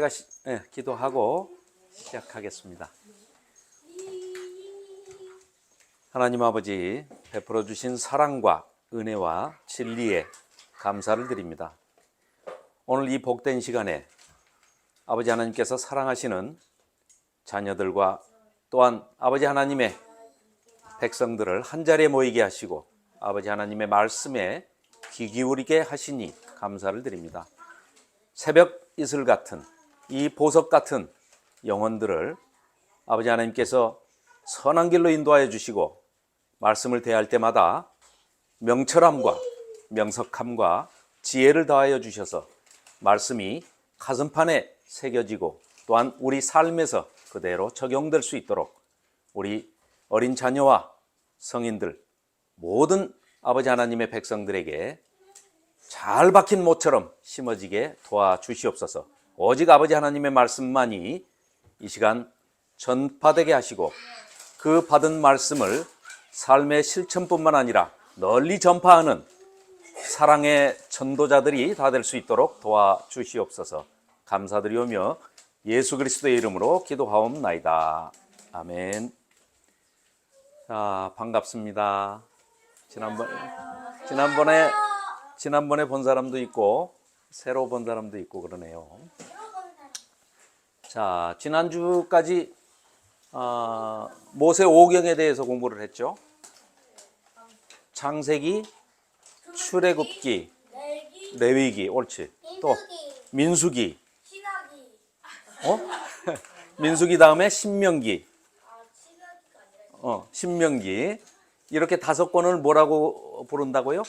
제가 기도하고 시작하겠습니다. 하나님 아버지, 베풀어 주신 사랑과 은혜와 진리에 감사를 드립니다. 오늘 이 복된 시간에 아버지 하나님께서 사랑하시는 자녀들과 또한 아버지 하나님의 백성들을 한자리에 모이게 하시고 아버지 하나님의 말씀에 귀 기울이게 하시니 감사를 드립니다. 새벽 이슬 같은 이 보석 같은 영혼들을 아버지 하나님께서 선한 길로 인도하여 주시고 말씀을 대할 때마다 명철함과 명석함과 지혜를 더하여 주셔서 말씀이 가슴판에 새겨지고 또한 우리 삶에서 그대로 적용될 수 있도록 우리 어린 자녀와 성인들 모든 아버지 하나님의 백성들에게 잘 박힌 모처럼 심어지게 도와주시옵소서. 오직 아버지 하나님의 말씀만이 이 시간 전파되게 하시고 그 받은 말씀을 삶의 실천뿐만 아니라 널리 전파하는 사랑의 전도자들이 다 될 수 있도록 도와주시옵소서. 감사드리오며 예수 그리스도의 이름으로 기도하옵나이다. 아멘. 자, 반갑습니다. 지난번에 본 사람도 있고 새로 본 사람도 있고 그러네요. 자, 지난주까지 모세 오경에 대해서 공부를 했죠. 창세기, 출애굽기, 레위기, 옳지. 또 민수기, 민수기 다음에 신명기, 신명기. 이렇게 5권을 뭐라고 부른다고요?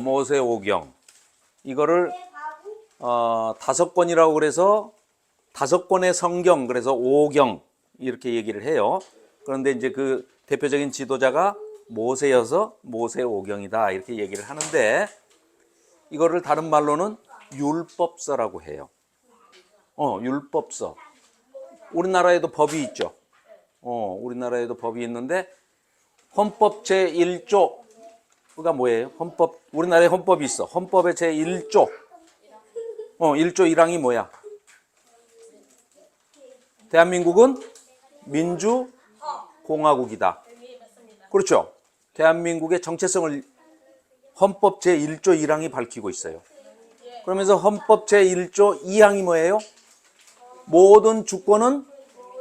모세 오경. 이거를 5권이라고 그래서 5권의 성경, 그래서 오경 이렇게 얘기를 해요. 그런데 이제 그 대표적인 지도자가 모세여서 모세 오경이다 이렇게 얘기를 하는데, 이거를 다른 말로는 율법서라고 해요. 율법서. 우리나라에도 법이 있죠. 우리나라에도 법이 있는데 헌법 제1조가 뭐예요? 우리나라에 헌법이 있어. 헌법의 제1조. 1조 1항이 뭐야? 대한민국은 민주공화국이다. 그렇죠? 대한민국의 정체성을 헌법 제1조 1항이 밝히고 있어요. 그러면서 헌법 제1조 2항이 뭐예요? 모든 주권은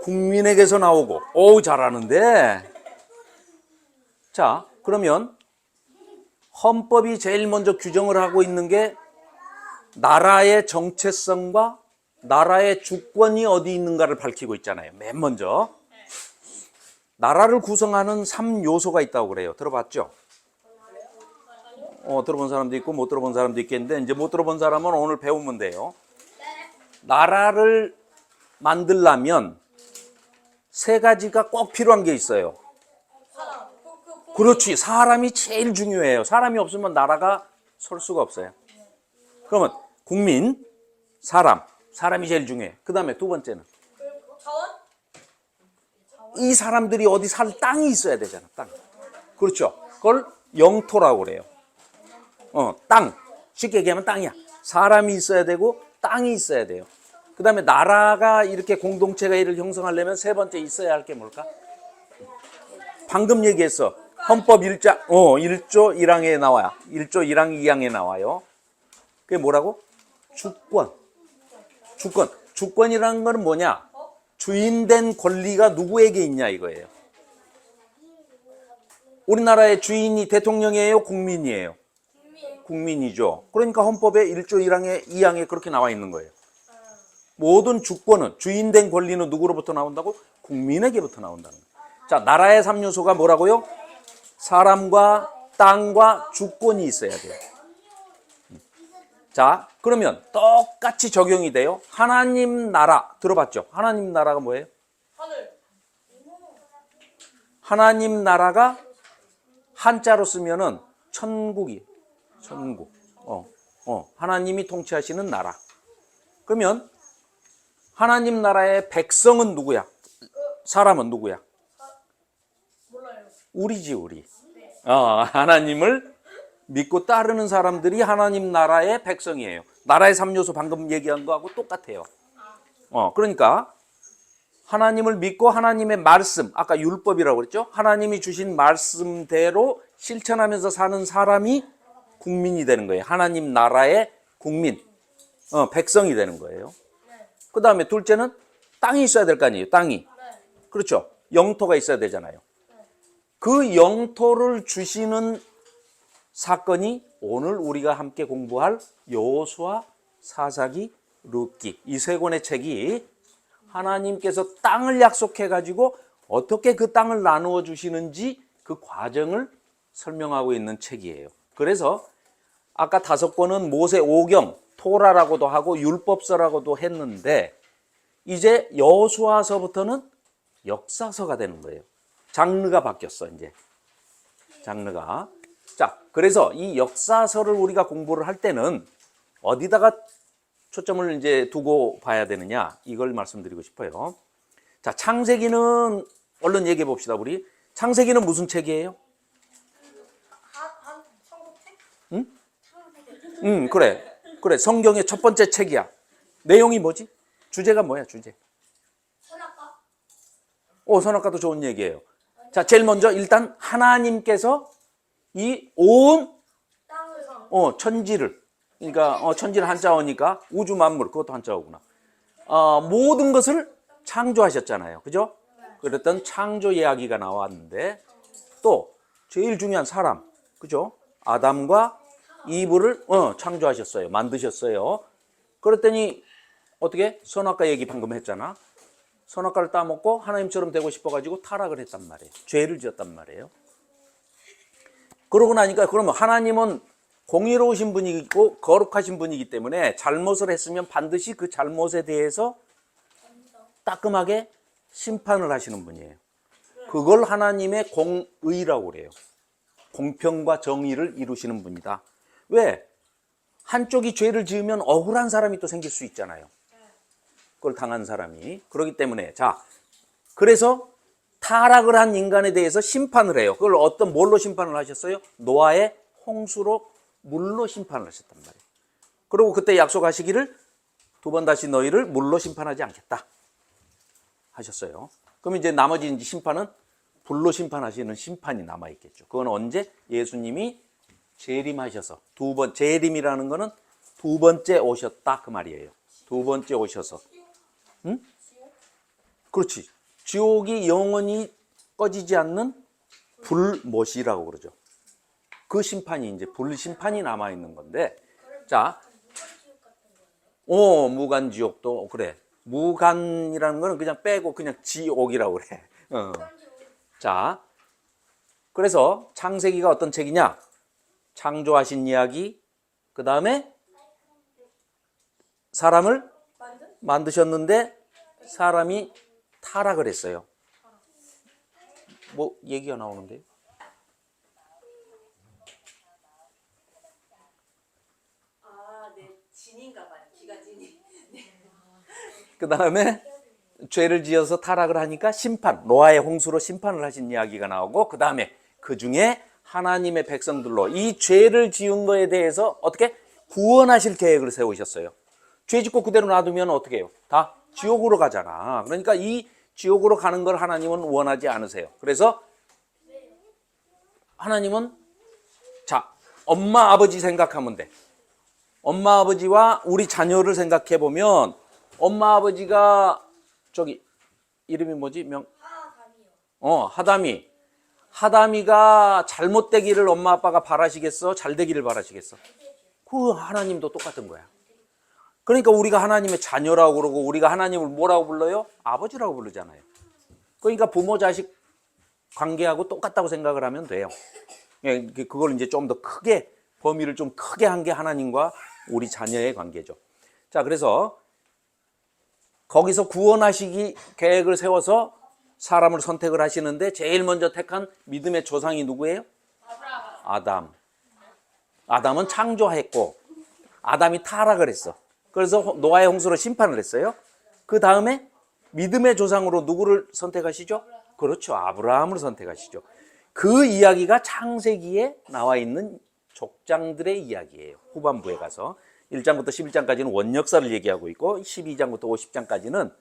국민에게서 나오고. 오, 잘하는데. 자, 그러면 헌법이 제일 먼저 규정을 하고 있는 게 나라의 정체성과 나라의 주권이 어디 있는가를 밝히고 있잖아요. 맨 먼저 나라를 구성하는 3요소가 있다고 그래요. 들어봤죠? 들어본 사람도 있고 못 들어본 사람도 있겠는데, 이제 못 들어본 사람은 오늘 배우면 돼요. 나라를 만들려면 3가지가 꼭 필요한 게 있어요. 그렇지, 사람이 제일 중요해요. 사람이 없으면 나라가 설 수가 없어요. 그러면 국민, 사람이 제일 중요해. 그 다음에 두 번째는 이 사람들이 어디 살 땅이 있어야 되잖아. 땅. 그렇죠. 그걸 영토라고 그래요. 땅. 쉽게 얘기하면 땅이야. 사람이 있어야 되고 땅이 있어야 돼요. 그 다음에 나라가 이렇게 공동체가 이를 형성하려면 3번째 있어야 할 게 뭘까? 방금 얘기했어. 헌법 1조 1항에 나와요. 1조 1항 2항에 나와요. 그게 뭐라고? 주권이라는 건 뭐냐? 주인된 권리가 누구에게 있냐 이거예요. 우리나라의 주인이 대통령이에요? 국민이에요? 국민이죠. 그러니까 헌법에 1조 1항에 2항에 그렇게 나와 있는 거예요. 모든 주권은, 주인된 권리는 누구로부터 나온다고? 국민에게부터 나온다는 거예요. 자, 나라의 3요소가 뭐라고요? 사람과 땅과 주권이 있어야 돼요. 자, 그러면 똑같이 적용이 돼요. 하나님 나라 들어봤죠? 하나님 나라가 뭐예요? 하늘. 하나님 나라가 한자로 쓰면은 천국이. 천국. 하나님이 통치하시는 나라. 그러면 하나님 나라의 백성은 누구야? 사람은 누구야? 몰라요. 우리지, 우리. 하나님을 믿고 따르는 사람들이 하나님 나라의 백성이에요. 나라의 3요소 방금 얘기한 거하고 똑같아요. 그러니까 하나님을 믿고 하나님의 말씀, 아까 율법이라고 그랬죠? 하나님이 주신 말씀대로 실천하면서 사는 사람이 국민이 되는 거예요. 하나님 나라의 국민, 백성이 되는 거예요. 그 다음에 둘째는 땅이 있어야 될 거 아니에요. 땅이. 그렇죠. 영토가 있어야 되잖아요. 그 영토를 주시는 사건이 오늘 우리가 함께 공부할 여호수아, 사사기, 룻기 이 세 권의 책이 하나님께서 땅을 약속해 가지고 어떻게 그 땅을 나누어 주시는지 그 과정을 설명하고 있는 책이에요. 그래서 아까 5권은 모세 오경, 토라라고도 하고 율법서라고도 했는데 이제 여호수아서부터는 역사서가 되는 거예요. 장르가 바뀌었어, 이제. 장르가. 자, 그래서 이 역사서를 우리가 공부를 할 때는 어디다가 초점을 이제 두고 봐야 되느냐, 이걸 말씀드리고 싶어요. 자, 창세기는 얼른 얘기해 봅시다, 우리. 창세기는 무슨 책이에요? 응? 그래. 그래. 성경의 첫 번째 책이야. 내용이 뭐지? 주제가 뭐야, 주제? 선악과. 선악과도 좋은 얘기예요. 자, 제일 먼저 일단 하나님께서 이 온 천지를, 그러니까 천지는 한자어니까 우주 만물, 그것도 한자어구나. 모든 것을 창조하셨잖아요. 그죠? 그랬던 창조 이야기가 나왔는데 또 제일 중요한 사람, 그죠? 아담과 이브를 창조하셨어요. 만드셨어요. 그랬더니 어떻게? 선악과 얘기 방금 했잖아. 선악과를 따먹고 하나님처럼 되고 싶어가지고 타락을 했단 말이에요. 죄를 지었단 말이에요. 그러고 나니까 그러면 하나님은 공의로우신 분이고 거룩하신 분이기 때문에 잘못을 했으면 반드시 그 잘못에 대해서 따끔하게 심판을 하시는 분이에요. 그걸 하나님의 공의라고 그래요. 공평과 정의를 이루시는 분이다. 왜? 한쪽이 죄를 지으면 억울한 사람이 또 생길 수 있잖아요. 그걸 당한 사람이. 그렇기 때문에 자, 그래서 타락을 한 인간에 대해서 심판을 해요. 그걸 뭘로 심판을 하셨어요? 노아의 홍수로 물로 심판을 하셨단 말이에요. 그리고 그때 약속하시기를 두 번 다시 너희를 물로 심판하지 않겠다 하셨어요. 그럼 이제 나머지 이제 심판은 불로 심판하시는 심판이 남아있겠죠. 그건 언제? 예수님이 재림하셔서 재림이라는 거는 두 번째 오셨다 그 말이에요. 두 번째 오셔서. 응? 그렇지. 지옥이 영원히 꺼지지 않는 불못이라고 그러죠. 그 심판이 이제 불심판이 남아있는 건데, 자, 무간지옥도 그래. 무간이라는 거는 그냥 빼고 그냥 지옥이라고 그래. 자, 그래서 창세기가 어떤 책이냐? 창조하신 이야기, 그 다음에 사람을 만드셨는데 사람이 타락을 했어요. 뭐 얘기가 나오는데요? 진인가 봐요. 기가 진이. 그 다음에 죄를 지어서 타락을 하니까 심판, 노아의 홍수로 심판을 하신 이야기가 나오고, 그 다음에 그 중에 하나님의 백성들로 이 죄를 지은 거에 대해서 어떻게 구원하실 계획을 세우셨어요. 죄 짓고 그대로 놔두면 어떻게 해요? 다 지옥으로 가잖아. 그러니까 이 지옥으로 가는 걸 하나님은 원하지 않으세요. 그래서 하나님은 자, 엄마 아버지 생각하면 돼. 엄마 아버지와 우리 자녀를 생각해 보면 엄마 아버지가 저기 이름이 뭐지? 하담이가 잘못되기를 엄마 아빠가 바라시겠어? 잘 되기를 바라시겠어? 그 하나님도 똑같은 거야. 그러니까 우리가 하나님의 자녀라고 그러고 우리가 하나님을 뭐라고 불러요? 아버지라고 부르잖아요. 그러니까 부모 자식 관계하고 똑같다고 생각을 하면 돼요. 그걸 이제 좀 더 크게 범위를 좀 크게 한 게 하나님과 우리 자녀의 관계죠. 자, 그래서 거기서 구원하시기 계획을 세워서 사람을 선택을 하시는데 제일 먼저 택한 믿음의 조상이 누구예요? 아담. 아담은 창조했고 아담이 타락을 했어. 그래서 노아의 홍수로 심판을 했어요. 그 다음에 믿음의 조상으로 누구를 선택하시죠? 그렇죠. 아브라함을 선택하시죠. 그 이야기가 창세기에 나와 있는 족장들의 이야기예요. 후반부에 가서. 1장부터 11장까지는 원역사를 얘기하고 있고 12장부터 50장까지는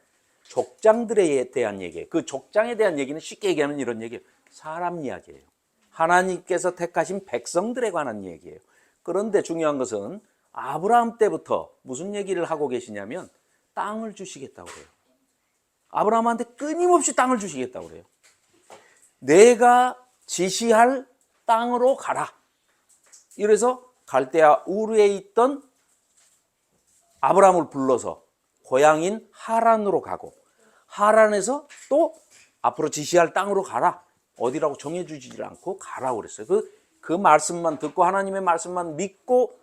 족장들에 대한 얘기예요. 그 족장에 대한 얘기는 쉽게 얘기하면 이런 얘기예요. 사람 이야기예요. 하나님께서 택하신 백성들에 관한 얘기예요. 그런데 중요한 것은 아브라함 때부터 무슨 얘기를 하고 계시냐면 땅을 주시겠다고 그래요. 아브라함한테 끊임없이 땅을 주시겠다고 그래요. 내가 지시할 땅으로 가라. 이래서 갈대아 우르에 있던 아브라함을 불러서 고향인 하란으로 가고 하란에서 또 앞으로 지시할 땅으로 가라. 어디라고 정해주지 않고 가라고 그랬어요. 그 말씀만 듣고 하나님의 말씀만 믿고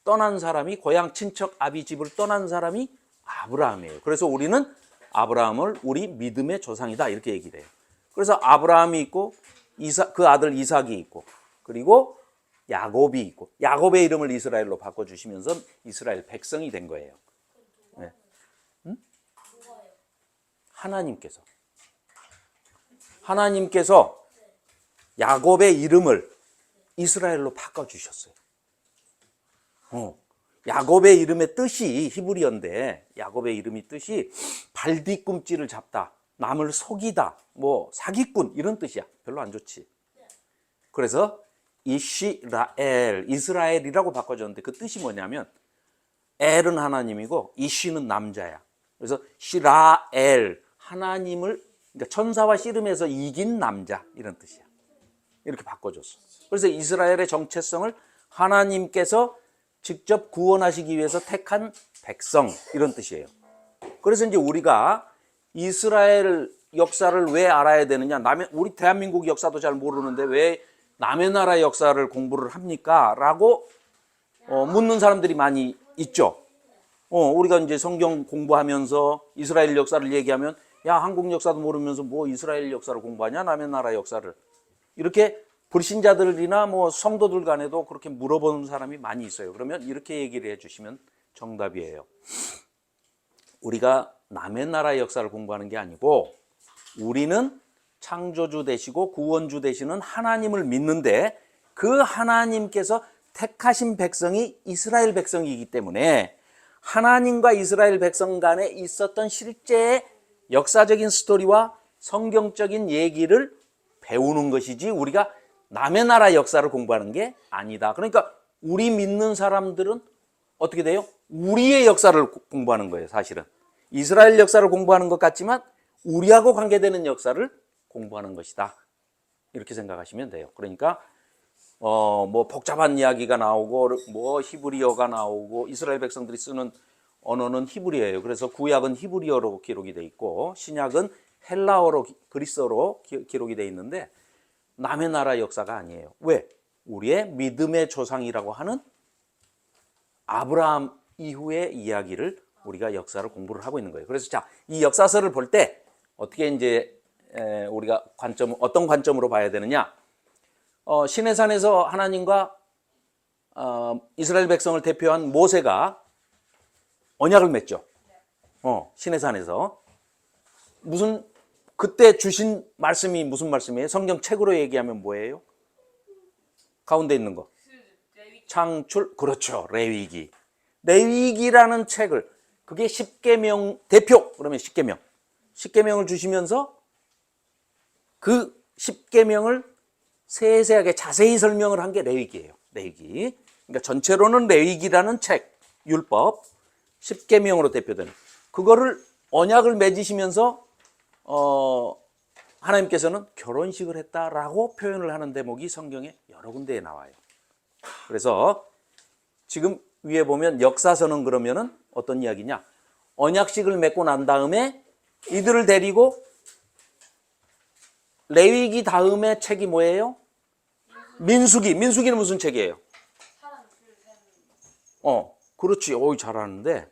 떠난 사람이 고향 친척 아비 집을 떠난 사람이 아브라함이에요. 그래서 우리는 아브라함을 우리 믿음의 조상이다 이렇게 얘기를 해요. 그래서 아브라함이 있고 그 아들 이삭이 있고 그리고 야곱이 있고 야곱의 이름을 이스라엘로 바꿔주시면서 이스라엘 백성이 된 거예요. 네. 응? 하나님께서 야곱의 이름을 이스라엘로 바꿔주셨어요. 야곱의 이름의 뜻이 히브리어인데 야곱의 이름이 뜻이 발뒤꿈치를 잡다, 남을 속이다, 뭐 사기꾼 이런 뜻이야. 별로 안 좋지. 그래서 이스라엘이라고 바꿔줬는데 그 뜻이 뭐냐면 엘은 하나님이고 이시는 남자야. 그래서 시라엘, 하나님을 그러니까 천사와 씨름해서 이긴 남자 이런 뜻이야. 이렇게 바꿔줬어. 그래서 이스라엘의 정체성을 하나님께서 직접 구원하시기 위해서 택한 백성 이런 뜻이에요. 그래서 이제 우리가 이스라엘 역사를 왜 알아야 되느냐? 우리 대한민국 역사도 잘 모르는데 왜 남의 나라 역사를 공부를 합니까? 라고 묻는 사람들이 많이 있죠. 우리가 이제 성경 공부하면서 이스라엘 역사를 얘기하면 야, 한국 역사도 모르면서 뭐 이스라엘 역사를 공부하냐? 남의 나라 역사를. 이렇게 불신자들이나 뭐 성도들 간에도 그렇게 물어보는 사람이 많이 있어요. 그러면 이렇게 얘기를 해주시면 정답이에요. 우리가 남의 나라 역사를 공부하는 게 아니고 우리는 창조주 되시고 구원주 되시는 하나님을 믿는데 그 하나님께서 택하신 백성이 이스라엘 백성이기 때문에 하나님과 이스라엘 백성 간에 있었던 실제의 역사적인 스토리와 성경적인 얘기를 배우는 것이지 우리가 남의 나라 역사를 공부하는 게 아니다. 그러니까 우리 믿는 사람들은 어떻게 돼요? 우리의 역사를 공부하는 거예요, 사실은. 이스라엘 역사를 공부하는 것 같지만 우리하고 관계되는 역사를 공부하는 것이다. 이렇게 생각하시면 돼요. 그러니까 뭐 복잡한 이야기가 나오고 뭐 히브리어가 나오고 이스라엘 백성들이 쓰는 언어는 히브리어예요. 그래서 구약은 히브리어로 기록이 돼 있고 신약은 헬라어로 그리스어로 기록이 돼 있는데 남의 나라 역사가 아니에요. 왜? 우리의 믿음의 조상이라고 하는 아브라함 이후의 이야기를 우리가 역사를 공부를 하고 있는 거예요. 그래서 자, 이 역사서를 볼 때 어떻게 이제 우리가 어떤 관점으로 봐야 되느냐? 시내산에서 하나님과 이스라엘 백성을 대표한 모세가 언약을 맺죠. 시내산에서 그때 주신 말씀이 무슨 말씀이에요? 성경 책으로 얘기하면 뭐예요? 가운데 있는 거. 창출, 그렇죠. 레위기. 레위기라는 책을 그게 십계명 대표. 그러면 십계명을 주시면서 그 십계명을 세세하게 자세히 설명을 한 게 레위기예요. 레위기. 그러니까 전체로는 레위기라는 책, 율법, 십계명으로 대표되는 그거를 언약을 맺으시면서 하나님께서는 결혼식을 했다라고 표현을 하는 대목이 성경에 여러 군데에 나와요. 그래서 지금 위에 보면 역사서는 그러면은 어떤 이야기냐? 언약식을 맺고 난 다음에 이들을 데리고 레위기 다음에 책이 뭐예요? 민수기. 민수기는 무슨 책이에요? 그렇지. 잘하는데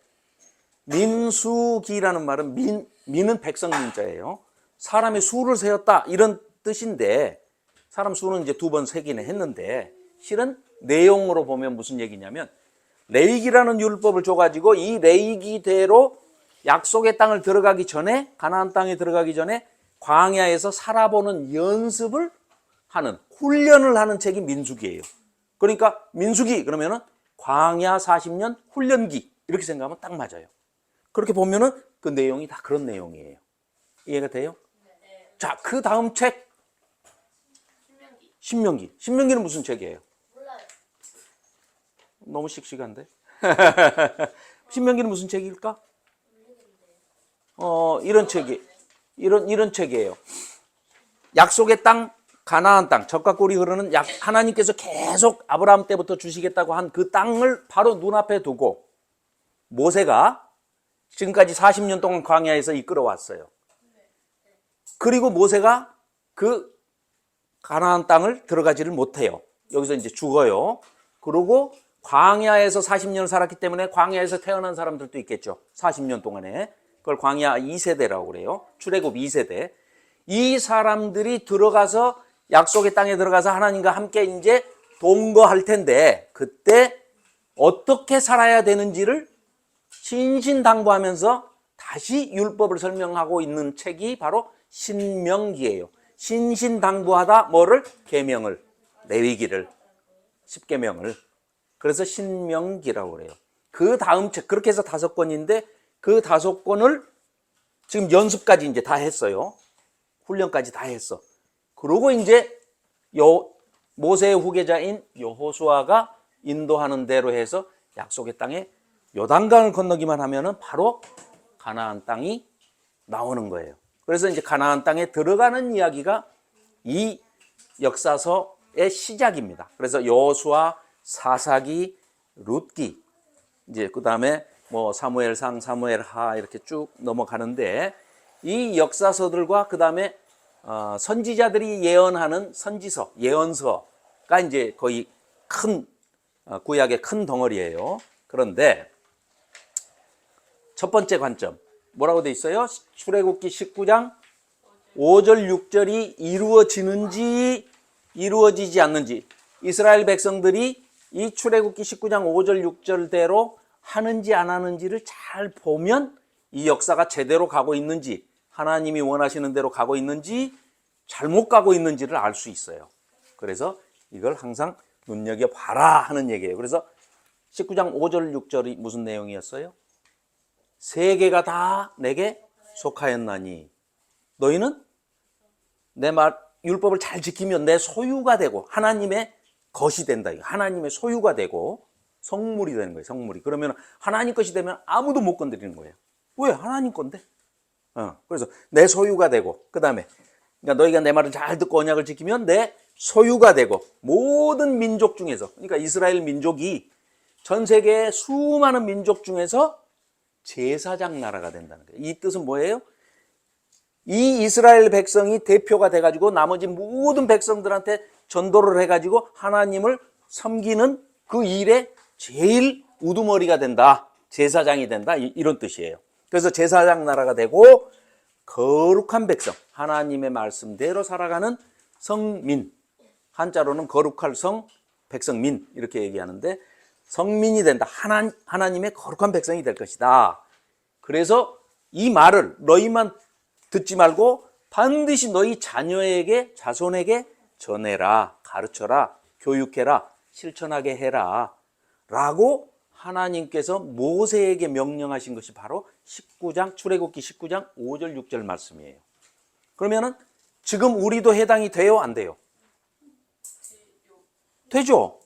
민수기라는 말은 민은 백성 민자예요. 사람의 수를 세었다 이런 뜻인데 사람 수는 이제 2번 세기는 했는데 실은 내용으로 보면 무슨 얘기냐면 레위기라는 율법을 줘가지고 이 레위기대로 약속의 땅을 들어가기 전에 가나안 땅에 들어가기 전에 광야에서 살아보는 연습을 하는 훈련을 하는 책이 민수기예요. 그러니까 민수기 그러면은 광야 40년 훈련기 이렇게 생각하면 딱 맞아요. 그렇게 보면은 그 내용이 다 그런 내용이에요. 이해가 돼요? 자, 그 다음 책 신명기. 신명기는 무슨 책이에요? 몰라요. 너무 씩씩한데? 신명기는 무슨 책일까? 이런 책이에요. 약속의 땅, 가나안 땅, 젖과 꿀이 흐르는 하나님께서 계속 아브라함 때부터 주시겠다고 한 그 땅을 바로 눈앞에 두고 모세가 지금까지 40년 동안 광야에서 이끌어왔어요. 그리고 모세가 그 가나안 땅을 들어가지를 못해요. 여기서 이제 죽어요. 그리고 광야에서 40년을 살았기 때문에 광야에서 태어난 사람들도 있겠죠. 40년 동안에. 그걸 광야 2세대라고 그래요. 출애굽 2세대. 이 사람들이 들어가서 약속의 땅에 들어가서 하나님과 함께 이제 동거할 텐데 그때 어떻게 살아야 되는지를 신신당부하면서 다시 율법을 설명하고 있는 책이 바로 신명기예요. 신신당부하다 뭐를? 계명을, 레위기를, 십계명을. 그래서 신명기라고 그래요. 그 다음 책 그렇게 해서 5권인데 그 5권을 지금 연습까지 이제 다 했어요. 훈련까지 다 했어. 그러고 이제 모세의 후계자인 여호수아가 인도하는 대로 해서 약속의 땅에 요단강을 건너기만 하면은 바로 가나안 땅이 나오는 거예요. 그래서 이제 가나안 땅에 들어가는 이야기가 이 역사서의 시작입니다. 그래서 여호수아, 사사기, 룻기, 이제 그다음에 뭐 사무엘상, 사무엘하 이렇게 쭉 넘어가는데 이 역사서들과 그다음에 선지자들이 예언하는 선지서, 예언서가 이제 거의 큰 구약의 큰 덩어리예요. 그런데 첫 번째 관점 뭐라고 돼 있어요? 출애굽기 19장 5절 6절이 이루어지는지 이루어지지 않는지 이스라엘 백성들이 이 출애굽기 19장 5절 6절대로 하는지 안 하는지를 잘 보면 이 역사가 제대로 가고 있는지 하나님이 원하시는 대로 가고 있는지 잘못 가고 있는지를 알 수 있어요. 그래서 이걸 항상 눈여겨봐라 하는 얘기예요. 그래서 19장 5절 6절이 무슨 내용이었어요? 세계가 다 내게 속하였나니 너희는 내 말 율법을 잘 지키면 내 소유가 되고 하나님의 것이 된다. 하나님의 소유가 되고 성물이 되는 거예요. 성물이. 그러면 하나님 것이 되면 아무도 못 건드리는 거예요. 왜? 하나님 건데. 그래서 내 소유가 되고 그다음에 그러니까 너희가 내 말을 잘 듣고 언약을 지키면 내 소유가 되고 모든 민족 중에서 그러니까 이스라엘 민족이 전 세계의 수많은 민족 중에서 제사장 나라가 된다는 거예요. 이 뜻은 뭐예요? 이 이스라엘 백성이 대표가 돼가지고 나머지 모든 백성들한테 전도를 해가지고 하나님을 섬기는 그 일에 제일 우두머리가 된다. 제사장이 된다. 이런 뜻이에요. 그래서 제사장 나라가 되고 거룩한 백성, 하나님의 말씀대로 살아가는 성민, 한자로는 거룩할 성, 백성민 이렇게 얘기하는데 성민이 된다. 하나님의 거룩한 백성이 될 것이다. 그래서 이 말을 너희만 듣지 말고 반드시 너희 자녀에게, 자손에게 전해라, 가르쳐라, 교육해라, 실천하게 해라 라고 하나님께서 모세에게 명령하신 것이 바로 19장, 출애굽기 19장 5절 6절 말씀이에요. 그러면은 지금 우리도 해당이 돼요, 안 돼요? 되죠?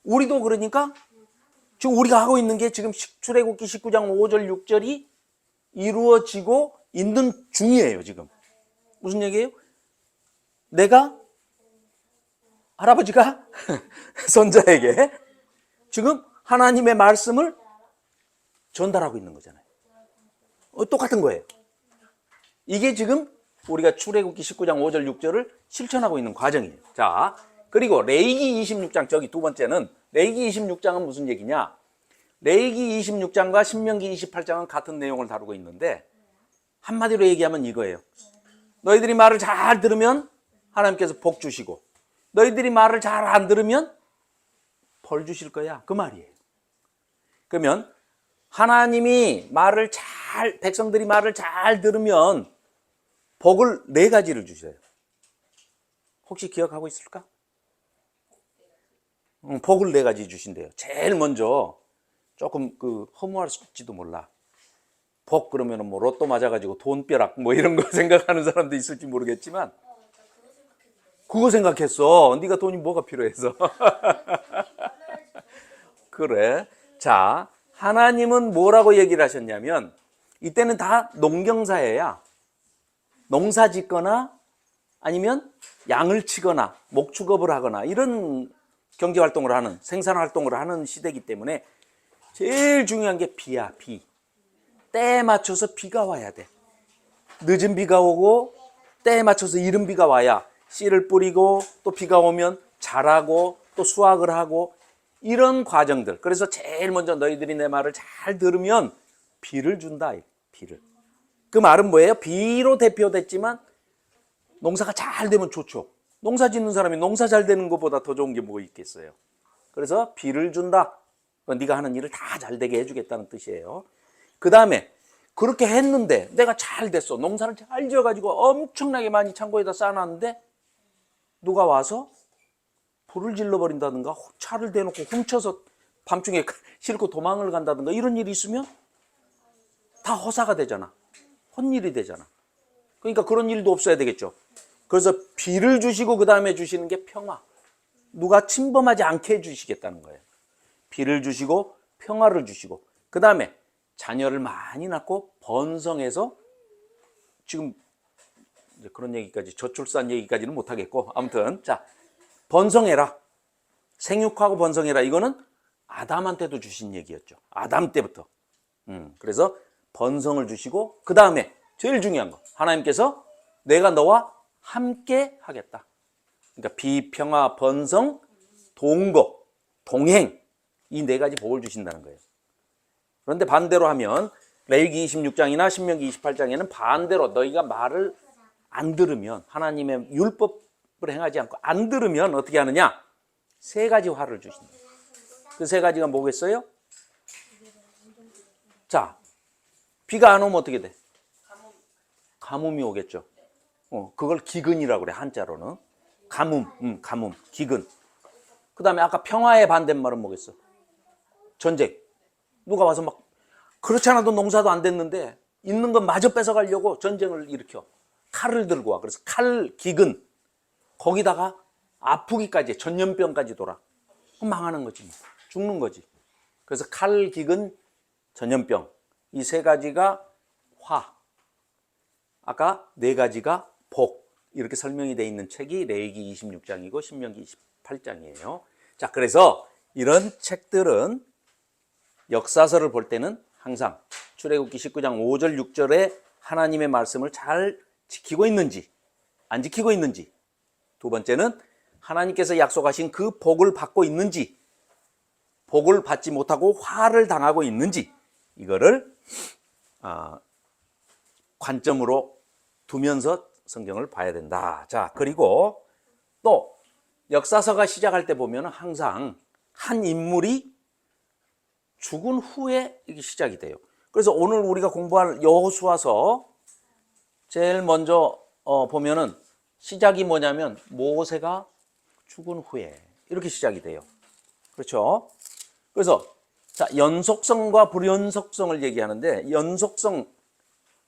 우리도 그러니까 지금 우리가 하고 있는 게 지금 출애굽기 19장 5절 6절이 이루어지고 있는 중이에요, 지금. 무슨 얘기예요? 내가 할아버지가 손자에게 지금 하나님의 말씀을 전달하고 있는 거잖아요. 똑같은 거예요. 이게 지금 우리가 출애굽기 19장 5절 6절을 실천하고 있는 과정이에요. 자, 그리고 레위기 26장 저기 두 번째는 레위기 26장은 무슨 얘기냐? 레위기 26장과 신명기 28장은 같은 내용을 다루고 있는데 한마디로 얘기하면 이거예요. 너희들이 말을 잘 들으면 하나님께서 복 주시고 너희들이 말을 잘 안 들으면 벌 주실 거야. 그 말이에요. 그러면 하나님이 백성들이 말을 잘 들으면 복을 4가지를 주셔요. 혹시 기억하고 있을까? 복을 4가지 주신대요. 제일 먼저 조금 허무할지도 몰라. 복 그러면은 뭐 로또 맞아가지고 돈벼락 뭐 이런 거 생각하는 사람도 있을지 모르겠지만 그거 생각했어. 네가 돈이 뭐가 필요해서. 그래. 자, 하나님은 뭐라고 얘기를 하셨냐면 이때는 다 농경사회야. 농사 짓거나 아니면 양을 치거나 목축업을 하거나 이런 경제활동을 하는 생산활동을 하는 시대이기 때문에 제일 중요한 게 비야. 비. 때에 맞춰서 비가 와야 돼. 늦은 비가 오고 때에 맞춰서 이른 비가 와야 씨를 뿌리고 또 비가 오면 자라고 또 수확을 하고 이런 과정들. 그래서 제일 먼저 너희들이 내 말을 잘 들으면 비를 준다. 비를. 그 말은 뭐예요? 비로 대표됐지만 농사가 잘 되면 좋죠. 농사 짓는 사람이 농사 잘 되는 것보다 더 좋은 게 뭐 있겠어요. 그래서 비를 준다. 네가 하는 일을 다 잘 되게 해주겠다는 뜻이에요. 그 다음에 그렇게 했는데 내가 잘 됐어. 농사를 잘 지어가지고 엄청나게 많이 창고에다 쌓아놨는데 누가 와서 불을 질러버린다든가 차를 대놓고 훔쳐서 밤중에 싣고 도망을 간다든가 이런 일이 있으면 다 허사가 되잖아. 헛일이 되잖아. 그러니까 그런 일도 없어야 되겠죠. 그래서 비를 주시고 그 다음에 주시는 게 평화. 누가 침범하지 않게 해주시겠다는 거예요. 비를 주시고 평화를 주시고 그 다음에 자녀를 많이 낳고 번성해서 지금 이제 그런 얘기까지 저출산 얘기까지는 못하겠고 아무튼 자 번성해라. 생육하고 번성해라. 이거는 아담한테도 주신 얘기였죠. 아담 때부터. 그래서 번성을 주시고 그 다음에 제일 중요한 거 하나님께서 내가 너와 함께 하겠다. 그러니까 비평화, 번성, 동거, 동행 이 4가지 복을 주신다는 거예요. 그런데 반대로 하면 레위기 26장이나 신명기 28장에는 반대로 너희가 말을 안 들으면 하나님의 율법을 행하지 않고 안 들으면 어떻게 하느냐? 3가지 화를 주신다. 그 3가지가 뭐겠어요? 자, 비가 안 오면 어떻게 돼? 가뭄이 오겠죠. 그걸 기근이라고 그래 한자로는. 가뭄, 가뭄, 기근. 그 다음에 아까 평화의 반대말은 뭐겠어? 전쟁. 누가 와서 막 그렇지 않아도 농사도 안 됐는데 있는 건 마저 뺏어가려고 전쟁을 일으켜. 칼을 들고 와. 그래서 칼, 기근. 거기다가 아프기까지 전염병까지 돌아. 그럼 망하는 거지. 죽는 거지. 그래서 칼, 기근, 전염병. 이 3가지가 화. 아까 4가지가 복. 이렇게 설명이 되어 있는 책이 레위기 26장이고 신명기 28장이에요. 자, 그래서 이런 책들은 역사서를 볼 때는 항상 출애굽기 19장 5절 6절에 하나님의 말씀을 잘 지키고 있는지 안 지키고 있는지, 두 번째는 하나님께서 약속하신 그 복을 받고 있는지, 복을 받지 못하고 화를 당하고 있는지, 이거를 관점으로 두면서 성경을 봐야 된다. 자, 그리고 또 역사서가 시작할 때 보면 항상 한 인물이 죽은 후에 이게 시작이 돼요. 그래서 오늘 우리가 공부할 여호수아서 제일 먼저 보면은 시작이 뭐냐면 모세가 죽은 후에 이렇게 시작이 돼요. 그렇죠? 그래서 자, 연속성과 불연속성을 얘기하는데 연속성,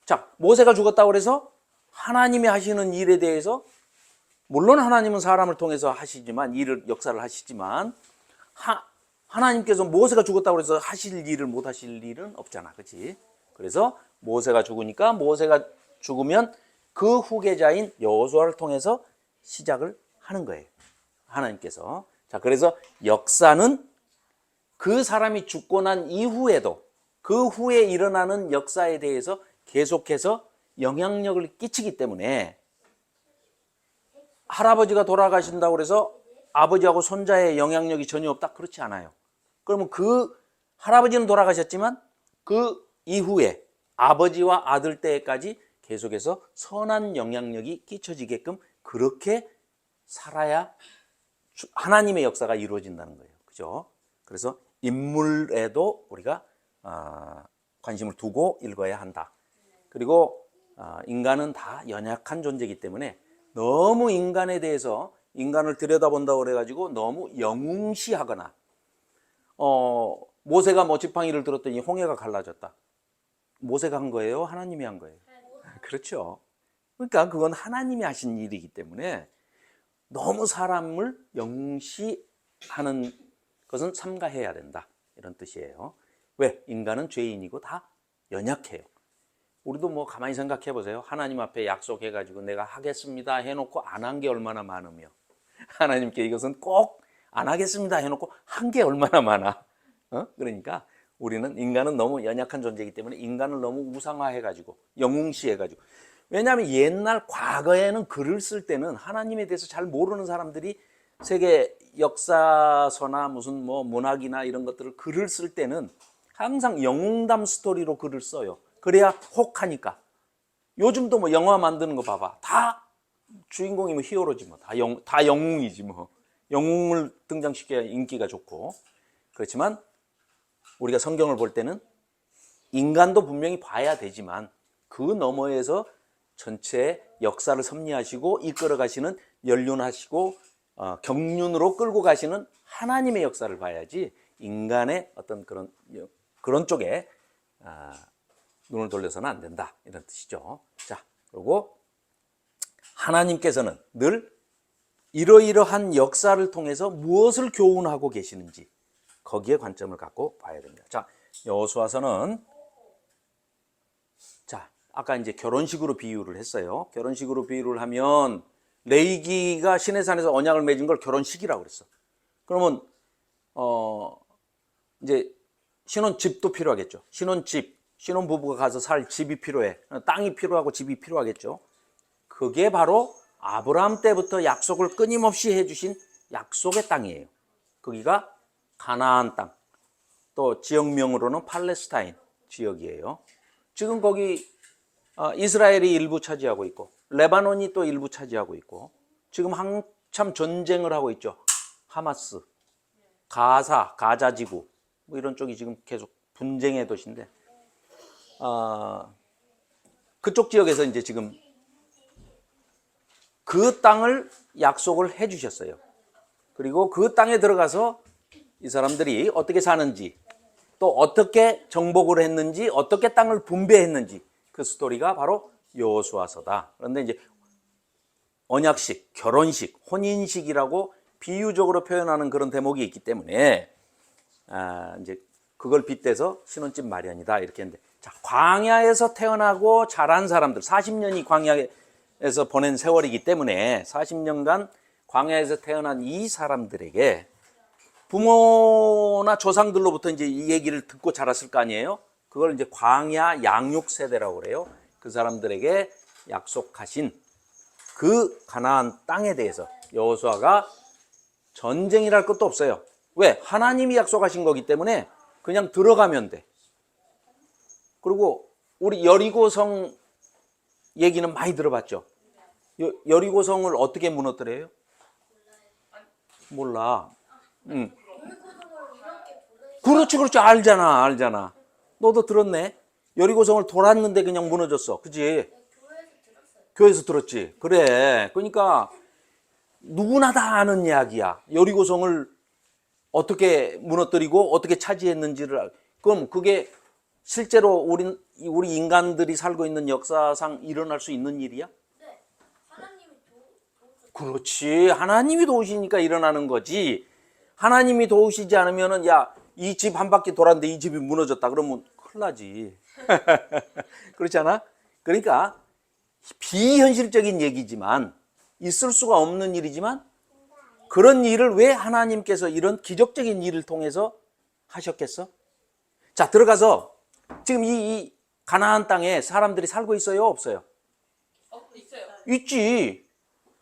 자, 모세가 죽었다고 그래서 하나님이 하시는 일에 대해서 물론 하나님은 사람을 통해서 하시지만 일을 역사를 하시지만 하나님께서 모세가 죽었다고 해서 하실 일을 못 하실 일은 없잖아. 그렇지? 그래서 모세가 죽으니까 모세가 죽으면 그 후계자인 여호수아를 통해서 시작을 하는 거예요. 하나님께서. 자, 그래서 역사는 그 사람이 죽고 난 이후에도 그 후에 일어나는 역사에 대해서 계속해서 영향력을 끼치기 때문에 할아버지가 돌아가신다고 해서 아버지하고 손자의 영향력이 전혀 없다? 그렇지 않아요. 그러면 그 할아버지는 돌아가셨지만 그 이후에 아버지와 아들 때까지 계속해서 선한 영향력이 끼쳐지게끔 그렇게 살아야 하나님의 역사가 이루어진다는 거예요. 그죠? 그래서 인물에도 우리가 관심을 두고 읽어야 한다. 그리고 인간은 다 연약한 존재이기 때문에 너무 인간에 대해서 인간을 들여다본다고 그래가지고 너무 영웅시하거나 모세가 뭐 지팡이를 들었더니 홍해가 갈라졌다. 모세가 한 거예요? 하나님이 한 거예요? 그렇죠. 그러니까 그건 하나님이 하신 일이기 때문에 너무 사람을 영웅시하는 것은 삼가해야 된다. 이런 뜻이에요. 왜? 인간은 죄인이고 다 연약해요. 우리도 뭐 가만히 생각해 보세요. 하나님 앞에 약속해가지고 내가 하겠습니다 해놓고 안 한 게 얼마나 많으며, 하나님께 이것은 꼭 안 하겠습니다 해놓고 한 게 얼마나 많아. 그러니까 우리는, 인간은 너무 연약한 존재이기 때문에 인간을 너무 우상화해가지고 영웅시해가지고. 왜냐하면 옛날 과거에는 글을 쓸 때는 하나님에 대해서 잘 모르는 사람들이 세계 역사서나 무슨 뭐 문학이나 이런 것들을 글을 쓸 때는 항상 영웅담 스토리로 글을 써요. 그래야 혹하니까. 요즘도 뭐 영화 만드는 거 봐봐. 다 주인공이 뭐 히어로지 뭐. 다 영웅이지 뭐. 영웅을 등장시켜야 인기가 좋고. 그렇지만 우리가 성경을 볼 때는 인간도 분명히 봐야 되지만 그 너머에서 전체 역사를 섭리하시고 이끌어 가시는, 연륜하시고 경륜으로 끌고 가시는 하나님의 역사를 봐야지 인간의 어떤 그런 쪽에 눈을 돌려서는 안 된다. 이런 뜻이죠. 자, 그리고 하나님께서는 늘 이러이러한 역사를 통해서 무엇을 교훈하고 계시는지 거기에 관점을 갖고 봐야 됩니다. 자, 여호수아서는, 자, 아까 이제 결혼식으로 비유를 했어요. 결혼식으로 비유를 하면 레위기가 시내산에서 언약을 맺은 걸 결혼식이라고 그랬어. 그러면 이제 신혼집도 필요하겠죠. 신혼부부가 가서 살 집이 필요해. 땅이 필요하고 집이 필요하겠죠. 그게 바로 아브라함 때부터 약속을 끊임없이 해주신 약속의 땅이에요. 거기가 가나안 땅, 또 지역명으로는 팔레스타인 지역이에요. 지금 거기 이스라엘이 일부 차지하고 있고 레바논이 또 일부 차지하고 있고, 지금 한참 전쟁을 하고 있죠. 하마스, 가자 지구 뭐 이런 쪽이 지금 계속 분쟁의 도시인데, 그쪽 지역에서 이제 지금 그 땅을 약속을 해 주셨어요. 그리고 그 땅에 들어가서 이 사람들이 어떻게 사는지, 또 어떻게 정복을 했는지, 어떻게 땅을 분배했는지, 그 스토리가 바로 여호수아서다. 그런데 이제 언약식, 결혼식, 혼인식이라고 비유적으로 표현하는 그런 대목이 있기 때문에 이제 그걸 빗대서 신혼집 마련이다 이렇게 했는데, 자, 광야에서 태어나고 자란 사람들, 40년이 광야에서 보낸 세월이기 때문에 40년간 광야에서 태어난 이 사람들에게 부모나 조상들로부터 이제 이 얘기를 듣고 자랐을 거 아니에요? 그걸 이제 광야 양육 세대라고 그래요. 그 사람들에게 약속하신 그 가나안 땅에 대해서 여호수아가 전쟁이랄 것도 없어요. 왜? 하나님이 약속하신 거기 때문에 그냥 들어가면 돼. 그리고 우리 여리고성 얘기는 많이 들어봤죠? 여리고성을 어떻게 무너뜨려요? 몰라. 그렇지, 알잖아. 너도 들었네. 여리고성을 돌았는데 그냥 무너졌어. 그지? 교회에서 들었지. 그래. 그러니까 누구나 다 아는 이야기야. 여리고성을 어떻게 무너뜨리고 어떻게 차지했는지를. 그럼 그게 실제로 우리 인간들이 살고 있는 역사상 일어날 수 있는 일이야? 네. 하나님이 그렇지. 하나님이 도우시니까 일어나는 거지. 하나님이 도우시지 않으면은, 야, 이 집 한 바퀴 돌았는데 이 집이 무너졌다 그러면 큰일 나지. 그렇지 않아? 그러니까 비현실적인 얘기지만, 있을 수가 없는 일이지만, 그런 일을 왜 하나님께서 이런 기적적인 일을 통해서 하셨겠어? 자, 들어가서 지금 이 가나안 땅에 사람들이 살고 있어요, 없어요? 있어요. 있지.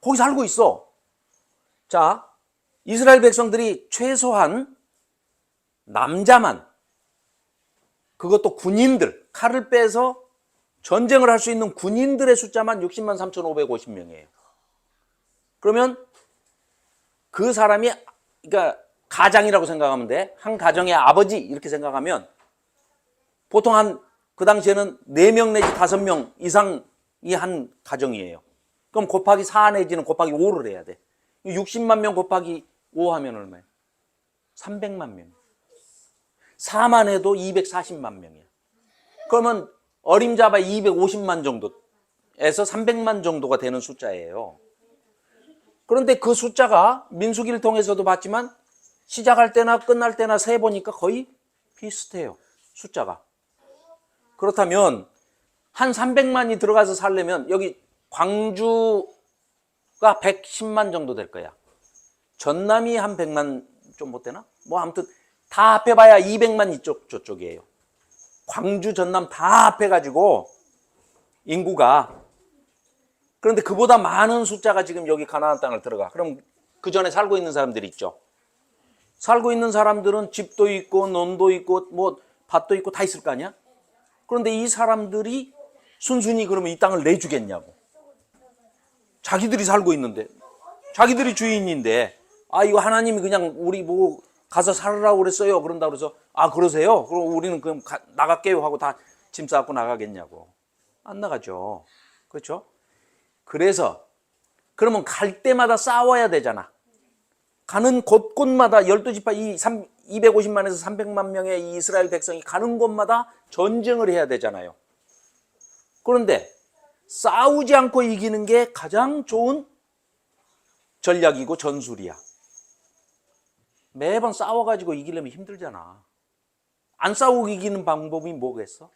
거기 살고 있어. 자, 이스라엘 백성들이 최소한 남자만, 그것도 군인들, 칼을 빼서 전쟁을 할 수 있는 군인들의 숫자만 60만 3,550명이에요. 그러면 그 사람이, 그러니까 가장이라고 생각하면 돼. 한 가정의 아버지 이렇게 생각하면 보통 그 당시에는 4명 내지 5명 이상이 한 가정이에요. 그럼 곱하기 4 내지는 곱하기 5를 해야 돼. 60만 명 곱하기 5 하면 얼마예요? 300만 명. 4만 해도 240만 명이야. 그러면 어림잡아 250만 정도에서 300만 정도가 되는 숫자예요. 그런데 그 숫자가 민수기를 통해서도 봤지만 시작할 때나 끝날 때나 세보니까 거의 비슷해요. 숫자가. 그렇다면 한 300만이 들어가서 살려면 여기 광주가 110만 정도 될 거야. 전남이 한 100만 좀 못 되나? 뭐 아무튼 다 합해봐야 200만 이쪽 저쪽이에요. 광주 전남 다 합해가지고 인구가. 그런데 그보다 많은 숫자가 지금 여기 가나안 땅을 들어가. 그럼 그 전에 살고 있는 사람들이 있죠. 살고 있는 사람들은 집도 있고 논도 있고 뭐 밭도 있고 다 있을 거 아니야? 그런데 이 사람들이 순순히 그러면 이 땅을 내주겠냐고. 자기들이 살고 있는데, 자기들이 주인인데, 아 이거 하나님이 그냥 우리 보고 가서 살으라고 그랬어요. 그런다 그래서 아 그러세요? 그럼 우리는 그럼 나갈게요 하고 다 짐 싸고 나가겠냐고. 안 나가죠. 그렇죠? 그래서 그러면 갈 때마다 싸워야 되잖아. 가는 곳곳마다 12지파 250만에서 300만 명의 이 이스라엘 백성이 가는 곳마다 전쟁을 해야 되잖아요. 그런데 싸우지 않고 이기는 게 가장 좋은 전략이고 전술이야. 매번 싸워가지고 이기려면 힘들잖아. 안 싸우고 이기는 방법이 뭐겠어?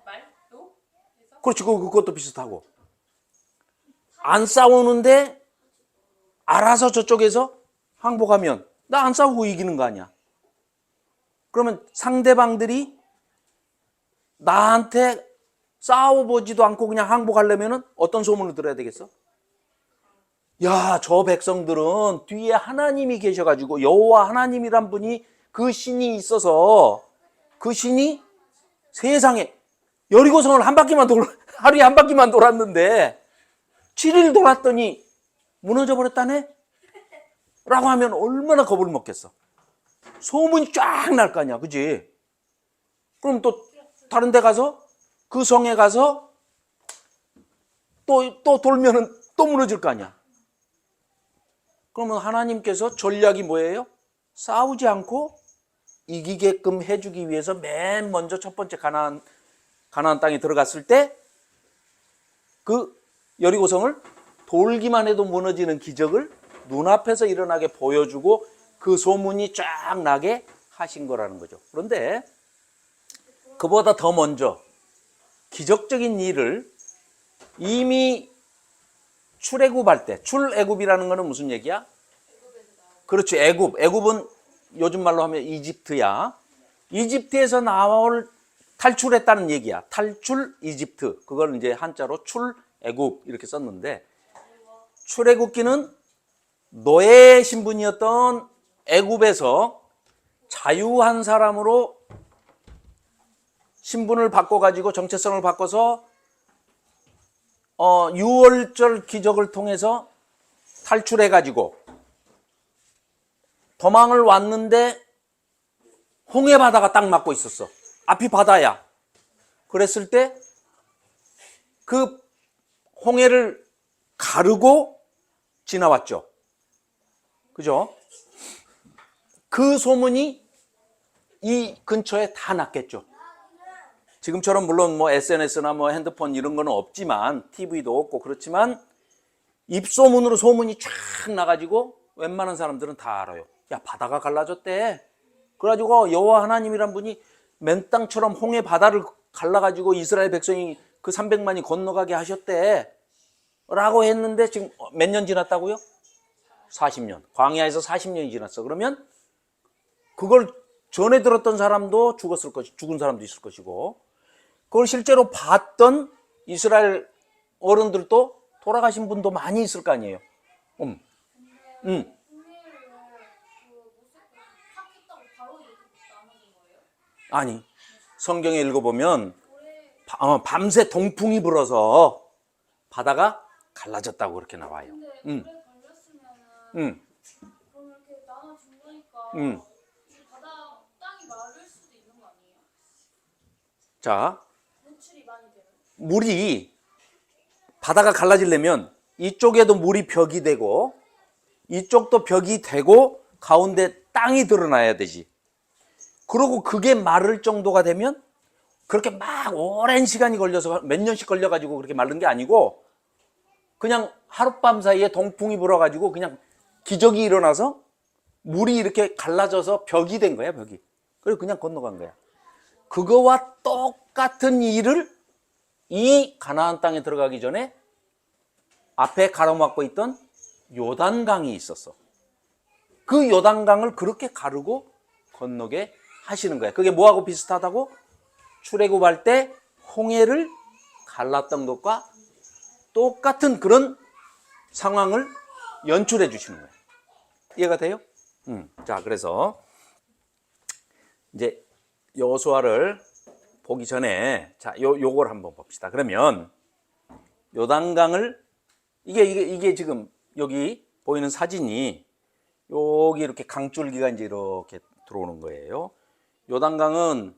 말도? 그렇지, 그것도 비슷하고. 안 싸우는데 알아서 저쪽에서 항복하면 나 안 싸우고 이기는 거 아니야. 그러면 상대방들이 나한테 싸워보지도 않고 그냥 항복하려면 어떤 소문을 들어야 되겠어? 야, 저 백성들은 뒤에 하나님이 계셔가지고 여호와 하나님이란 분이 그 신이 있어서 그 신이 세상에 여리고성을 하루에 한 바퀴만 돌았는데 7일 돌았더니 무너져 버렸다네? 라고 하면 얼마나 겁을 먹겠어. 소문이 쫙 날 거 아니야, 그지? 그럼 또 다른 데 가서 그 성에 가서 또 돌면은 또 무너질 거 아니야. 그러면 하나님께서 전략이 뭐예요? 싸우지 않고 이기게끔 해주기 위해서 맨 먼저 첫 번째 가나안 땅에 들어갔을 때 그 여리고성을 돌기만 해도 무너지는 기적을 눈앞에서 일어나게 보여주고 그 소문이 쫙 나게 하신 거라는 거죠. 그런데 그보다 더 먼저 기적적인 일을 이미 출애굽할 때, 출애굽이라는 거는 무슨 얘기야? 그렇지, 애굽은 요즘 말로 하면 이집트야. 이집트에서 나올 탈출했다는 얘기야. 탈출 이집트. 그걸 이제 한자로 출애굽 이렇게 썼는데, 출애굽기는 노예 신분이었던 애굽에서 자유한 사람으로 신분을 바꿔가지고 정체성을 바꿔서 6월절 기적을 통해서 탈출해가지고 도망을 왔는데 홍해 바다가 딱 맞고 있었어. 앞이 바다야. 그랬을 때 그 홍해를 가르고 지나왔죠. 그죠? 그 소문이 이 근처에 다 났겠죠. 지금처럼 물론 뭐 SNS나 뭐 핸드폰 이런 거는 없지만, TV도 없고 그렇지만 입소문으로 소문이 쫙 나가지고 웬만한 사람들은 다 알아요. 야, 바다가 갈라졌대. 그래가지고 여호와 하나님이란 분이 맨 땅처럼 홍해 바다를 갈라가지고 이스라엘 백성이 그 300만이 건너가게 하셨대. 라고 했는데 지금 몇 년 지났다고요? 40년. 광야에서 40년이 지났어. 그러면 그걸 전에 들었던 사람도 죽은 사람도 있을 것이고, 그걸 실제로 봤던 이스라엘 어른들도 돌아가신 분도 많이 있을 거 아니에요. 아니, 성경에 읽어보면 밤새 동풍이 불어서 바다가 갈라졌다고 그렇게 나와요. 근데 오래 걸렸으면은 그럼 이렇게 나눠준 거니까 바다 땅이 마를 수도 있는 거 아니에요? 자, 노출이 많이 되는. 물이 바다가 갈라지려면 이쪽에도 물이 벽이 되고 이쪽도 벽이 되고 가운데 땅이 드러나야 되지. 그리고 그게 마를 정도가 되면 그렇게 막 오랜 시간이 걸려서 몇 년씩 걸려가지고 그렇게 마른 게 아니고 그냥 하룻밤 사이에 동풍이 불어가지고 그냥 기적이 일어나서 물이 이렇게 갈라져서 벽이 된 거야, 벽이. 그리고 그냥 건너간 거야. 그거와 똑같은 일을 이 가나안 땅에 들어가기 전에 앞에 가로막고 있던 요단강이 있었어. 그 요단강을 그렇게 가르고 건너게 하시는 거야. 그게 뭐하고 비슷하다고? 출애굽할 때 홍해를 갈랐던 것과 똑같은 그런 상황을 연출해 주시는 거예요. 이해가 돼요? 자, 그래서 이제 여호수아를 보기 전에 자, 요걸 한번 봅시다. 그러면 요단강을 이게 지금 여기 보이는 사진이 여기 이렇게 강줄기가 이제 이렇게 들어오는 거예요. 요단강은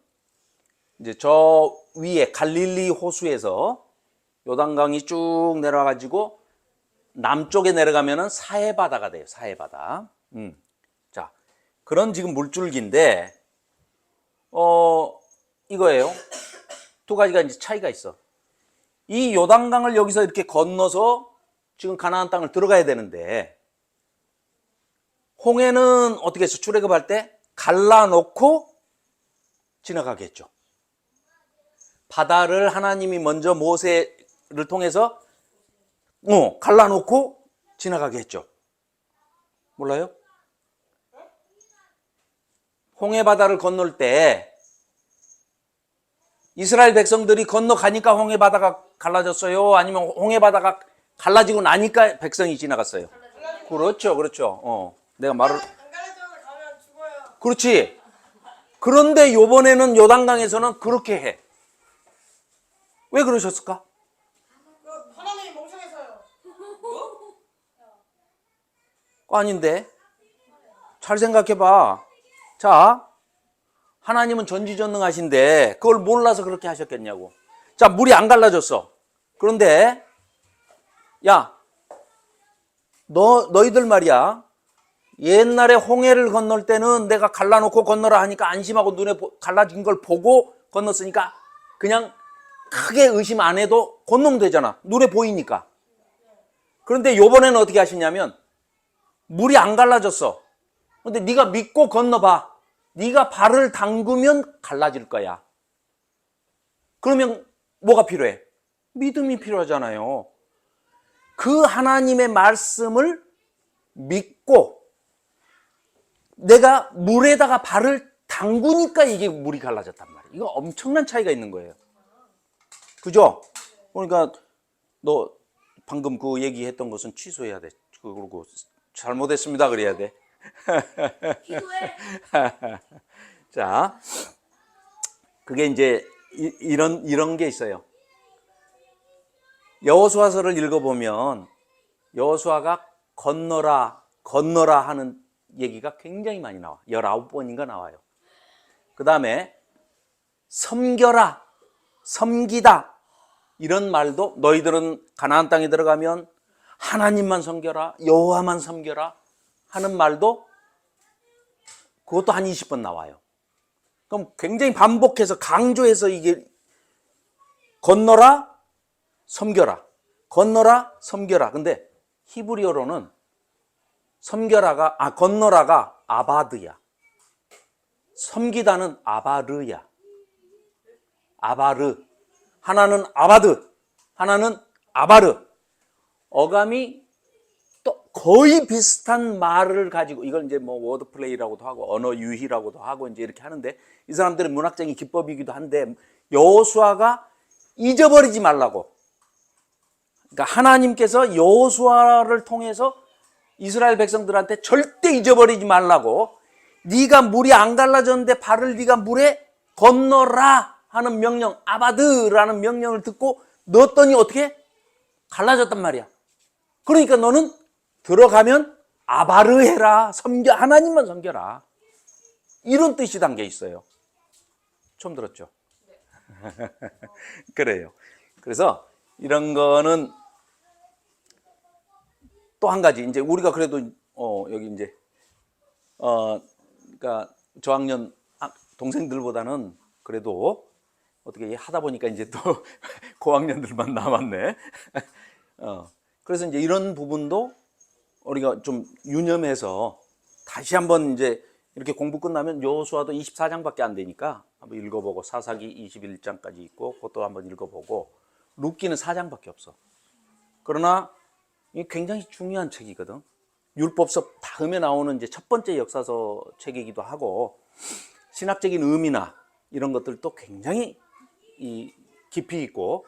이제 저 위에 갈릴리 호수에서 요단강이 쭉 내려와가지고 남쪽에 내려가면은 사해바다가 돼요. 사해바다. 자, 그런 지금 물줄기인데, 이거예요. 두 가지가 이제 차이가 있어. 이 요단강을 여기서 이렇게 건너서 지금 가나안 땅을 들어가야 되는데, 홍해는 어떻게 해서 출애굽할 때 갈라놓고 지나가게 했죠. 바다를 하나님이 먼저 모세를 통해서 갈라놓고 지나가게 했죠. 몰라요? 홍해 바다를 건널 때 이스라엘 백성들이 건너가니까 홍해 바다가 갈라졌어요? 아니면 홍해 바다가 갈라지고 나니까 백성이 지나갔어요? 그렇죠, 그렇죠. 내가 말을. 그렇지. 그런데 요번에는 요단강에서는 그렇게 해. 왜 그러셨을까? 하나님이 멍청해서요. 아닌데. 잘 생각해봐. 자, 하나님은 전지전능하신데 그걸 몰라서 그렇게 하셨겠냐고. 자, 물이 안 갈라졌어. 그런데 야, 너희들 말이야. 옛날에 홍해를 건널 때는 내가 갈라놓고 건너라 하니까 안심하고 눈에 갈라진 걸 보고 건넜으니까 그냥 크게 의심 안 해도 건너면 되잖아. 눈에 보이니까. 그런데 요번에는 어떻게 하시냐면 물이 안 갈라졌어. 근데 네가 믿고 건너봐. 네가 발을 담그면 갈라질 거야. 그러면 뭐가 필요해? 믿음이 필요하잖아요. 그 하나님의 말씀을 믿고 내가 물에다가 발을 담그니까 이게 물이 갈라졌단 말이야. 이거 엄청난 차이가 있는 거예요. 그죠? 그러니까 너 방금 그 얘기했던 것은 취소해야 돼. 그리고 잘못했습니다 그래야 돼. 기도해. 자, 그게 이제 이런 게 있어요. 여호수아서를 읽어보면 여호수아가 건너라 하는 얘기가 굉장히 많이 나와. 19번인가 나와요. 그 다음에 섬겨라, 섬기다 이런 말도 너희들은 가나안 땅에 들어가면 하나님만 섬겨라, 여호와만 섬겨라 하는 말도 그것도 한 20번 나와요. 그럼 굉장히 반복해서 강조해서 이게 건너라, 섬겨라, 건너라, 섬겨라. 근데 히브리어로는 건너라가 아바드야. 섬기다는 아바르야. 아바르. 하나는 아바드, 하나는 아바르. 어감이 또 거의 비슷한 말을 가지고 이걸 이제 뭐 워드플레이라고도 하고 언어 유희라고도 하고 이제 이렇게 하는데 이 사람들은 문학적인 기법이기도 한데 여호수아가 잊어버리지 말라고. 그러니까 하나님께서 여호수아를 통해서 이스라엘 백성들한테 절대 잊어버리지 말라고 네가 물이 안 갈라졌는데 발을 네가 물에 건너라 하는 명령, 아바드라는 명령을 듣고 넣었더니 어떻게? 갈라졌단 말이야. 그러니까 너는 들어가면 아바르 해라. 하나님만 섬겨라. 이런 뜻이 담겨 있어요. 처음 들었죠? 그래요. 그래서 이런 거는 또 한 가지 이제 우리가 그래도 여기 이제 그러니까 저학년 동생들보다는 그래도 어떻게 하다 보니까 이제 또 고학년들만 남았네. 그래서 이제 이런 부분도 우리가 좀 유념해서 다시 한번 이제 이렇게 공부 끝나면 여호수아도 24장밖에 안 되니까 한번 읽어보고 사사기 21장까지 있고 그것도 한번 읽어보고 룻기는 4장밖에 없어. 그러나 이게 굉장히 중요한 책이거든. 율법서 다음에 나오는 이제 첫 번째 역사서 책이기도 하고 신학적인 의미나 이런 것들도 굉장히 깊이 있고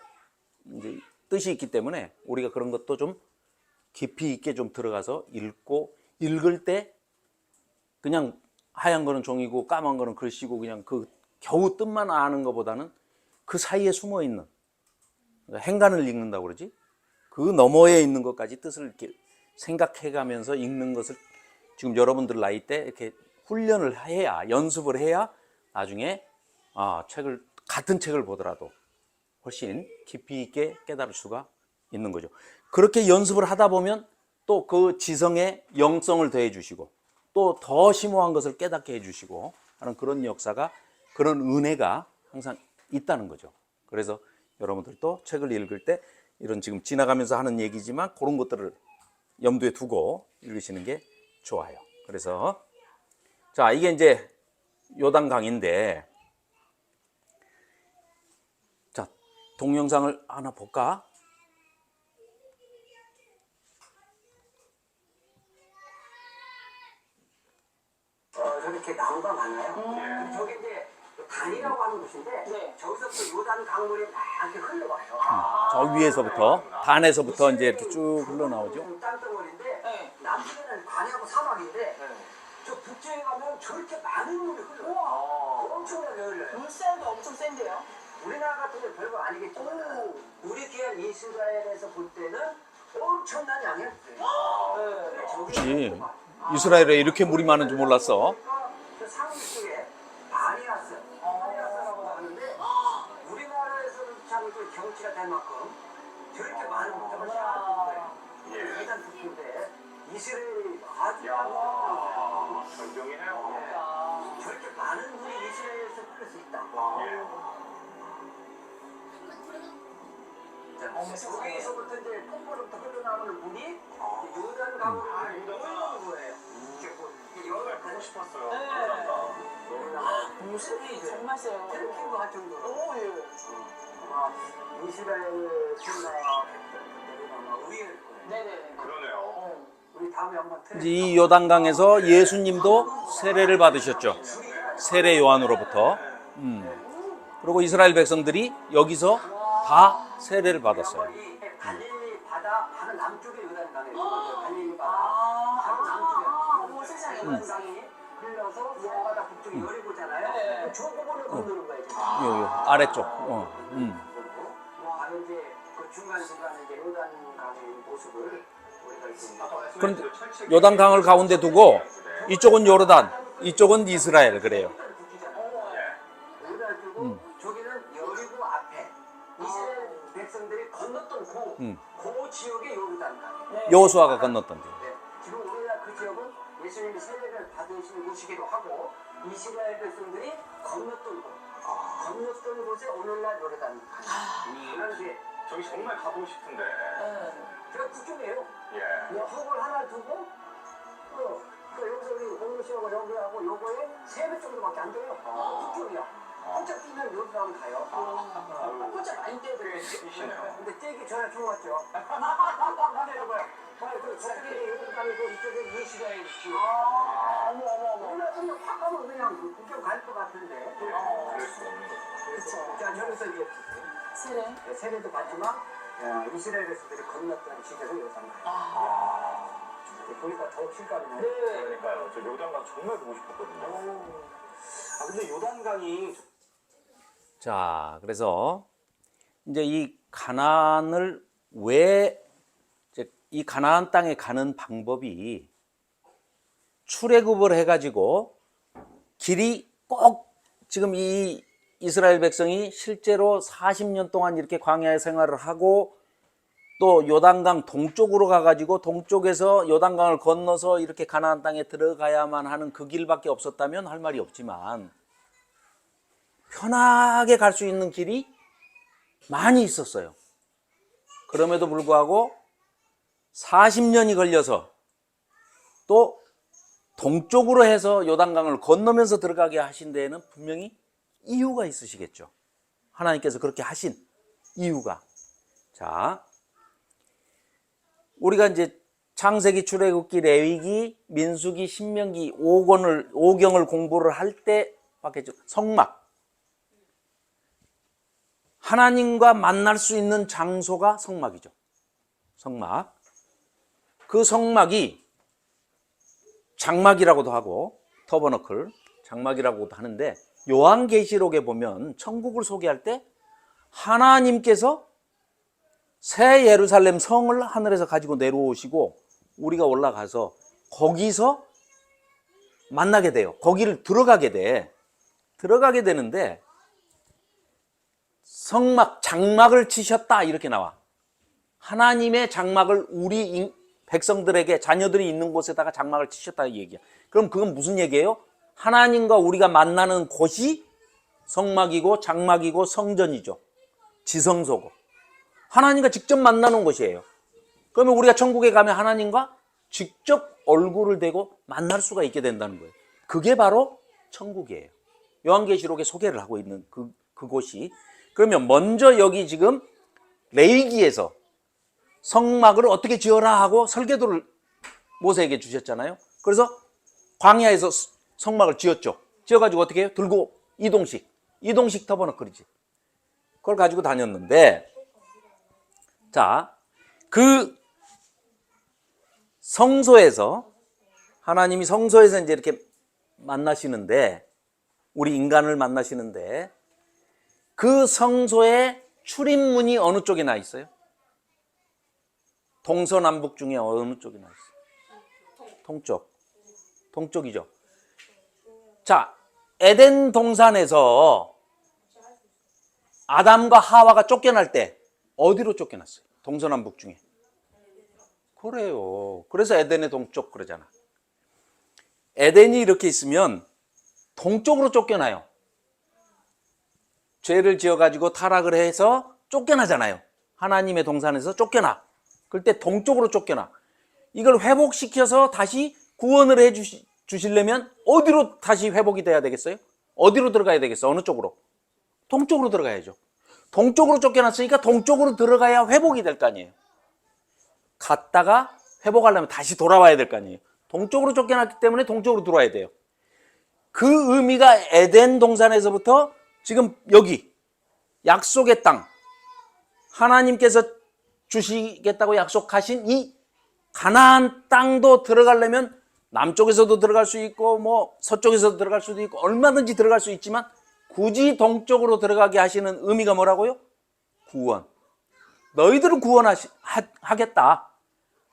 이제 뜻이 있기 때문에 우리가 그런 것도 좀 깊이 있게 좀 들어가서 읽고 읽을 때 그냥 하얀 거는 종이고 까만 거는 글씨고 그냥 그 겨우 뜻만 아는 것보다는 그 사이에 숨어 있는 행간을 읽는다고 그러지 그 너머에 있는 것까지 뜻을 이렇게 생각해 가면서 읽는 것을 지금 여러분들 나이 때 이렇게 훈련을 해야 연습을 해야 나중에 같은 책을 보더라도 훨씬 깊이 있게 깨달을 수가 있는 거죠. 그렇게 연습을 하다 보면 또 그 지성에 영성을 더해 주시고 또 더 심오한 것을 깨닫게 해 주시고 하는 그런 역사가 그런 은혜가 항상 있다는 거죠. 그래서 여러분들도 책을 읽을 때 이런 지금 지나가면서 하는 얘기지만 그런 것들을 염두에 두고 읽으시는 게 좋아요. 그래서 자, 이게 이제 요단강인데 자, 동영상을 하나 볼까? 저렇게 나무가 많아요. 근데 저게 이제 단이라고 하는 곳인데 저기서부터 요단 강물이 막 이렇게 흘러와요. 저 위에서부터 단에서부터 이제 이렇게 쭉 흘러나오죠. 땅덩어리인데 남쪽에는 관하고 사막인데 저 북쪽에 가면 저렇게 많은 물이 흘러요. 엄청나게 흘러요. 물살도 엄청 센데요. 우리나라 같은 데 별거 아니겠지만 우리 귀한 이스라엘에서 볼 때는 엄청난 양이에요. 그렇지. 이스라엘에 이렇게 물이 많은 줄 몰랐어. 그 상류 쪽에 바니아스라고 하는데 우리나라에서는 참 그 경치가 될 만큼 저렇게 많은 물정을 쌓아둔 거예요. 대단 북인데 이스라엘이 아주 전경이네요. 저렇게 많은 물이 이스라엘에서 흘릴 수 있다. 거기서부터 이제 폭포로부터 흘러나오는 물이 요단강을 흘러는 거예요. 여기를 가고 싶었어요. 물살이 정말 세요. 트레킹도 할 정도로. 예. 이스라엘 신라 백성들이 아마 우리일 거예요. 네네. 그러네요. 우리 다음에 한번 이제 이 요단강에서 예수님도 세례를 받으셨죠. 세례 요한으로부터. 그리고 이스라엘 백성들이 여기서 다 세례를 받았어요. 이 갈릴리 바다 바로 남쪽에 요단강이 있어요. 갈릴리 바다 바로 남쪽에 세상에. 요단강이 흘러서 서바다 북쪽에 여리고잖아요. 네. 저 부분을 건너는 거예요. 요 아래쪽. 바로 이제 그 중간중간에 이제 요단강의 모습을 우리가 이제 그런데 요단강을 가운데 두고 이쪽은 요르단, 이쪽은 이스라엘 그래요. 요단 두고 저기는 여리고 앞에 이스라엘 백성들이 건넜던 그 지역의 요르단강. 여호수아가 건넜던 데. 네. 지금 우리나라 그 지역은 예수님이 세례를 받으신 곳이기도 하고 이스라엘 백성들이 건넜던 곳, 건넜던 곳에 오늘날 요르단강. 그런데 저기 정말 가보고 싶은데. 제가 북쪽이에요. 예. 턱을 하나 두고 여기서 우리 공무시하고 여기하고 요거에 3배 정도밖에 안 돼요. 북쪽이야. 혼자 뛰면 요르단 가요. 혼자 많이 떼요. 이시네요. 근데 떼기 전에 좋았죠. 근데 이거야. 그 저쪽에 요르단이고 이쪽에 이스라엘 지역. 어머. 우리나라는 확 가면 그냥 구경 갈 것 같은데. 그럴 수 없는 거죠. 자, 저기서 이제 세례. 세례도 받지만 이스라엘 백성들이 건넜던 지대로 요르단 가요. 보니까 더욱 실감이 나요. 그러니까요. 저 요단강 정말 보고 싶었거든요. 근데 요단강이 자, 그래서 이제 이 가나안을 왜 이 가나안 땅에 가는 방법이 출애굽을 해가지고 길이 꼭 지금 이 이스라엘 백성이 실제로 40년 동안 이렇게 광야의 생활을 하고 또 요단강 동쪽으로 가가지고 동쪽에서 요단강을 건너서 이렇게 가나안 땅에 들어가야만 하는 그 길밖에 없었다면 할 말이 없지만 편하게 갈 수 있는 길이 많이 있었어요. 그럼에도 불구하고 40년이 걸려서 또 동쪽으로 해서 요단강을 건너면서 들어가게 하신 데에는 분명히 이유가 있으시겠죠. 하나님께서 그렇게 하신 이유가. 자, 우리가 이제 창세기, 출애굽기, 레위기, 민수기, 신명기 5경을 공부를 할 때 봤겠죠. 성막. 하나님과 만날 수 있는 장소가 성막이죠. 성막. 그 성막이 장막이라고도 하고 터버너클, 장막이라고도 하는데 요한계시록에 보면 천국을 소개할 때 하나님께서 새 예루살렘 성을 하늘에서 가지고 내려오시고 우리가 올라가서 거기서 만나게 돼요. 거기를 들어가게 되는데 성막, 장막을 치셨다 이렇게 나와. 하나님의 장막을 우리 백성들에게 자녀들이 있는 곳에다가 장막을 치셨다 이 얘기야. 그럼 그건 무슨 얘기예요? 하나님과 우리가 만나는 곳이 성막이고 장막이고 성전이죠. 지성소고. 하나님과 직접 만나는 곳이에요. 그러면 우리가 천국에 가면 하나님과 직접 얼굴을 대고 만날 수가 있게 된다는 거예요. 그게 바로 천국이에요. 요한계시록에 소개를 하고 있는 그곳이. 그러면 먼저 여기 지금 레위기에서 성막을 어떻게 지어라 하고 설계도를 모세에게 주셨잖아요. 그래서 광야에서 성막을 지었죠. 지어가지고 어떻게 해요? 들고 이동식 터버너클이지. 그걸 가지고 다녔는데, 자, 그 성소에서 하나님이 성소에서 이제 이렇게 만나시는데, 우리 인간을 만나시는데, 그 성소의 출입문이 어느 쪽에 나 있어요? 동서남북 중에 어느 쪽에 나 있어요? 동쪽이죠. 자, 에덴 동산에서 아담과 하와가 쫓겨날 때 어디로 쫓겨났어요? 동서남북 중에. 그래요. 그래서 에덴의 동쪽 그러잖아. 에덴이 이렇게 있으면 동쪽으로 쫓겨나요. 죄를 지어가지고 타락을 해서 쫓겨나잖아요. 하나님의 동산에서 쫓겨나. 그럴 때 동쪽으로 쫓겨나. 이걸 회복시켜서 다시 구원을 해 주시려면 어디로 다시 회복이 돼야 되겠어요? 어디로 들어가야 되겠어? 어느 쪽으로? 동쪽으로 들어가야죠. 동쪽으로 쫓겨났으니까 동쪽으로 들어가야 회복이 될 거 아니에요. 갔다가 회복하려면 다시 돌아와야 될 거 아니에요. 동쪽으로 쫓겨났기 때문에 동쪽으로 들어와야 돼요. 그 의미가 에덴 동산에서부터 지금 여기 약속의 땅, 하나님께서 주시겠다고 약속하신 이 가나안 땅도 들어가려면 남쪽에서도 들어갈 수 있고 뭐 서쪽에서도 들어갈 수도 있고 얼마든지 들어갈 수 있지만 굳이 동쪽으로 들어가게 하시는 의미가 뭐라고요? 구원. 너희들을 구원하겠다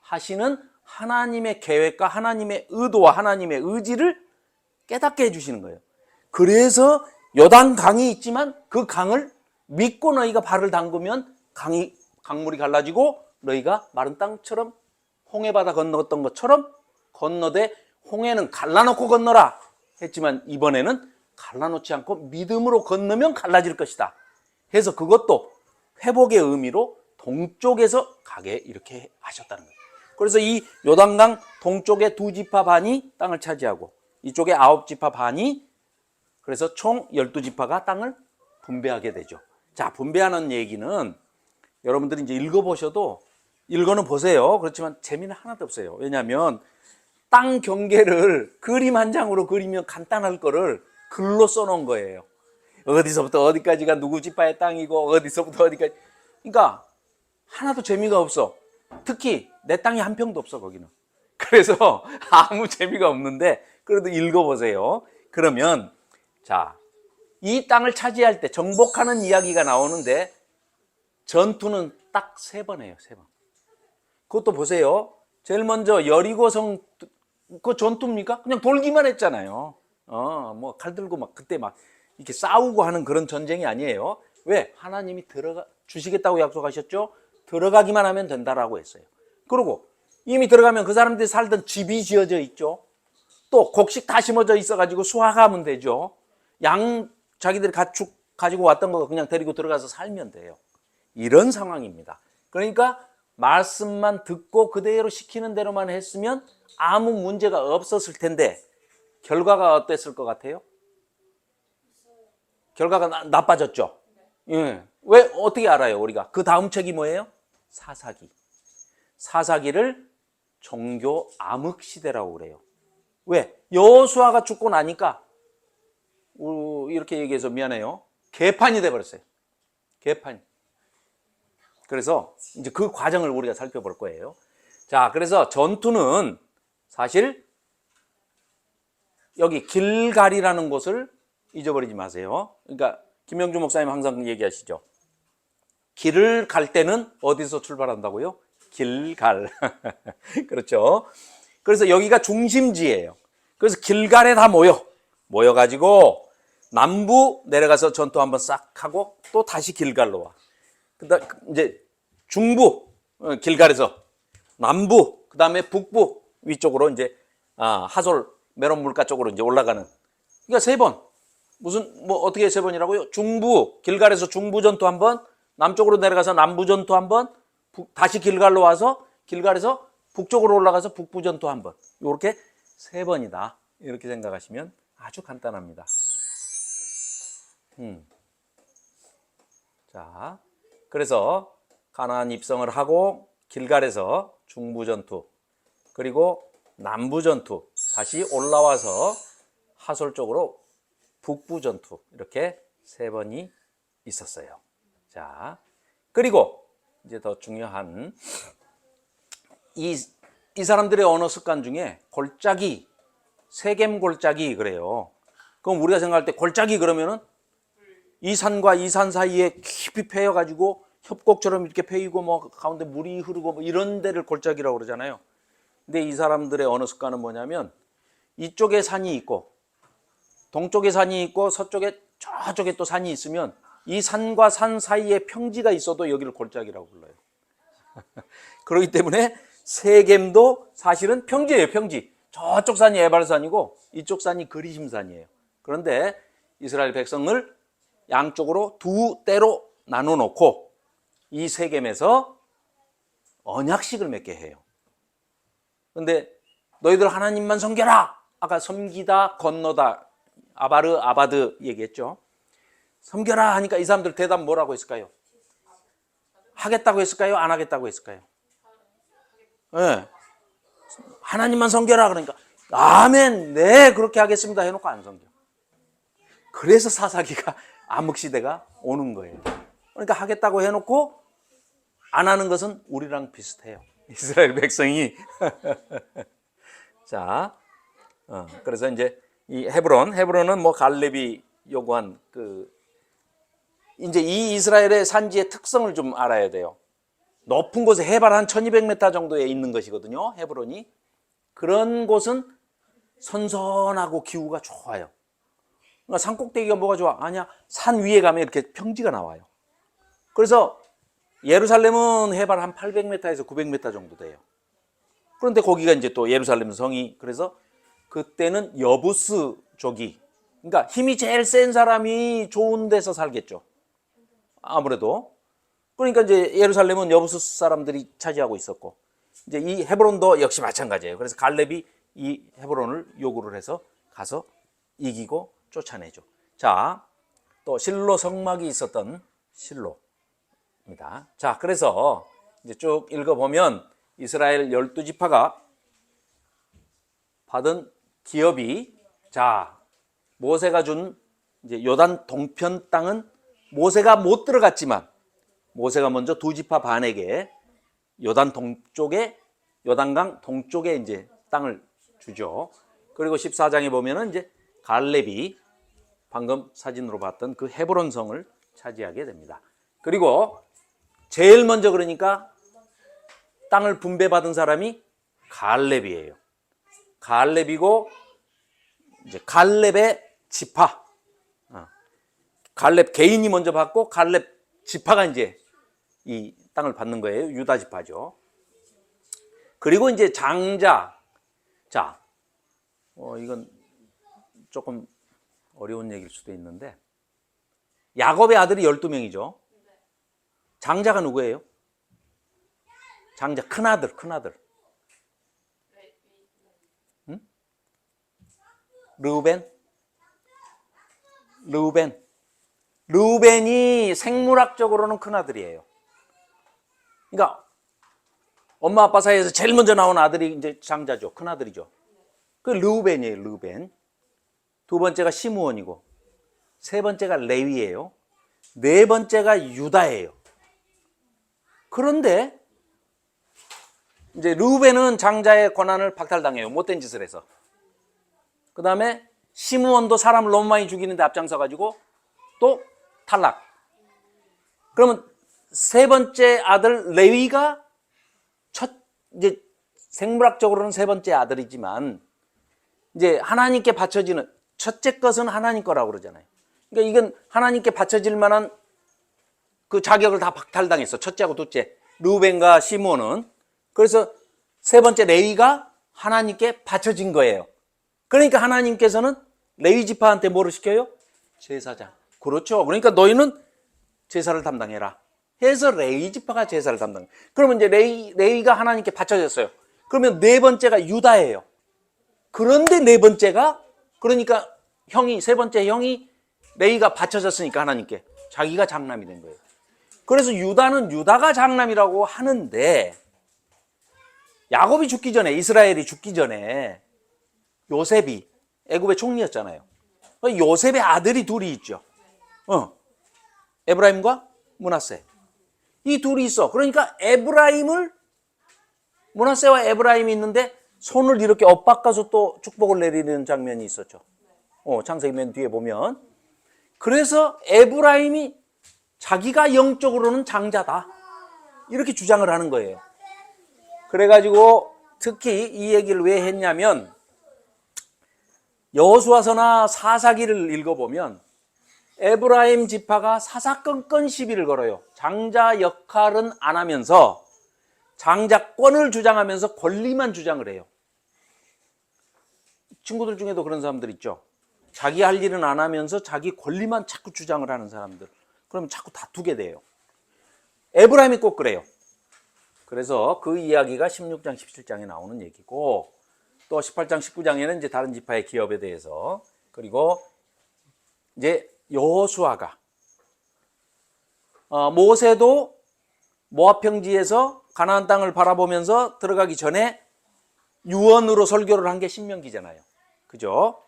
하시는 하나님의 계획과 하나님의 의도와 하나님의 의지를 깨닫게 해주시는 거예요. 그래서 요단강이 있지만 그 강을 믿고 너희가 발을 담그면 강물이 갈라지고 너희가 마른 땅처럼 홍해바다 건너갔던 것처럼 건너되 홍해는 갈라놓고 건너라 했지만 이번에는 갈라놓지 않고 믿음으로 건너면 갈라질 것이다 해서 그것도 회복의 의미로 동쪽에서 가게 이렇게 하셨다는 거예요. 그래서 이 요단강 동쪽에 2지파 반이 땅을 차지하고 이쪽에 9지파 반이 그래서 총 12지파가 땅을 분배하게 되죠. 자, 분배하는 얘기는 여러분들이 이제 읽어보셔도 읽어는 보세요. 그렇지만 재미는 하나도 없어요. 왜냐하면 땅 경계를 그림 한 장으로 그리면 간단할 거를 글로 써놓은 거예요. 어디서부터 어디까지가 누구 지파의 땅이고 어디서부터 어디까지. 그러니까 하나도 재미가 없어. 특히 내 땅이 한 평도 없어 거기는. 그래서 아무 재미가 없는데 그래도 읽어보세요. 그러면 자, 이 땅을 차지할 때 정복하는 이야기가 나오는데 전투는 딱 3번 해요. 3번. 그것도 보세요. 제일 먼저 여리고성 그 전투입니까? 그냥 돌기만 했잖아요. 뭐 칼 들고 막 그때 막 이렇게 싸우고 하는 그런 전쟁이 아니에요. 왜? 하나님이 주시겠다고 약속하셨죠? 들어가기만 하면 된다라고 했어요. 그리고 이미 들어가면 그 사람들이 살던 집이 지어져 있죠. 또 곡식 다 심어져 있어가지고 수확하면 되죠. 양 자기들이 가축 가지고 왔던 거 그냥 데리고 들어가서 살면 돼요. 이런 상황입니다. 그러니까 말씀만 듣고 그대로 시키는 대로만 했으면 아무 문제가 없었을 텐데 결과가 어땠을 것 같아요? 결과가 나빠졌죠. 예. 왜 어떻게 알아요 우리가? 그 다음 책이 뭐예요? 사사기. 사사기를 종교 암흑 시대라고 그래요. 왜? 여호수아가 죽고 나니까 이렇게 얘기해서 미안해요. 개판이 돼 버렸어요. 개판. 그래서 이제 그 과정을 우리가 살펴볼 거예요. 자, 그래서 전투는 사실 여기 길갈이라는 곳을 잊어버리지 마세요. 그러니까 김영주 목사님 항상 얘기하시죠. 길을 갈 때는 어디서 출발한다고요? 길갈. 그렇죠. 그래서 여기가 중심지예요. 그래서 길갈에 다 모여가지고 남부 내려가서 전투 한번 싹 하고 또 다시 길갈로 와. 그다음 이제 중부 길갈에서 남부 그다음에 북부 위쪽으로 이제 하솔 메론 물가 쪽으로 이제 올라가는. 그러니까 세 번. 무슨 뭐 어떻게 세 번이라고요? 중부 길갈에서 중부 전투 한 번, 남쪽으로 내려가서 남부 전투 한 번, 다시 길갈로 와서 길갈에서 북쪽으로 올라가서 북부 전투 한 번. 이렇게 세 번이다. 이렇게 생각하시면 아주 간단합니다. 자, 그래서 가나안 입성을 하고 길갈에서 중부 전투, 그리고 남부 전투, 다시 올라와서 하솔 쪽으로 북부 전투, 이렇게 세 번이 있었어요. 자, 그리고 이제 더 중요한 이 사람들의 언어 습관 중에 골짜기, 세겜 골짜기 그래요. 그럼 우리가 생각할 때 골짜기 그러면은 이 산과 이 산 사이에 깊이 패여가지고 협곡처럼 이렇게 패이고 뭐 가운데 물이 흐르고 뭐 이런 데를 골짜기라고 그러잖아요. 근데 이 사람들의 언어 습관은 뭐냐면 이쪽에 산이 있고 동쪽에 산이 있고 서쪽에 저쪽에 또 산이 있으면 이 산과 산 사이에 평지가 있어도 여기를 골짜기라고 불러요. 그렇기 때문에 세겜도 사실은 평지예요. 평지. 저쪽 산이 에발산이고 이쪽 산이 그리심산이에요. 그런데 이스라엘 백성을 양쪽으로 두 때로 나눠 놓고 이 세겜에서 언약식을 맺게 해요. 그런데 너희들 하나님만 섬겨라. 아까 섬기다 건너다 아바르 아바드 얘기했죠. 섬겨라 하니까 이 사람들 대답 뭐라고 했을까요? 하겠다고 했을까요? 안 하겠다고 했을까요? 네. 하나님만 섬겨라 그러니까 아멘 네 그렇게 하겠습니다 해놓고 안 섬겨. 그래서 사사기가 암흑시대가 오는 거예요. 그러니까 하겠다고 해놓고 안 하는 것은 우리랑 비슷해요. 이스라엘 백성이. 자, 그래서 이제 이 헤브론은 뭐 갈렙이 요구한 이제 이 이스라엘의 산지의 특성을 좀 알아야 돼요. 높은 곳에 해발 한 1200m 정도에 있는 것이거든요. 헤브론이. 그런 곳은 선선하고 기후가 좋아요. 그러니까 산 꼭대기가 뭐가 좋아? 아니야. 산 위에 가면 이렇게 평지가 나와요. 그래서 예루살렘은 해발 한 800m에서 900m 정도 돼요. 그런데 거기가 이제 또 예루살렘 성이 그래서 그때는 여부스족이 그러니까 힘이 제일 센 사람이 좋은 데서 살겠죠. 아무래도. 그러니까 이제 예루살렘은 여부스 사람들이 차지하고 있었고 이제 이 헤브론도 역시 마찬가지예요. 그래서 갈렙이 이 헤브론을 요구를 해서 가서 이기고 쫓아내죠. 자, 또 실로 성막이 있었던 실로입니다. 자, 그래서 이제 쭉 읽어보면 이스라엘 12지파가 받은 기업이 자, 모세가 준 이제 요단 동편 땅은 모세가 못 들어갔지만 모세가 먼저 두 지파 반에게 요단강 동쪽에 이제 땅을 주죠. 그리고 14장에 보면은 이제 갈렙이 방금 사진으로 봤던 그 헤브론 성을 차지하게 됩니다. 그리고 제일 먼저 그러니까 땅을 분배받은 사람이 갈렙이에요. 갈렙이고 이제 갈렙의 지파. 갈렙 개인이 먼저 받고 갈렙 지파가 이제 이 땅을 받는 거예요. 유다 지파죠. 그리고 이제 장자. 자, 이건 조금 어려운 얘기일 수도 있는데 야곱의 아들이 12명이죠. 장자가 누구예요? 장자, 큰아들. 응? 르우벤이 생물학적으로는 큰아들이에요. 그러니까 엄마 아빠 사이에서 제일 먼저 나온 아들이 이제 장자죠. 큰아들이죠. 그 르우벤이에요. 르우벤. 두 번째가 시므온이고 세 번째가 레위예요. 네 번째가 유다예요. 그런데 이제 르우벤은 장자의 권한을 박탈당해요. 못된 짓을 해서. 그 다음에 시므온도 사람을 너무 많이 죽이는데 앞장서 가지고 또 탈락. 그러면 세 번째 아들 레위가 이제 생물학적으로는 세 번째 아들이지만 이제 하나님께 바쳐지는 첫째 것은 하나님 거라고 그러잖아요. 그러니까 이건 하나님께 바쳐질 만한 그 자격을 다 박탈당했어. 첫째하고 둘째 르우벤과 시므온은. 그래서 세 번째 레위가 하나님께 바쳐진 거예요. 그러니까 하나님께서는 레위 지파한테 뭐를 시켜요? 제사장. 그렇죠. 그러니까 너희는 제사를 담당해라 해서 레위 지파가 제사를 담당. 그러면 이제 레위가 하나님께 바쳐졌어요. 그러면 네 번째가 유다예요. 그런데 네 번째가 그러니까 세 번째 형이 레위가 바쳐졌으니까 하나님께 자기가 장남이 된 거예요. 그래서 유다는 유다가 장남이라고 하는데 야곱이 죽기 전에 이스라엘이 죽기 전에 요셉이 애굽의 총리였잖아요. 요셉의 아들이 둘이 있죠. 에브라임과 므낫세. 이 둘이 있어. 그러니까 므낫세와 에브라임이 있는데 손을 이렇게 엇바꿔서 또 축복을 내리는 장면이 있었죠. 창세기 맨 뒤에 보면. 그래서 에브라임이 자기가 영적으로는 장자다 이렇게 주장을 하는 거예요. 그래가지고 특히 이 얘기를 왜 했냐면 여호수아서나 사사기를 읽어보면 에브라임 지파가 사사건건 시비를 걸어요. 장자 역할은 안 하면서 장자권을 주장하면서 권리만 주장을 해요. 친구들 중에도 그런 사람들 있죠. 자기 할 일은 안 하면서 자기 권리만 자꾸 주장을 하는 사람들. 그러면 자꾸 다투게 돼요. 에브라임이 꼭 그래요. 그래서 그 이야기가 16장, 17장에 나오는 얘기고 또 18장, 19장에는 이제 다른 지파의 기업에 대해서 그리고 이제 여호수아가 모세도 모압 평지에서 가나안 땅을 바라보면서 들어가기 전에 유언으로 설교를 한 게 신명기잖아요. 그죠?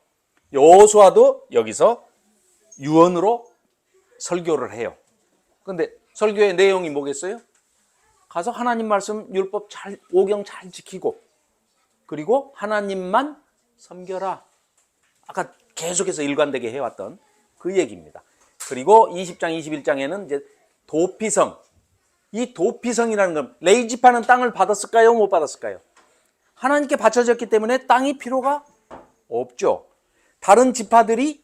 여호수아도 여기서 유언으로 설교를 해요. 근데 설교의 내용이 뭐겠어요? 가서 하나님 말씀 율법 잘 오경 잘 지키고 그리고 하나님만 섬겨라. 아까 계속해서 일관되게 해왔던 그 얘기입니다. 그리고 20장, 21장에는 이제 도피성. 이 도피성이라는 건 레위 지파는 땅을 받았을까요? 못 받았을까요? 하나님께 바쳐졌기 때문에 땅이 필요가 없죠. 다른 지파들이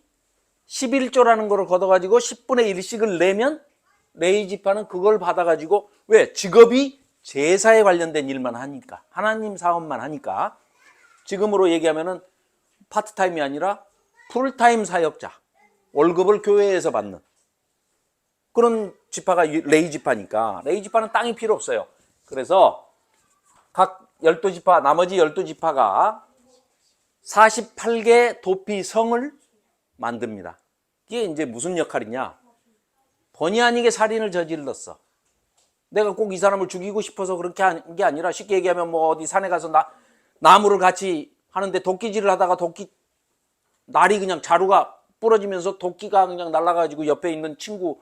11조라는 거를 걷어가지고 10분의 1씩을 내면 레위 지파는 그걸 받아가지고 왜? 직업이 제사에 관련된 일만 하니까 하나님 사업만 하니까 지금으로 얘기하면은 파트타임이 아니라 풀타임 사역자 월급을 교회에서 받는 그런 지파가 레위 지파니까 레위 지파는 땅이 필요 없어요. 그래서 각 12지파 나머지 12지파가 48개 도피성을 만듭니다. 이게 이제 무슨 역할이냐? 본의 아니게 살인을 저질렀어. 내가 꼭 이 사람을 죽이고 싶어서 그렇게 한 게 아니라 쉽게 얘기하면 뭐 어디 산에 가서 나무를 같이 하는데 도끼질을 하다가 날이 그냥 자루가 부러지면서 도끼가 그냥 날아가지고 옆에 있는 친구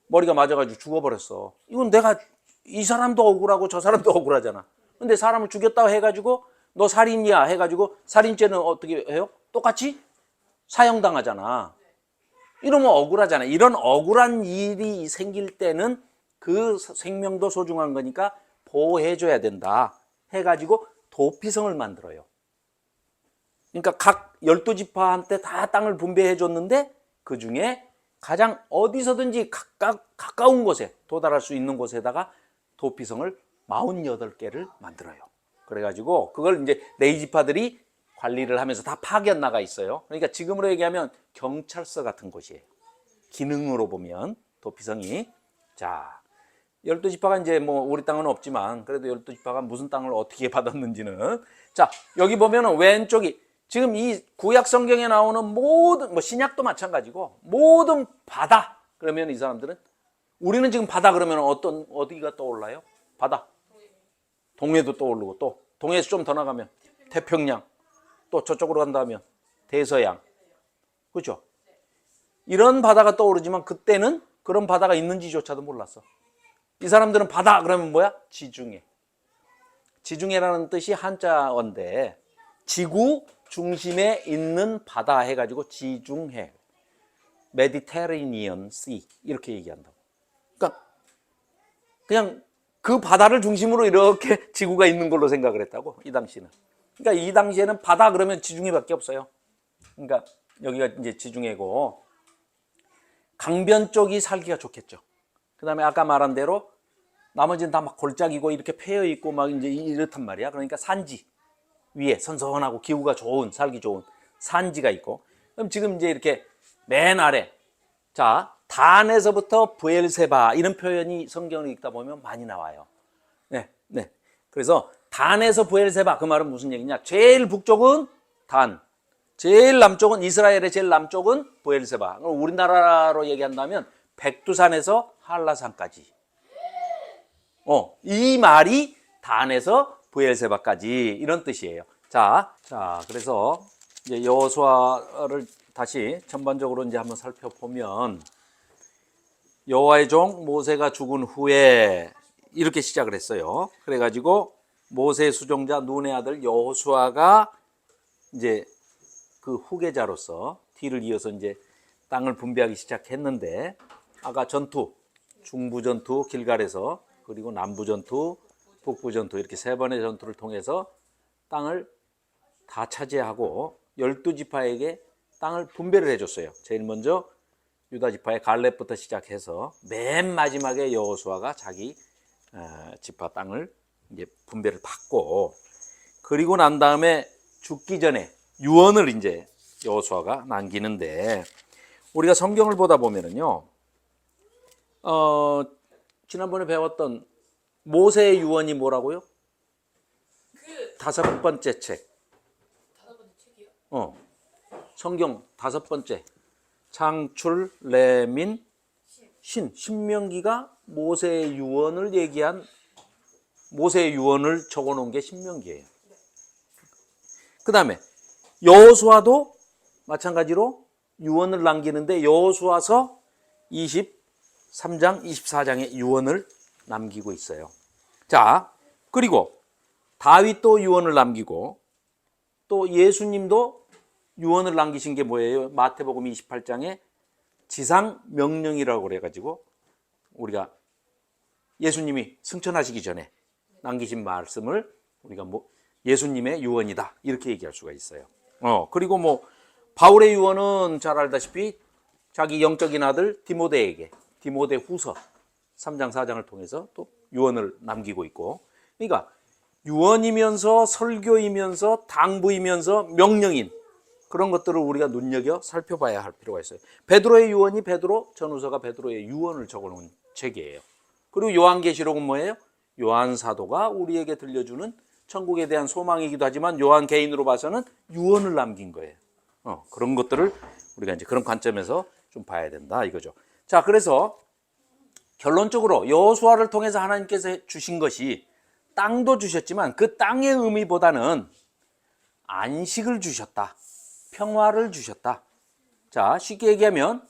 머리가 맞아가지고 죽어버렸어. 이건 내가 이 사람도 억울하고 저 사람도 억울하잖아. 근데 사람을 죽였다고 해가지고 너 살인이야 해가지고 살인죄는 어떻게 해요? 똑같이 사형당하잖아. 이러면 억울하잖아. 이런 억울한 일이 생길 때는 그 생명도 소중한 거니까 보호해줘야 된다 해가지고 도피성을 만들어요. 그러니까 각 12지파한테 다 땅을 분배해 줬는데 그 중에 가장 어디서든지 가까운 곳에 도달할 수 있는 곳에다가 도피성을 48개를 만들어요. 그래가지고 그걸 이제 레이지파들이 관리를 하면서 다 파견 나가 있어요. 그러니까 지금으로 얘기하면 경찰서 같은 곳이에요. 기능으로 보면 도피성이. 자, 12지파가 이제 뭐 우리 땅은 없지만 그래도 12지파가 무슨 땅을 어떻게 받았는지는, 자, 여기 보면은 왼쪽이 지금 이 구약 성경에 나오는 모든, 뭐 신약도 마찬가지고 모든 바다 그러면 이 사람들은, 우리는 지금 바다 그러면 어디가 떠올라요? 바다. 동해도 떠오르고, 또 동해에서 좀 더 나가면 태평양, 또 저쪽으로 간다면 대서양, 그렇죠? 이런 바다가 떠오르지만 그때는 그런 바다가 있는지조차도 몰랐어. 이 사람들은 바다 그러면 뭐야? 지중해. 지중해라는 뜻이 한자어인데 지구 중심에 있는 바다 해가지고 지중해, 메디테레니언 씨 이렇게 얘기한다고. 그러니까 그냥 그 바다를 중심으로 이렇게 지구가 있는 걸로 생각을 했다고, 이 당시는. 그러니까 이 당시에는 바다 그러면 지중해밖에 없어요. 그러니까 여기가 이제 지중해고, 강변 쪽이 살기가 좋겠죠. 그 다음에 아까 말한 대로 나머지는 다 막 골짜기고 이렇게 패여 있고 막 이제 이렇단 말이야. 그러니까 산지 위에 선선하고 기후가 좋은, 살기 좋은 산지가 있고, 그럼 지금 이제 이렇게 맨 아래, 자, 단에서부터 브엘세바 이런 표현이 성경을 읽다 보면 많이 나와요. 네, 네. 그래서 단에서 브엘세바, 그 말은 무슨 얘기냐? 제일 북쪽은 단, 제일 남쪽은, 이스라엘의 제일 남쪽은 브엘세바. 우리나라로 얘기한다면 백두산에서 한라산까지. 이 말이 단에서 브엘세바까지 이런 뜻이에요. 자, 그래서 이제 여호수아를 다시 전반적으로 이제 한번 살펴보면, 여호와의 종 모세가 죽은 후에 이렇게 시작을 했어요. 그래가지고 모세의 수종자 눈의 아들 여호수아가 이제 그 후계자로서 뒤를 이어서 이제 땅을 분배하기 시작했는데, 아까 전투, 중부 전투 길갈에서, 그리고 남부 전투, 북부 전투, 이렇게 세 번의 전투를 통해서 땅을 다 차지하고 12지파에게 땅을 분배를 해줬어요. 제일 먼저 유다 지파의 갈렙부터 시작해서 맨 마지막에 여호수아가 자기 지파 땅을 이제 분배를 받고, 그리고 난 다음에 죽기 전에 유언을 이제 여호수아가 남기는데, 우리가 성경을 보다 보면은요, 지난번에 배웠던 모세의 유언이 뭐라고요? 다섯 번째 책. 다섯 번째 책이요? 성경 다섯 번째. 창출, 레민, 신명기가 모세의 유언을 얘기한, 모세의 유언을 적어 놓은 게 신명기예요. 그 다음에 여호수아도 마찬가지로 유언을 남기는데, 여호수아서 23장, 24장에 유언을 남기고 있어요. 자, 그리고 다윗도 유언을 남기고, 또 예수님도 유언을 남기신 게 뭐예요? 마태복음 28장에 지상 명령이라고 그래가지고, 우리가 예수님이 승천하시기 전에 남기신 말씀을 우리가 뭐 예수님의 유언이다 이렇게 얘기할 수가 있어요. 그리고 뭐 바울의 유언은 잘 알다시피 자기 영적인 아들 디모데에게 디모데 후서 3장 4장을 통해서 또 유언을 남기고 있고, 그러니까 유언이면서 설교이면서 당부이면서 명령인 그런 것들을 우리가 눈여겨 살펴봐야 할 필요가 있어요. 베드로의 유언이 베드로 전후서가 베드로의 유언을 적어놓은 책이에요. 그리고 요한계시록은 뭐예요? 요한 사도가 우리에게 들려주는 천국에 대한 소망이기도 하지만 요한 개인으로 봐서는 유언을 남긴 거예요. 그런 것들을 우리가 이제 그런 관점에서 좀 봐야 된다 이거죠. 자, 그래서 결론적으로 여호수아를 통해서 하나님께서 주신 것이 땅도 주셨지만 그 땅의 의미보다는 안식을 주셨다, 평화를 주셨다. 자, 쉽게 얘기하면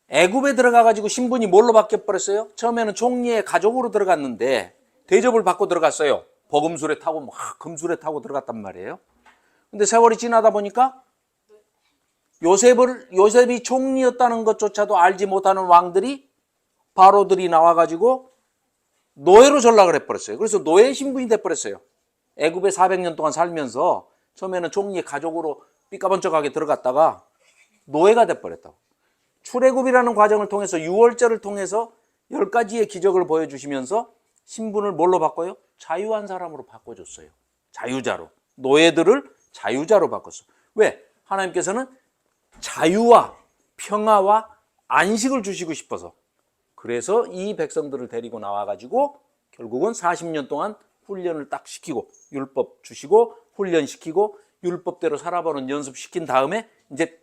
애굽에 들어가 가지고 신분이 뭘로 바뀌어 버렸어요? 처음에는 총리의 가족으로 들어갔는데 대접을 받고 들어갔어요. 버금술에 타고 막 금술에 타고 들어갔단 말이에요. 근데 세월이 지나다 보니까 요셉이 총리였다는 것조차도 알지 못하는 왕들이, 바로들이 나와가지고 노예로 전락을 해버렸어요. 그래서 노예 신분이 돼버렸어요. 애굽에 400년 동안 살면서 처음에는 총리의 가족으로 삐까번쩍하게 들어갔다가 노예가 돼버렸다고. 출애굽이라는 과정을 통해서 유월절을 통해서 10가지의 기적을 보여주시면서 신분을 뭘로 바꿔요? 자유한 사람으로 바꿔줬어요. 자유자로. 노예들을 자유자로 바꿨어. 왜? 하나님께서는 자유와 평화와 안식을 주시고 싶어서. 그래서 이 백성들을 데리고 나와가지고 결국은 40년 동안 훈련을 딱 시키고 율법 주시고 훈련시키고 율법대로 살아보는 연습시킨 다음에 이제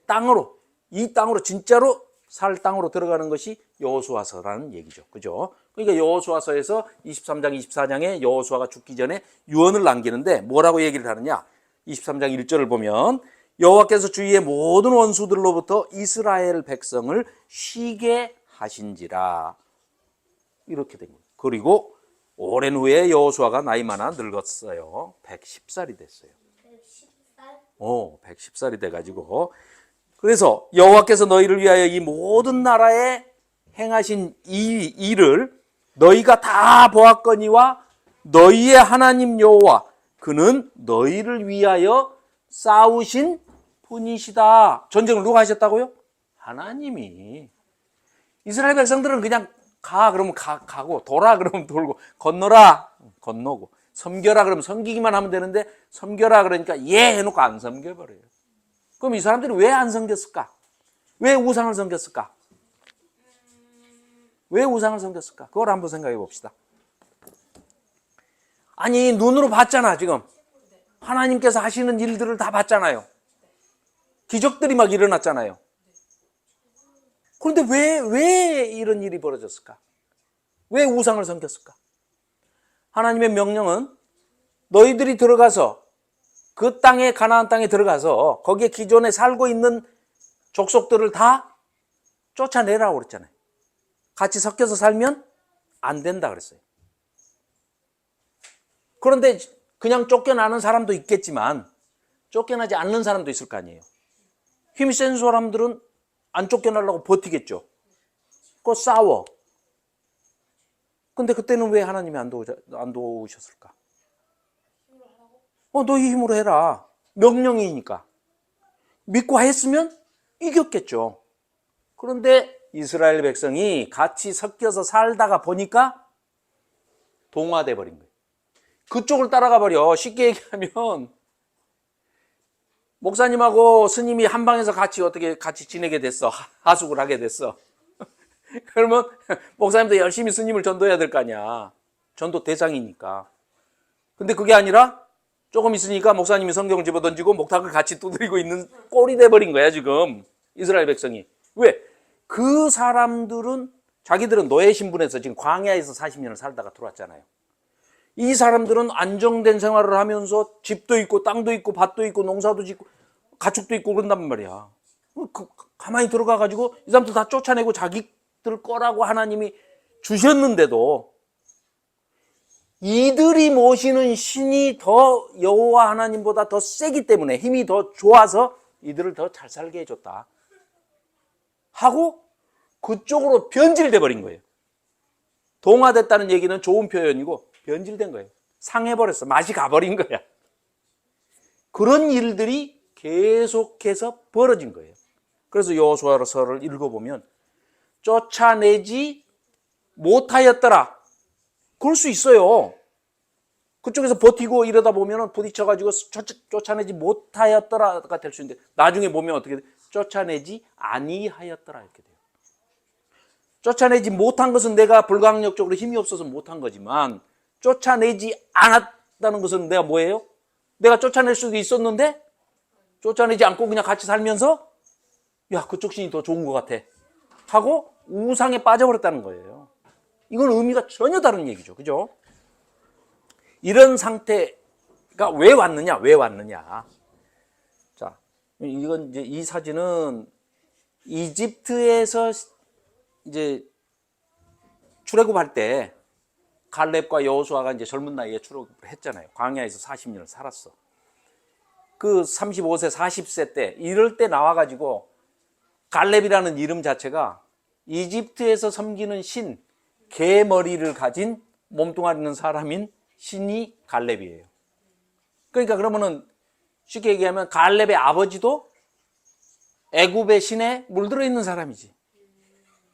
이 땅으로 진짜로 살 땅으로 들어가는 것이 여호수아서라는 얘기죠. 그죠? 그러니까 여호수아서에서 23장, 24장에 여호수아가 죽기 전에 유언을 남기는데 뭐라고 얘기를 하느냐? 23장 1절을 보면 여호와께서 주위의 모든 원수들로부터 이스라엘 백성을 쉬게 하신지라. 이렇게 된 거예요. 그리고 오랜 후에 여호수아가 나이 많아 늙었어요. 110살이 됐어요. 110살이 돼가지고 그래서 여호와께서 너희를 위하여 이 모든 나라에 행하신 이 일을 너희가 다 보았거니와 너희의 하나님 여호와 그는 너희를 위하여 싸우신 분이시다. 전쟁을 누가 하셨다고요? 하나님이. 이스라엘 백성들은 그냥 가 그러면 가고 돌아 그러면 돌고 건너라 건너고 섬겨라 그러면 섬기기만 하면 되는데 섬겨라 그러니까 예 해놓고 안 섬겨버려요. 그럼 이 사람들이 왜 안 섬겼을까? 왜 우상을 섬겼을까? 왜 우상을 섬겼을까? 그걸 한번 생각해 봅시다. 아니 눈으로 봤잖아. 지금 하나님께서 하시는 일들을 다 봤잖아요. 기적들이 막 일어났잖아요. 그런데 왜 이런 일이 벌어졌을까? 왜 우상을 섬겼을까? 하나님의 명령은 너희들이 들어가서 그 땅에 가나안 땅에 들어가서 거기에 기존에 살고 있는 족속들을 다 쫓아내라고 그랬잖아요. 같이 섞여서 살면 안 된다 그랬어요. 그런데 그냥 쫓겨나는 사람도 있겠지만 쫓겨나지 않는 사람도 있을 거 아니에요. 힘이 센 사람들은 안 쫓겨나려고 버티겠죠. 그거 싸워. 근데 그때는 왜 하나님이 안 도우셨을까? 너희 힘으로 해라. 명령이니까. 믿고 했으면 이겼겠죠. 그런데 이스라엘 백성이 같이 섞여서 살다가 보니까 동화돼 버린 거예요. 그쪽을 따라가 버려. 쉽게 얘기하면 목사님하고 스님이 한 방에서 같이 지내게 됐어. 하숙을 하게 됐어. 그러면 목사님도 열심히 스님을 전도해야 될 거 아니야. 전도 대상이니까. 근데 그게 아니라 조금 있으니까 목사님이 성경을 집어던지고 목탁을 같이 두드리고 있는 꼴이 돼버린 거야 지금 이스라엘 백성이. 왜? 그 사람들은 자기들은 노예 신분에서 지금 광야에서 40년을 살다가 들어왔잖아요. 이 사람들은 안정된 생활을 하면서 집도 있고 땅도 있고 밭도 있고 농사도 짓고 가축도 있고 그런단 말이야. 가만히 들어가가지고 이 사람들 다 쫓아내고 자기들 거라고 하나님이 주셨는데도 이들이 모시는 신이 더 여호와 하나님보다 더 세기 때문에 힘이 더 좋아서 이들을 더 잘 살게 해줬다 하고 그쪽으로 변질돼 버린 거예요. 동화됐다는 얘기는 좋은 표현이고 변질된 거예요. 상해버렸어. 맛이 가버린 거야. 그런 일들이 계속해서 벌어진 거예요. 그래서 여호수아서를 읽어보면 쫓아내지 못하였더라. 그럴 수 있어요. 그쪽에서 버티고 이러다 보면 부딪혀가지고 쫓아내지 못하였더라가 될 수 있는데 나중에 보면 어떻게 돼? 쫓아내지 아니하였더라 이렇게 돼요. 쫓아내지 못한 것은 내가 불가항력적으로 힘이 없어서 못한 거지만 쫓아내지 않았다는 것은 내가 뭐예요? 내가 쫓아낼 수도 있었는데 쫓아내지 않고 그냥 같이 살면서 야 그쪽 신이 더 좋은 것 같아 하고 우상에 빠져버렸다는 거예요. 이건 의미가 전혀 다른 얘기죠. 그죠? 이런 상태가 왜 왔느냐? 자, 이건 이제 이 사진은 이집트에서 이제 출애굽할 때 갈렙과 여호수아가 이제 젊은 나이에 출애굽을 했잖아요. 광야에서 40년을 살았어. 그 35세, 40세 때 이럴 때 나와가지고 갈렙이라는 이름 자체가 이집트에서 섬기는 신, 개 머리를 가진 몸뚱아리 있는 사람인 신이 갈렙이에요. 그러니까 그러면은 쉽게 얘기하면 갈렙의 아버지도 애굽의 신에 물들어 있는 사람이지.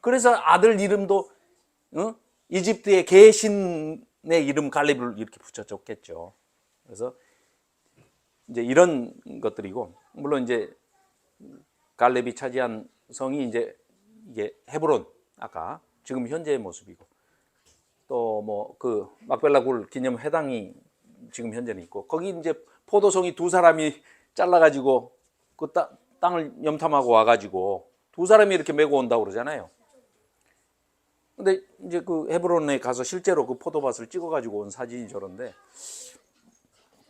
그래서 아들 이름도 이집트의 계신의 이름 갈렙을 이렇게 붙여줬겠죠. 그래서 이제 이런 것들이고, 물론 이제 갈렙이 차지한 성이 이제 이게 헤브론, 아까 지금 현재의 모습이고, 또 뭐 그 막벨라 굴 기념 회당이 지금 현재는 있고, 거기 이제 포도송이 두 사람이 잘라가지고 그 땅을 염탐하고 와가지고 두 사람이 이렇게 메고 온다고 그러잖아요. 근데 이제 그 헤브론에 가서 실제로 그 포도밭을 찍어가지고 온 사진이 저런데,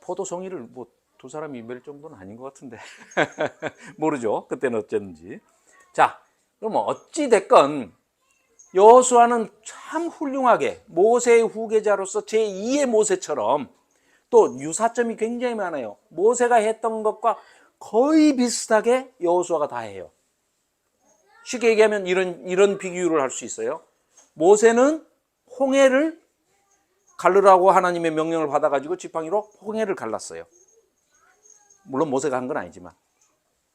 포도송이를 뭐 두 사람이 멜 정도는 아닌 것 같은데 모르죠. 그때는 어쨌는지. 자, 그럼 어찌 됐건 여호수아는 참 훌륭하게 모세의 후계자로서 제2의 모세처럼, 또 유사점이 굉장히 많아요. 모세가 했던 것과 거의 비슷하게 여호수아가 다 해요. 쉽게 얘기하면 이런 비교를 할 수 있어요. 모세는 홍해를 갈르라고 하나님의 명령을 받아가지고 지팡이로 홍해를 갈랐어요. 물론 모세가 한 건 아니지만.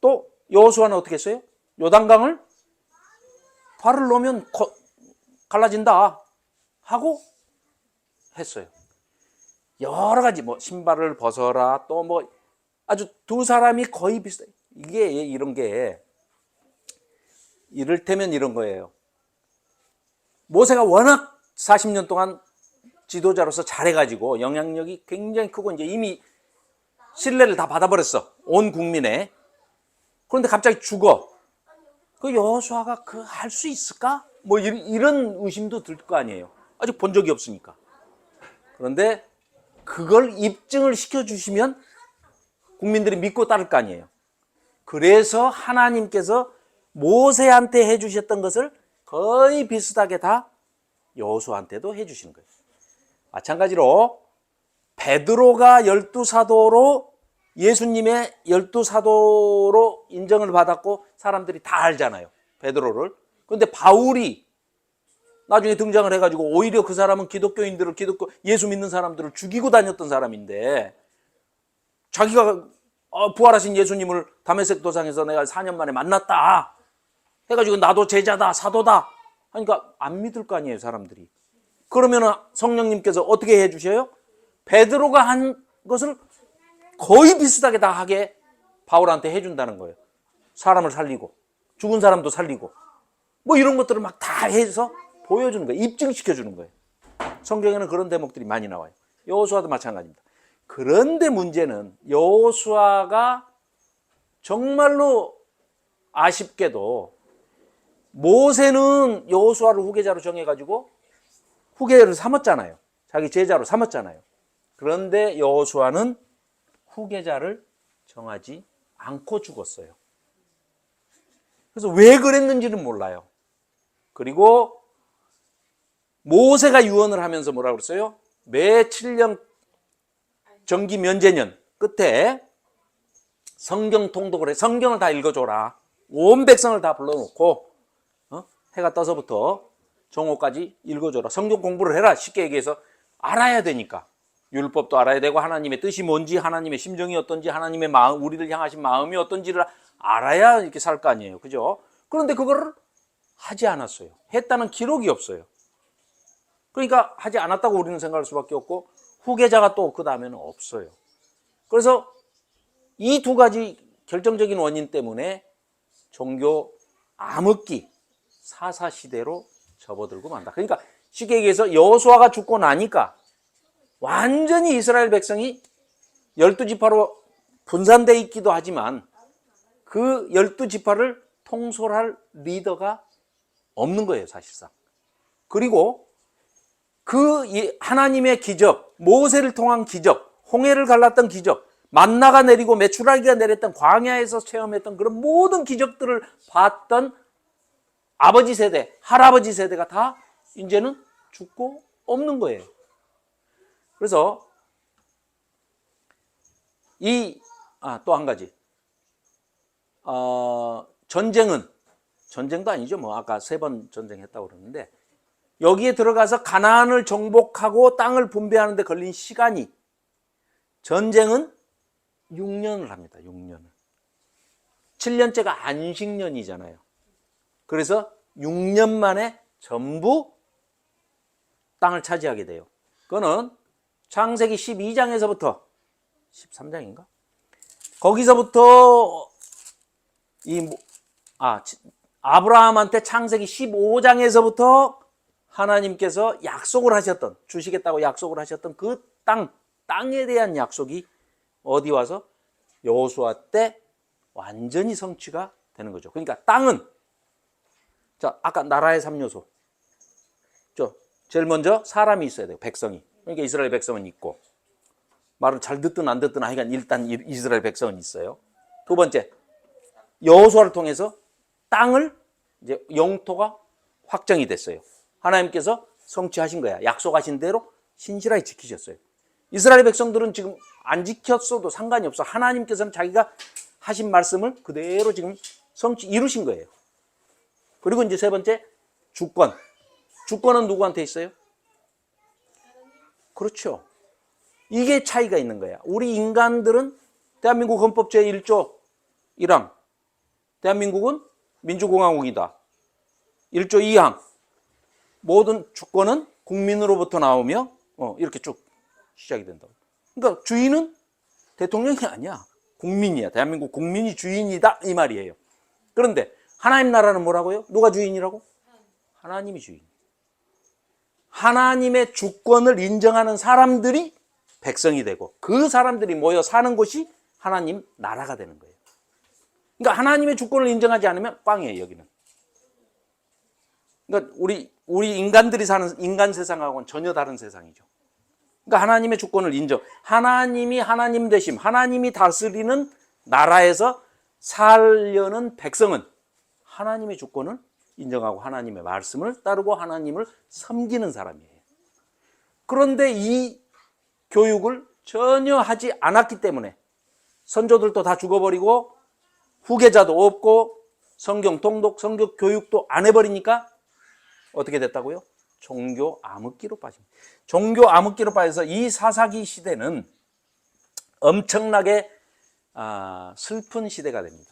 또 여호수아는 어떻게 했어요? 요단강을 발을 놓으면 갈라진다 하고 했어요. 여러 가지 뭐 신발을 벗어라, 또 뭐 아주 두 사람이 거의 비슷해요. 이게 이런 게 이를테면 이런 거예요. 모세가 워낙 40년 동안 지도자로서 잘해가지고 영향력이 굉장히 크고 이제 이미 신뢰를 다 받아버렸어, 온 국민에. 그런데 갑자기 죽어. 그 여호수아가 그 할 수 있을까? 뭐 이런 의심도 들 거 아니에요. 아직 본 적이 없으니까. 그런데 그걸 입증을 시켜주시면 국민들이 믿고 따를 거 아니에요. 그래서 하나님께서 모세한테 해주셨던 것을 거의 비슷하게 다 여호수아한테도 해주시는 거예요. 마찬가지로 베드로가 12사도로, 예수님의 12사도로 인정을 받았고 사람들이 다 알잖아요, 베드로를. 그런데 바울이 나중에 등장을 해가지고 오히려 그 사람은 기독교인들을, 예수 믿는 사람들을 죽이고 다녔던 사람인데, 자기가 부활하신 예수님을 다메섹 도상에서 내가 4년 만에 만났다 해가지고 나도 제자다, 사도다 하니까 안 믿을 거 아니에요, 사람들이. 그러면 성령님께서 어떻게 해주셔요? 베드로가 한 것을 거의 비슷하게 다 하게 바울한테 해준다는 거예요. 사람을 살리고 죽은 사람도 살리고 뭐 이런 것들을 막 다 해서 보여주는 거예요. 입증시켜주는 거예요. 성경에는 그런 대목들이 많이 나와요. 여호수아도 마찬가지입니다. 그런데 문제는 여호수아가 정말로 아쉽게도, 모세는 여호수아를 후계자로 정해가지고 후계를 삼았잖아요. 자기 제자로 삼았잖아요. 그런데 여호수아는 후계자를 정하지 않고 죽었어요. 그래서 왜 그랬는지는 몰라요. 그리고 모세가 유언을 하면서 뭐라고 그랬어요? 매 7년 정기 면제년 끝에 성경 통독을 해. 성경을 다 읽어줘라. 온 백성을 다 불러놓고 해가 떠서부터 정오까지 읽어줘라. 성경 공부를 해라. 쉽게 얘기해서 알아야 되니까. 율법도 알아야 되고 하나님의 뜻이 뭔지, 하나님의 심정이 어떤지, 하나님의 마음, 우리를 향하신 마음이 어떤지를 알아야 이렇게 살 거 아니에요. 그죠? 그런데 그거를 하지 않았어요. 했다는 기록이 없어요. 그러니까 하지 않았다고 우리는 생각할 수밖에 없고, 후계자가 또 그 다음에는 없어요. 그래서 이 두 가지 결정적인 원인 때문에 종교 암흑기, 사사시대로 접어들고 만다. 그러니까 쉽게 얘기해서 여호수아가 죽고 나니까 완전히 이스라엘 백성이 12지파로 분산되어 있기도 하지만 그 12지파를 통솔할 리더가 없는 거예요, 사실상. 그리고 그 하나님의 기적, 모세를 통한 기적, 홍해를 갈랐던 기적, 만나가 내리고 메추라기가 내렸던 광야에서 체험했던 그런 모든 기적들을 봤던 아버지 세대, 할아버지 세대가 다 이제는 죽고 없는 거예요. 그래서 또 한 가지, 전쟁도 아니죠. 뭐 아까 3번 전쟁했다고 그러는데, 여기에 들어가서 가나안을 정복하고 땅을 분배하는 데 걸린 시간이, 전쟁은 6년을 합니다. 6년을. 7년째가 안식년이잖아요. 그래서 6년 만에 전부 땅을 차지하게 돼요. 그거는 창세기 12장에서부터 13장인가? 거기서부터 아브라함한테 창세기 15장에서부터 하나님께서 약속을 하셨던, 주시겠다고 약속을 하셨던 그 땅에 대한 약속이 어디 와서 여호수아 때 완전히 성취가 되는 거죠. 그러니까 땅은, 자, 아까 나라의 3요소. 제일 먼저 사람이 있어야 돼요. 백성이. 그러니까 이스라엘 백성은 있고, 말을 잘 듣든 안 듣든 하여간 일단 이스라엘 백성은 있어요. 두 번째, 여호수아를 통해서 땅을 이제 영토가 확정이 됐어요. 하나님께서 성취하신 거야. 약속하신 대로 신실하게 지키셨어요. 이스라엘 백성들은 지금 안 지켰어도 상관이 없어. 하나님께서는 자기가 하신 말씀을 그대로 지금 이루신 거예요. 그리고 이제 세 번째, 주권. 주권은 누구한테 있어요? 그렇죠. 이게 차이가 있는 거야. 우리 인간들은 대한민국 헌법 제1조 1항. 대한민국은 민주공화국이다. 1조 2항. 모든 주권은 국민으로부터 나오며 이렇게 쭉 시작이 된다고. 그러니까 주인은 대통령이 아니야. 국민이야. 대한민국 국민이 주인이다 이 말이에요. 그런데 하나님 나라는 뭐라고요? 누가 주인이라고? 하나님이 주인. 하나님의 주권을 인정하는 사람들이 백성이 되고 그 사람들이 모여 사는 곳이 하나님 나라가 되는 거예요. 그러니까 하나님의 주권을 인정하지 않으면 꽝이에요, 여기는. 그러니까 우리 인간들이 사는 인간 세상하고는 전혀 다른 세상이죠. 그러니까 하나님의 주권을 인정. 하나님이 하나님 되심, 하나님이 다스리는 나라에서 살려는 백성은 하나님의 주권을 인정하고 하나님의 말씀을 따르고 하나님을 섬기는 사람이에요. 그런데 이 교육을 전혀 하지 않았기 때문에 선조들도 다 죽어버리고 후계자도 없고 성경 통독, 성경 교육도 안 해버리니까 어떻게 됐다고요? 종교 암흑기로 빠집니다. 종교 암흑기로 빠져서 이 사사기 시대는 엄청나게 슬픈 시대가 됩니다.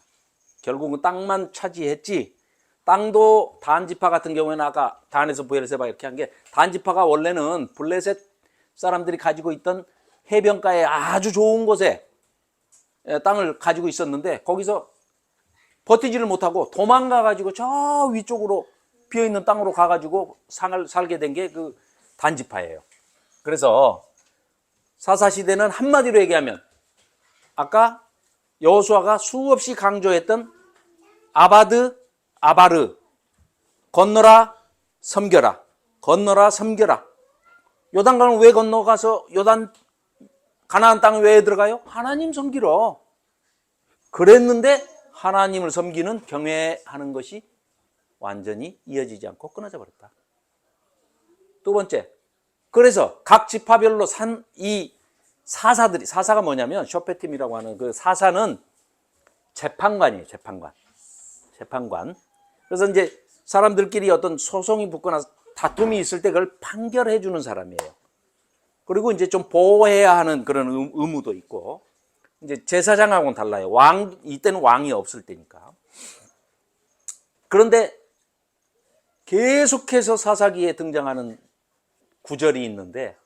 결국은 땅만 차지했지, 땅도 단지파 같은 경우에는 아까 단에서 부엘세바 이렇게 한 게, 단지파가 원래는 블레셋 사람들이 가지고 있던 해변가에 아주 좋은 곳에 땅을 가지고 있었는데 거기서 버티지를 못하고 도망가가지고 저 위쪽으로 비어있는 땅으로 가가지고 살게 된 게 그 단지파예요. 그래서 사사시대는 한마디로 얘기하면 아까 여호수아가 수없이 강조했던 아바드, 아바르, 건너라, 섬겨라, 건너라, 섬겨라. 요단강을 왜 건너가서 가나안 땅에 왜 들어가요? 하나님 섬기러. 그랬는데 하나님을 섬기는 경외하는 것이 완전히 이어지지 않고 끊어져 버렸다. 두 번째, 그래서 각 지파별로 이 사사들이, 사사가 뭐냐면 쇼페팀이라고 하는 그 사사는 재판관이에요. 재판관. 그래서 이제 사람들끼리 어떤 소송이 붙거나 다툼이 있을 때 그걸 판결해 주는 사람이에요. 그리고 이제 좀 보호해야 하는 그런 의무도 있고, 이제 제사장하고는 달라요. 이때는 왕이 없을 때니까. 그런데 계속해서 사사기에 등장하는 구절이 있는데,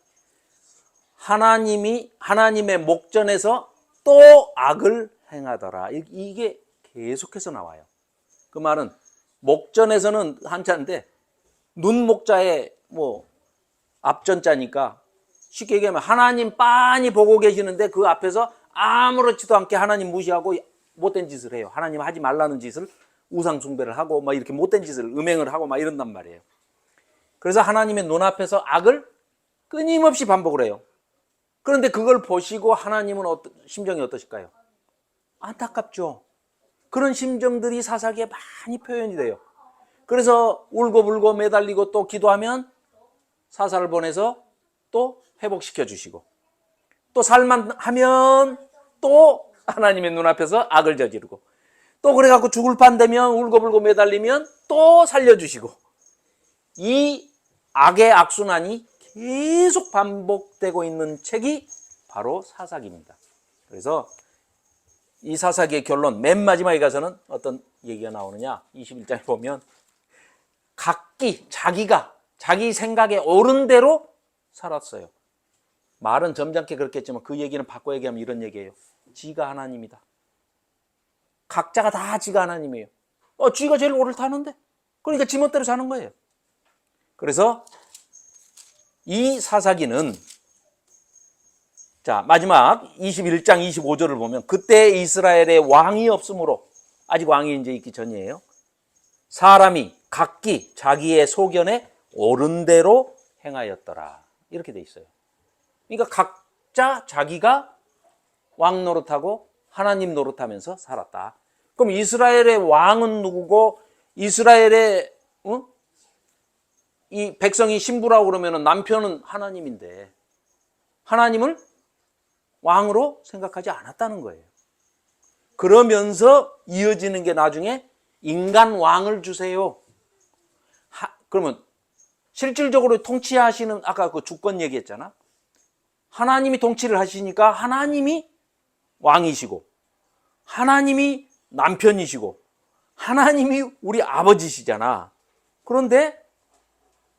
하나님의 목전에서 또 악을 행하더라. 이게 계속해서 나와요. 그 말은 목전에서는 한자인데 눈 목자에 앞전자니까 쉽게 얘기하면 하나님 빤히 보고 계시는데 그 앞에서 아무렇지도 않게 하나님 무시하고 못된 짓을 해요. 하나님 하지 말라는 짓을 우상 숭배를 하고 막 이렇게 못된 짓을 음행을 하고 막 이런단 말이에요. 그래서 하나님의 눈앞에서 악을 끊임없이 반복을 해요. 그런데 그걸 보시고 하나님은 심정이 어떠실까요? 안타깝죠. 그런 심정들이 사사기에 많이 표현이 돼요. 그래서 울고불고 매달리고 또 기도하면 사사를 보내서 또 회복시켜 주시고, 또 살만하면 또 하나님의 눈앞에서 악을 저지르고, 또 그래갖고 죽을 판 되면 울고불고 매달리면 또 살려주시고, 이 악의 악순환이 계속 반복되고 있는 책이 바로 사사기입니다. 그래서 이 사사기의 결론 맨 마지막에 가서는 어떤 얘기가 나오느냐, 21장에 보면 각기 자기 생각에 옳은 대로 살았어요. 말은 점잖게 그렇게 했지만 그 얘기는 바꿔 얘기하면 이런 얘기예요. 지가 하나님이다. 각자가 다 지가 하나님이에요. 지가 제일 옳다는데. 그러니까 지멋대로 사는 거예요. 그래서 이 사사기는 자, 마지막 21장 25절을 보면 그때 이스라엘에 왕이 없으므로, 아직 왕이 이제 있기 전이에요. 사람이 각기 자기의 소견에 옳은 대로 행하였더라. 이렇게 돼 있어요. 그러니까 각자 자기가 왕 노릇하고 하나님 노릇하면서 살았다. 그럼 이스라엘의 왕은 누구고 이스라엘의 이 백성이 신부라고 그러면 남편은 하나님인데 하나님을 왕으로 생각하지 않았다는 거예요. 그러면서 이어지는 게 나중에 인간 왕을 주세요. 그러면 실질적으로 통치하시는 아까 그 주권 얘기했잖아. 하나님이 통치를 하시니까 하나님이 왕이시고 하나님이 남편이시고 하나님이 우리 아버지시잖아. 그런데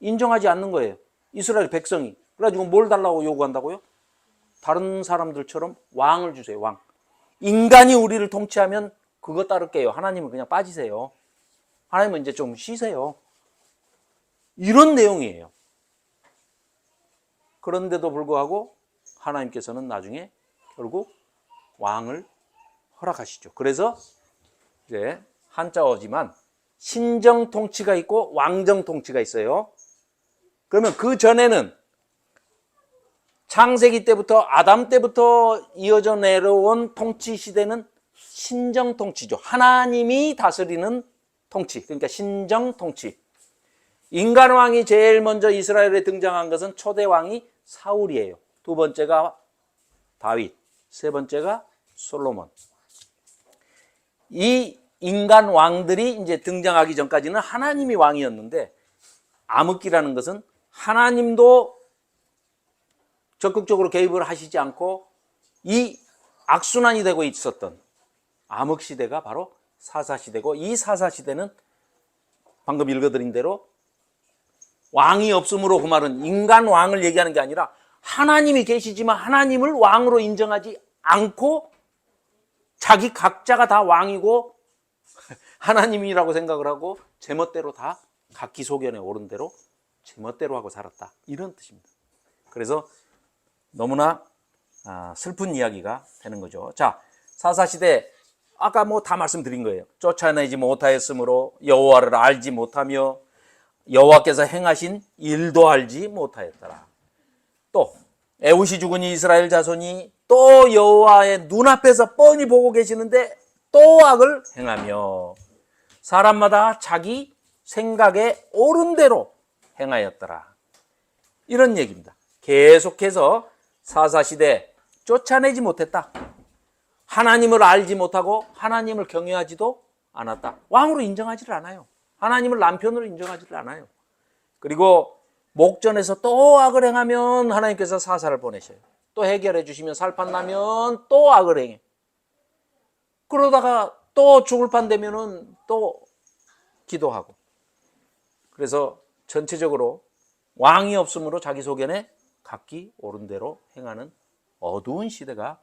인정하지 않는 거예요. 이스라엘 백성이. 그래가지고 뭘 달라고 요구한다고요? 다른 사람들처럼 왕을 주세요. 왕. 인간이 우리를 통치하면 그거 따를게요. 하나님은 그냥 빠지세요. 하나님은 이제 좀 쉬세요. 이런 내용이에요. 그런데도 불구하고 하나님께서는 나중에 결국 왕을 허락하시죠. 그래서 이제 한자어지만 신정 통치가 있고 왕정 통치가 있어요. 그러면 그 전에는 창세기 때부터 아담 때부터 이어져 내려온 통치 시대는 신정 통치죠. 하나님이 다스리는 통치. 그러니까 신정 통치. 인간 왕이 제일 먼저 이스라엘에 등장한 것은 초대 왕이 사울이에요. 두 번째가 다윗, 세 번째가 솔로몬. 이 인간 왕들이 이제 등장하기 전까지는 하나님이 왕이었는데 암흑기라는 것은 하나님도 적극적으로 개입을 하시지 않고 이 악순환이 되고 있었던 암흑시대가 바로 사사시대고, 이 사사시대는 방금 읽어드린 대로 왕이 없으므로, 그 말은 인간 왕을 얘기하는 게 아니라 하나님이 계시지만 하나님을 왕으로 인정하지 않고 자기 각자가 다 왕이고 하나님이라고 생각을 하고 제멋대로 다 각기 소견에 옳은 대로 제멋대로 하고 살았다, 이런 뜻입니다. 그래서 너무나 슬픈 이야기가 되는 거죠. 자, 사사시대 아까 뭐 다 말씀드린 거예요. 쫓아내지 못하였으므로 여호와를 알지 못하며 여호와께서 행하신 일도 알지 못하였더라. 또 에웃이 죽은 이스라엘 자손이 또 여호와의 눈앞에서 뻔히 보고 계시는데 또 악을 행하며 사람마다 자기 생각에 옳은 대로 행하였더라. 이런 얘기입니다. 계속해서 사사시대 쫓아내지 못했다. 하나님을 알지 못하고 하나님을 경외하지도 않았다. 왕으로 인정하지를 않아요. 하나님을 남편으로 인정하지를 않아요. 그리고 목전에서 또 악을 행하면 하나님께서 사사를 보내셔요. 또 해결해 주시면 살판 나면 또 악을 행해. 그러다가 또 죽을 판 되면은 또 기도하고. 그래서 전체적으로 왕이 없으므로 자기 소견에 각기 옳은 대로 행하는 어두운 시대가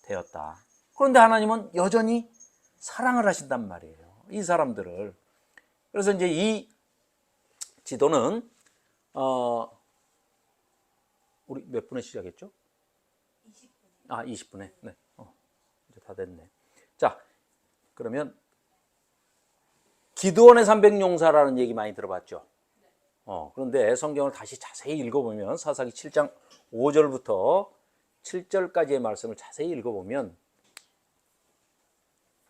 되었다. 그런데 하나님은 여전히 사랑을 하신단 말이에요, 이 사람들을. 그래서 이제 이 지도는 우리 몇 분에 시작했죠? 20분. 20분에. 네. 이제 다 됐네. 자, 그러면 기드온의 300용사라는 얘기 많이 들어봤죠? 그런데 성경을 다시 자세히 읽어보면 사사기 7장 5절부터 7절까지의 말씀을 자세히 읽어보면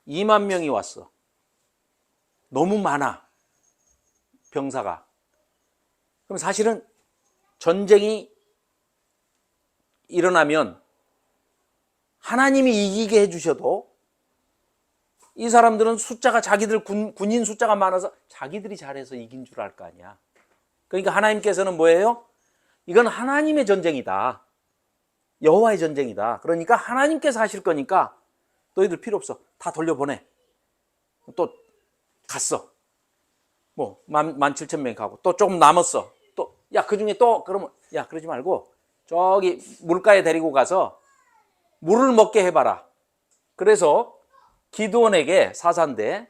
2만 명이 왔어. 너무 많아, 병사가. 그럼 사실은 전쟁이 일어나면 하나님이 이기게 해주셔도 이 사람들은 숫자가, 자기들 군인 숫자가 많아서 자기들이 잘해서 이긴 줄 알 거 아니야. 그러니까 하나님께서는 뭐예요? 이건 하나님의 전쟁이다, 여호와의 전쟁이다. 그러니까 하나님께서 하실 거니까 너희들 필요 없어, 다 돌려보내. 또 갔어. 뭐 17,000명이 가고 또 조금 남았어. 또 야, 그중에 또 그러면 야, 그러지 말고 저기 물가에 데리고 가서 물을 먹게 해봐라. 그래서 기드온에게 사사인데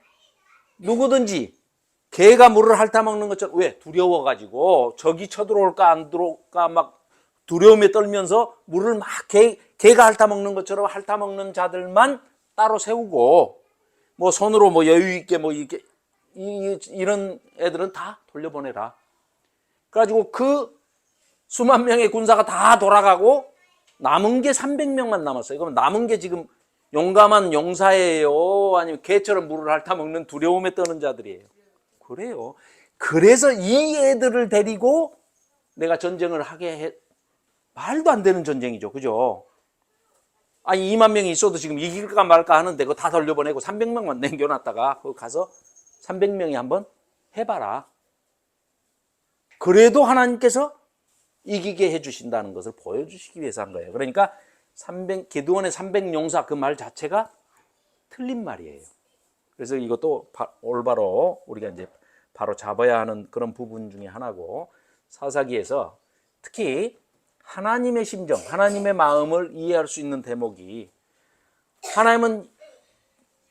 누구든지 개가 물을 핥아먹는 것처럼 왜? 두려워가지고 적이 쳐들어올까 안 들어올까 막 두려움에 떨면서 물을 막 개가 핥아먹는 것처럼 핥아먹는 자들만 따로 세우고 뭐 손으로 뭐 여유 있게 뭐 이렇게 이런 애들은 다 돌려보내라. 그래가지고 그 수만 명의 군사가 다 돌아가고 남은 게 300명만 남았어요. 그럼 남은 게 지금 용감한 용사예요? 아니면 개처럼 물을 핥아먹는 두려움에 떠는 자들이에요? 그래요. 그래서 이 애들을 데리고 내가 전쟁을 하게 해. 말도 안 되는 전쟁이죠. 그죠? 아니 2만 명이 있어도 지금 이길까 말까 하는데 그거 다 돌려보내고 300명만 남겨놨다가 거기 가서 300명이 한번 해봐라. 그래도 하나님께서 이기게 해주신다는 것을 보여주시기 위해서 한 거예요. 그러니까 기드온의 300용사 그 말 자체가 틀린 말이에요. 그래서 이것도 올바로 우리가 이제 바로 잡아야 하는 그런 부분 중에 하나고, 사사기에서 특히 하나님의 심정, 하나님의 마음을 이해할 수 있는 대목이, 하나님은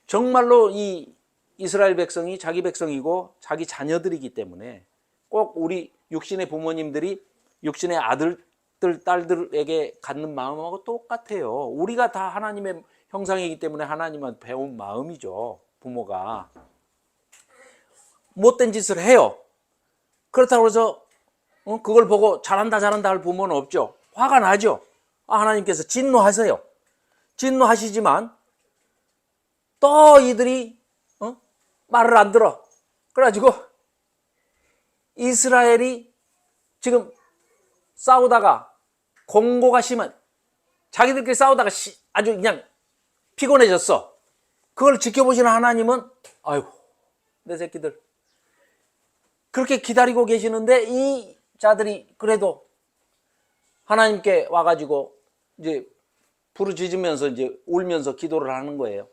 정말로 이 이스라엘 백성이 자기 백성이고 자기 자녀들이기 때문에 꼭 우리 육신의 부모님들이 육신의 아들들, 딸들에게 갖는 마음하고 똑같아요. 우리가 다 하나님의 형상이기 때문에 하나님한테 배운 마음이죠. 부모가 못된 짓을 해요. 그렇다고 해서 그걸 보고 잘한다 할 부모는 없죠. 화가 나죠. 하나님께서 진노하세요. 진노하시지만 또 이들이 말을 안 들어. 그래가지고 이스라엘이 지금 싸우다가 공고가 심한, 자기들끼리 싸우다가 아주 그냥 피곤해졌어. 그걸 지켜보시는 하나님은 아이고 내 새끼들 그렇게 기다리고 계시는데 이 자들이 그래도 하나님께 와가지고 이제 부르짖으면서 이제 울면서 기도를 하는 거예요.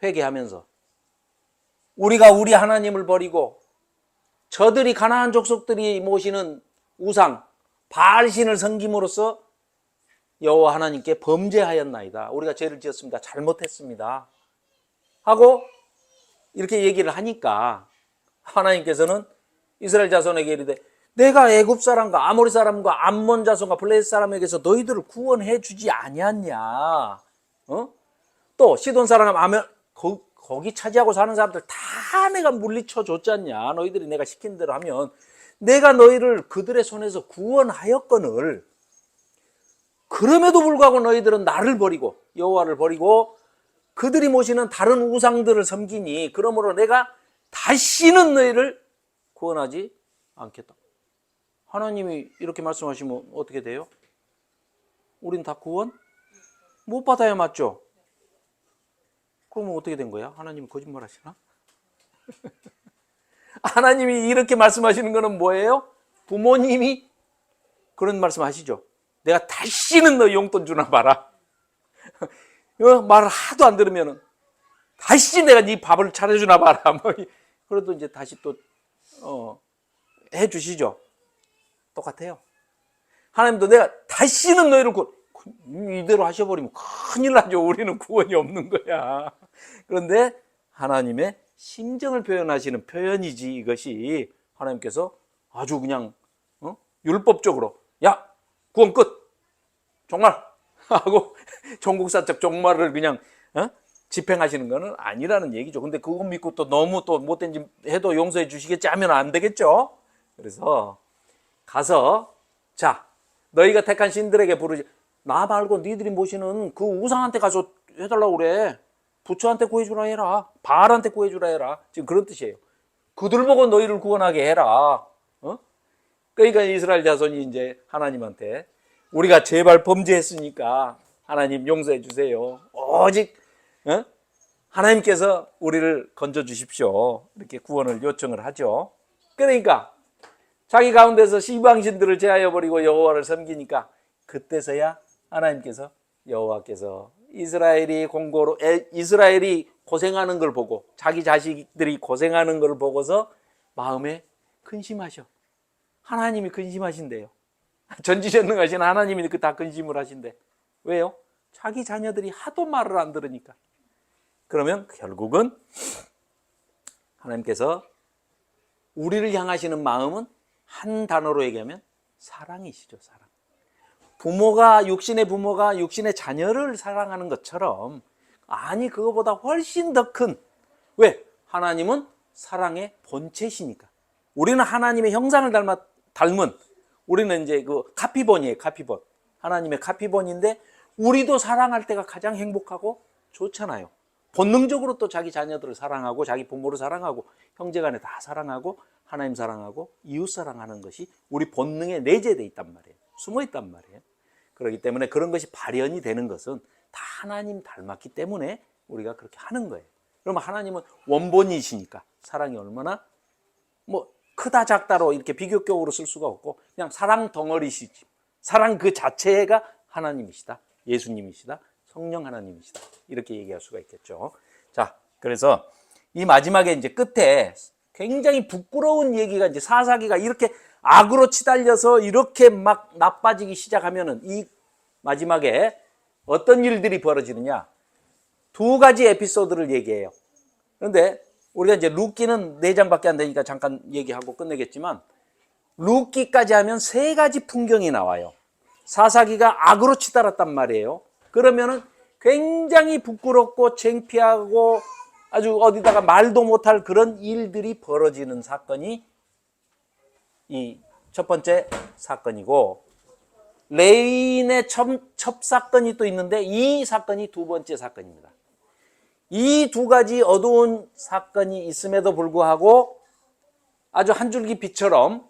회개하면서 우리가 우리 하나님을 버리고 저들이 가나안 족속들이 모시는 우상 바알신을 섬김으로써 여호와 하나님께 범죄하였나이다. 우리가 죄를 지었습니다. 잘못했습니다. 하고 이렇게 얘기를 하니까 하나님께서는 이스라엘 자손에게 이르되 내가 애굽 사람과 아모리 사람과 암몬 자손과 블레셋 사람에게서 너희들을 구원해 주지 아니했냐. 또 시돈 사람 아면 거기 차지하고 사는 사람들 다 내가 물리쳐 줬잖냐. 너희들이 내가 시킨 대로 하면 내가 너희를 그들의 손에서 구원하였거늘 그럼에도 불구하고 너희들은 나를 버리고 여호와를 버리고 그들이 모시는 다른 우상들을 섬기니 그러므로 내가 다시는 너희를 구원하지 않겠다. 하나님이 이렇게 말씀하시면 어떻게 돼요? 우린 다 구원 못 받아야 맞죠? 그러면 어떻게 된 거야? 하나님이 거짓말 하시나? 하나님이 이렇게 말씀하시는 거는 뭐예요? 부모님이 그런 말씀 하시죠. 내가 다시는 너 용돈 주나 봐라. 말을 하도 안 들으면 다시 내가 네 밥을 차려주나 봐라. 뭐 그래도 이제 다시 또 해주시죠. 똑같아요. 하나님도 내가 다시는 너희를 이대로 하셔버리면 큰일 나죠. 우리는 구원이 없는 거야. 그런데 하나님의 심정을 표현하시는 표현이지 이것이. 하나님께서 아주 그냥 율법적으로 야 구원 끝 종말 하고 종국사적 종말을 그냥 집행하시는 것은 아니라는 얘기죠. 근데 그거 믿고 또 너무 또 못된 짓 해도 용서해 주시겠지 하면 안 되겠죠. 그래서 가서 자 너희가 택한 신들에게 부르지, 나 말고 니들이 모시는 그 우상한테 가서 해달라고 그래. 부처한테 구해주라 해라. 바알한테 구해주라 해라. 지금 그런 뜻이에요. 그들 보고 너희를 구원하게 해라. 그러니까 이스라엘 자손이 이제 하나님한테 우리가 제발 범죄했으니까 하나님 용서해 주세요. 오직 하나님께서 우리를 건져 주십시오. 이렇게 구원을 요청을 하죠. 그러니까 자기 가운데서 시방신들을 제하여 버리고 여호와를 섬기니까 그때서야 하나님께서 여호와께서 이스라엘이 고생하는 걸 보고 자기 자식들이 고생하는 걸 보고서 마음에 근심하셔. 하나님이 근심하신대요. 전지전능하신 하나님이 그 다 근심을 하신대. 왜요? 자기 자녀들이 하도 말을 안 들으니까. 그러면 결국은 하나님께서 우리를 향하시는 마음은 한 단어로 얘기하면 사랑이시죠. 사랑. 육신의 부모가 육신의 자녀를 사랑하는 것처럼, 아니 그거보다 훨씬 더 큰, 왜? 하나님은 사랑의 본체시니까. 우리는 하나님의 형상을 닮은 우리는 이제 그 카피본이에요. 카피본. 하나님의 카피본인데 우리도 사랑할 때가 가장 행복하고 좋잖아요. 본능적으로 또 자기 자녀들을 사랑하고 자기 부모를 사랑하고 형제간에 다 사랑하고 하나님 사랑하고 이웃 사랑하는 것이 우리 본능에 내재되어 있단 말이에요. 숨어 있단 말이에요. 그렇기 때문에 그런 것이 발현이 되는 것은 다 하나님 닮았기 때문에 우리가 그렇게 하는 거예요. 그러면 하나님은 원본이시니까 사랑이 얼마나 뭐 크다 작다로 이렇게 비교격으로 쓸 수가 없고 그냥 사랑 덩어리시지. 사랑 그 자체가 하나님이시다. 예수님이시다. 성령 하나님이시다. 이렇게 얘기할 수가 있겠죠. 자, 그래서 이 마지막에 이제 끝에 굉장히 부끄러운 얘기가 이제 사사기가 이렇게 악으로 치달려서 이렇게 막 나빠지기 시작하면은 이 마지막에 어떤 일들이 벌어지느냐. 두 가지 에피소드를 얘기해요. 그런데 우리가 이제 룻기는 4장밖에 안 되니까 잠깐 얘기하고 끝내겠지만 룻기까지 하면 3가지 풍경이 나와요. 사사기가 악으로 치달았단 말이에요. 그러면은 굉장히 부끄럽고 창피하고 아주 어디다가 말도 못할 그런 일들이 벌어지는 사건이 이 첫 번째 사건이고, 레위인의 첩사건이 또 있는데 이 사건이 두 번째 사건입니다. 이 두 가지 어두운 사건이 있음에도 불구하고 아주 한 줄기 빛처럼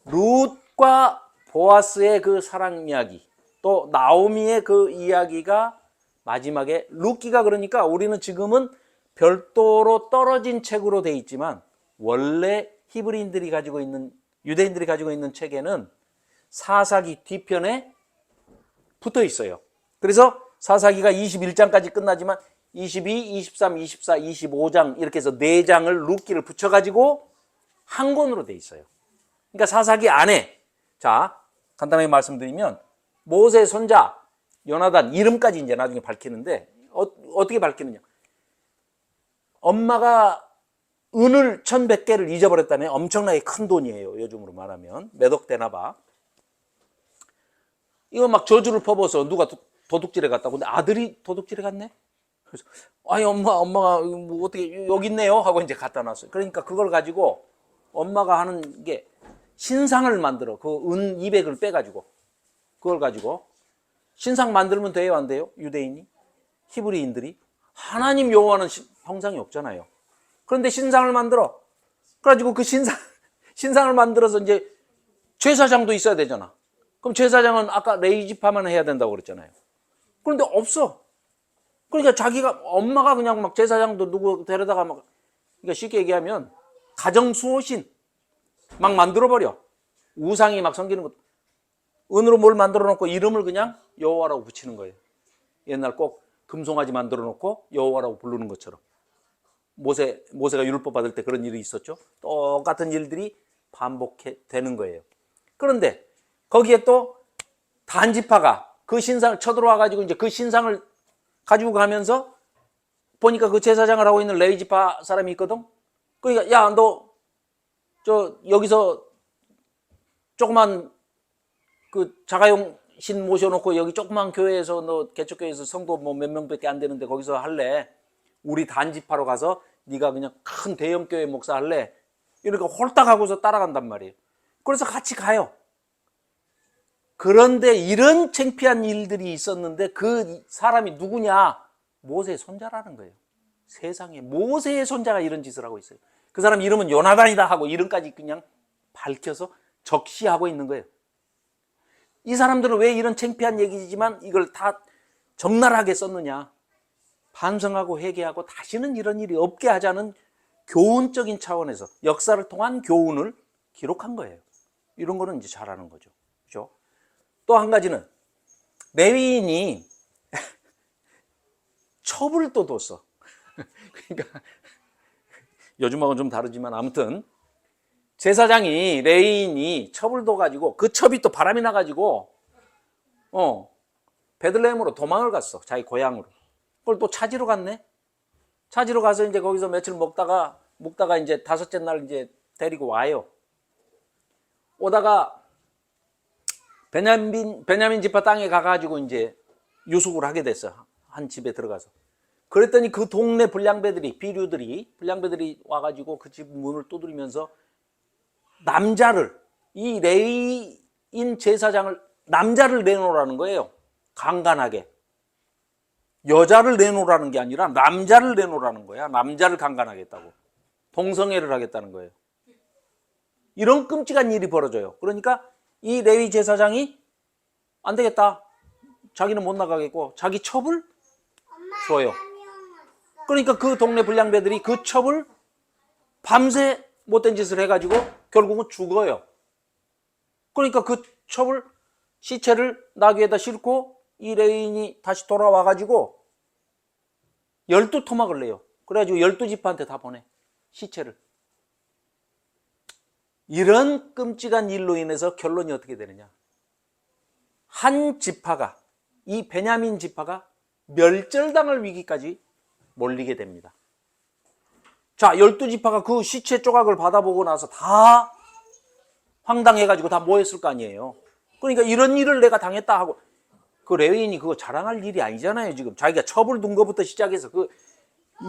룻과 보아스의 그 사랑 이야기, 또 나오미의 그 이야기가 마지막에 룻기가, 그러니까 우리는 지금은 별도로 떨어진 책으로 돼 있지만 원래 히브리인들이 가지고 있는, 유대인들이 가지고 있는 책에는 사사기 뒤편에 붙어 있어요. 그래서 사사기가 21장까지 끝나지만 22, 23, 24, 25장 이렇게 해서 4장을 룻기를 붙여가지고 한 권으로 돼 있어요. 그러니까 사사기 안에, 자 간단하게 말씀드리면 모세 손자 요나단 이름까지 이제 나중에 밝히는데 어떻게 밝히느냐. 엄마가 은을 1100개를 잊어버렸다네. 엄청나게 큰 돈이에요. 요즘으로 말하면 몇 억 되나 봐. 이거 막 저주를 퍼부어서 누가 도둑질해 갔다고. 근데 아들이 도둑질해 갔네. 그래서 아니 엄마가 뭐 어떻게 여기 있네요 하고 이제 갖다 놨어요. 그러니까 그걸 가지고 엄마가 하는 게 신상을 만들어. 그 은 200을 빼가지고 그걸 가지고 신상 만들면 돼요, 안 돼요? 유대인이, 히브리인들이. 하나님 여호와는 형상이 없잖아요. 그런데 신상을 만들어. 그래가지고 그 신상을 만들어서 이제 제사장도 있어야 되잖아. 그럼 제사장은 아까 레위지파만 해야 된다고 그랬잖아요. 그런데 없어. 그러니까 자기가, 엄마가 그냥 막 제사장도 누구 데려다가 막, 그러니까 쉽게 얘기하면 가정 수호신 막 만들어버려. 우상이 막 섬기는 것. 은으로 뭘 만들어 놓고 이름을 그냥 여호와라고 붙이는 거예요. 옛날 꼭 금송아지 만들어 놓고 여호와라고 부르는 것처럼. 모세가 율법 받을 때 그런 일이 있었죠. 똑같은 일들이 반복되는 거예요. 그런데 거기에 또 단지파가 그 신상을 쳐들어와 가지고 이제 그 신상을 가지고 가면서 보니까 그 제사장을 하고 있는 레위지파 사람이 있거든. 그러니까 야, 너 저 여기서 조그만 그 자가용 신 모셔놓고 여기 조그만 교회에서 너 개척교회에서 성도 뭐 몇 명밖에 안 되는데 거기서 할래? 우리 단지파로 가서 네가 그냥 큰 대형교회 목사 할래? 이러니까 홀딱 하고서 따라간단 말이에요. 그래서 같이 가요. 그런데 이런 창피한 일들이 있었는데 그 사람이 누구냐? 모세의 손자라는 거예요. 세상에 모세의 손자가 이런 짓을 하고 있어요. 그 사람 이름은 요나단이다 하고 이름까지 그냥 밝혀서 적시하고 있는 거예요. 이 사람들은 왜 이런 창피한 얘기지만 이걸 다 적나라하게 썼느냐? 반성하고 회개하고 다시는 이런 일이 없게 하자는 교훈적인 차원에서 역사를 통한 교훈을 기록한 거예요. 이런 거는 이제 잘하는 거죠. 그렇죠? 또 한 가지는 레위인이 첩을 또 뒀어. 그러니까 요즘하고는 좀 다르지만 아무튼 제사장이 레위인이 첩을 둬가지고 그 첩이 또 바람이 나가지고 베들레헴으로 도망을 갔어. 자기 고향으로. 그걸 또 찾으러 갔네. 찾으러 가서 이제 거기서 며칠 묵다가 이제 다섯째 날 이제 데리고 와요. 오다가 베냐민 지파 땅에 가가지고 이제 유숙을 하게 됐어. 한 집에 들어가서. 그랬더니 그 동네 불량배들이 와가지고 그 집 문을 두드리면서 이 레위인 제사장을 남자를 내놓으라는 거예요. 강간하게. 여자를 내놓으라는 게 아니라 남자를 내놓으라는 거야. 남자를 강간하겠다고. 동성애를 하겠다는 거예요. 이런 끔찍한 일이 벌어져요. 그러니까 이 레위 제사장이 안 되겠다. 자기는 못 나가겠고 자기 첩을 줘요. 그러니까 그 동네 불량배들이 그 첩을 밤새 못된 짓을 해가지고 결국은 죽어요. 그러니까 그 첩을 시체를 나귀에다 싣고 이 레위인이 다시 돌아와가지고 12토막을 내요. 그래가지고 12지파한테 다 보내. 시체를. 이런 끔찍한 일로 인해서 결론이 어떻게 되느냐. 한 지파가, 이 베냐민 지파가 멸절당할 위기까지 몰리게 됩니다. 자, 12지파가 그 시체 조각을 받아보고 나서 다 황당해가지고 다 모였을 거 아니에요. 그러니까 이런 일을 내가 당했다 하고, 그 레위인이 그거 자랑할 일이 아니잖아요. 지금 자기가 첩을 둔 것부터 시작해서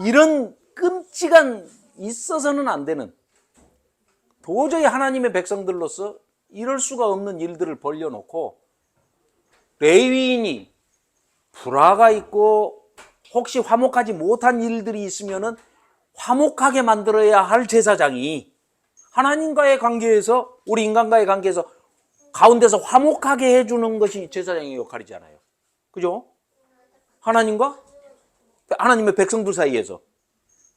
이런 끔찍한 있어서는 안 되는, 도저히 하나님의 백성들로서 이럴 수가 없는 일들을 벌려놓고 레위인이 불화가 있고 혹시 화목하지 못한 일들이 있으면은 화목하게 만들어야 할 제사장이 하나님과의 관계에서, 우리 인간과의 관계에서 가운데서 화목하게 해주는 것이 제사장의 역할이잖아요. 그죠? 하나님의 백성들 사이에서.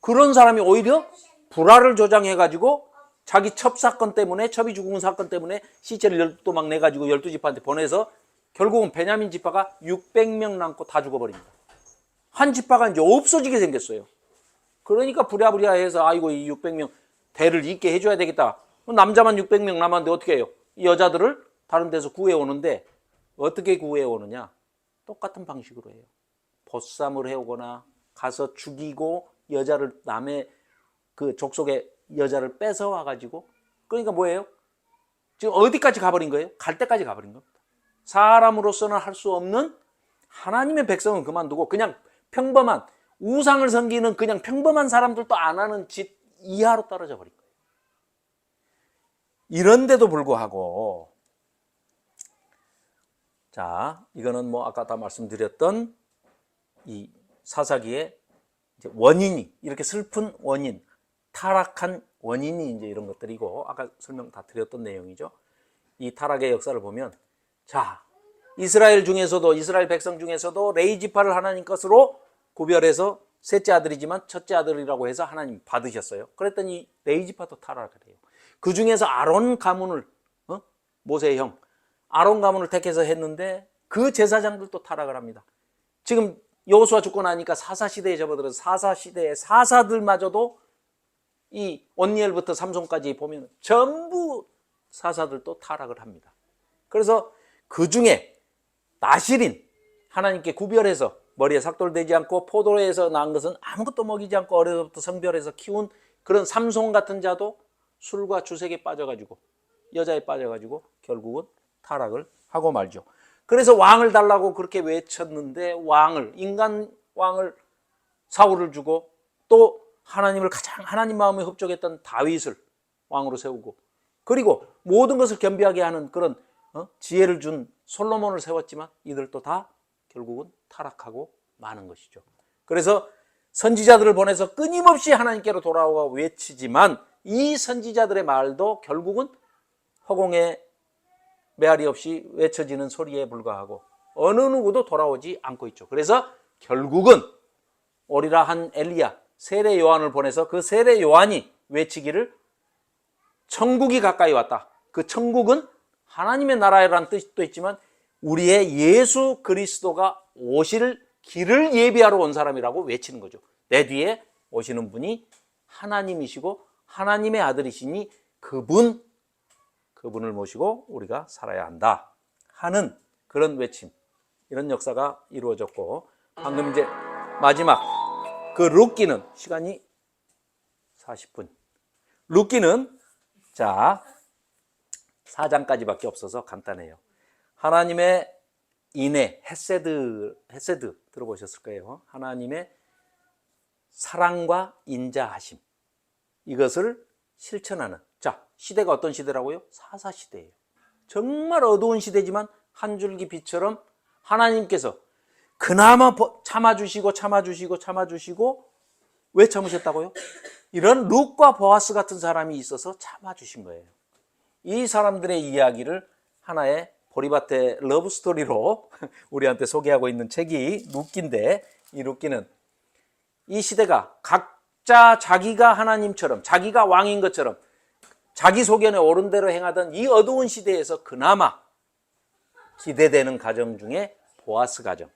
그런 사람이 오히려 불화를 조장해가지고 자기 첩 사건 때문에, 첩이 죽은 사건 때문에 시체를 12도막 내가지고 12지파한테 보내서 결국은 베냐민 지파가 600명 남고 다 죽어버립니다. 한 지파가 이제 없어지게 생겼어요. 그러니까 부랴부랴 해서 아이고 이 600명 대를 잇게 해줘야 되겠다. 남자만 600명 남았는데 어떻게 해요? 이 여자들을 다른 데서 구해오는데 어떻게 구해오느냐? 똑같은 방식으로 해요. 보쌈을 해오거나 가서 죽이고 여자를, 남의 그 족속의 여자를 뺏어와가지고, 그러니까 뭐예요? 지금 어디까지 가버린 거예요? 갈 때까지 가버린 겁니다. 사람으로서는 할 수 없는, 하나님의 백성은 그만두고 그냥 평범한, 우상을 섬기는 그냥 평범한 사람들도 안 하는 짓 이하로 떨어져 버린 거예요. 이런데도 불구하고, 자, 이거는 뭐 아까 다 말씀드렸던 이 사사기의 이제 원인이, 이렇게 슬픈 원인, 타락한 원인이 이제 이런 것들이고, 아까 설명 다 드렸던 내용이죠. 이 타락의 역사를 보면, 자, 이스라엘 백성 중에서도 레위 지파를 하나님 것으로 구별해서 셋째 아들이지만 첫째 아들이라고 해서 하나님 받으셨어요. 그랬더니 레위 지파도 타락을 해요. 그 중에서 아론 가문을, 모세의 형 아론 가문을 택해서 했는데 그 제사장들도 타락을 합니다. 지금 여호수아 죽고 나니까 사사시대에 접어들어서 사사시대의 사사들마저도 이 온니엘부터 삼손까지 보면 전부 사사들도 타락을 합니다. 그래서 그 중에 나실인, 하나님께 구별해서 머리에 삭돌되지 않고 포도에서 낳은 것은 아무것도 먹이지 않고 어려서부터 성별해서 키운 그런 삼손 같은 자도 술과 주색에 빠져가지고, 여자에 빠져가지고 결국은 타락을 하고 말죠. 그래서 왕을 달라고 그렇게 외쳤는데 인간 왕을, 사울을 주고, 또 하나님을 가장 하나님 마음에 흡족했던 다윗을 왕으로 세우고, 그리고 모든 것을 겸비하게 하는 그런 지혜를 준 솔로몬을 세웠지만 이들도 다 결국은 타락하고 마는 것이죠. 그래서 선지자들을 보내서 끊임없이 하나님께로 돌아오고 외치지만 이 선지자들의 말도 결국은 허공에 메아리 없이 외쳐지는 소리에 불과하고 어느 누구도 돌아오지 않고 있죠. 그래서 결국은 오리라 한 엘리야, 세례 요한을 보내서 그 세례 요한이 외치기를 천국이 가까이 왔다. 그 천국은 하나님의 나라라는 뜻도 있지만 우리의 예수 그리스도가 오실 길을 예비하러 온 사람이라고 외치는 거죠. 내 뒤에 오시는 분이 하나님이시고 하나님의 아들이시니 그분을 모시고 우리가 살아야 한다 하는 그런 외침, 이런 역사가 이루어졌고, 방금 이제 마지막 그 룻기는 시간이 40분. 룻기는 자 4장까지밖에 없어서 간단해요. 하나님의 인애, 헤세드 들어보셨을 거예요. 하나님의 사랑과 인자하심, 이것을 실천하는, 자 시대가 어떤 시대라고요? 사사시대예요. 정말 어두운 시대지만 한 줄기 빛처럼 하나님께서 그나마 참아주시고 왜 참으셨다고요? 이런 룻과 보아스 같은 사람이 있어서 참아주신 거예요. 이 사람들의 이야기를 하나의 보리밭의 러브스토리로 우리한테 소개하고 있는 책이 룻기인데, 이 룻기는 이 시대가 각자 자기가 하나님처럼, 자기가 왕인 것처럼 자기 소견에 옳은 대로 행하던 이 어두운 시대에서 그나마 기대되는 가정 중에 보아스 가정을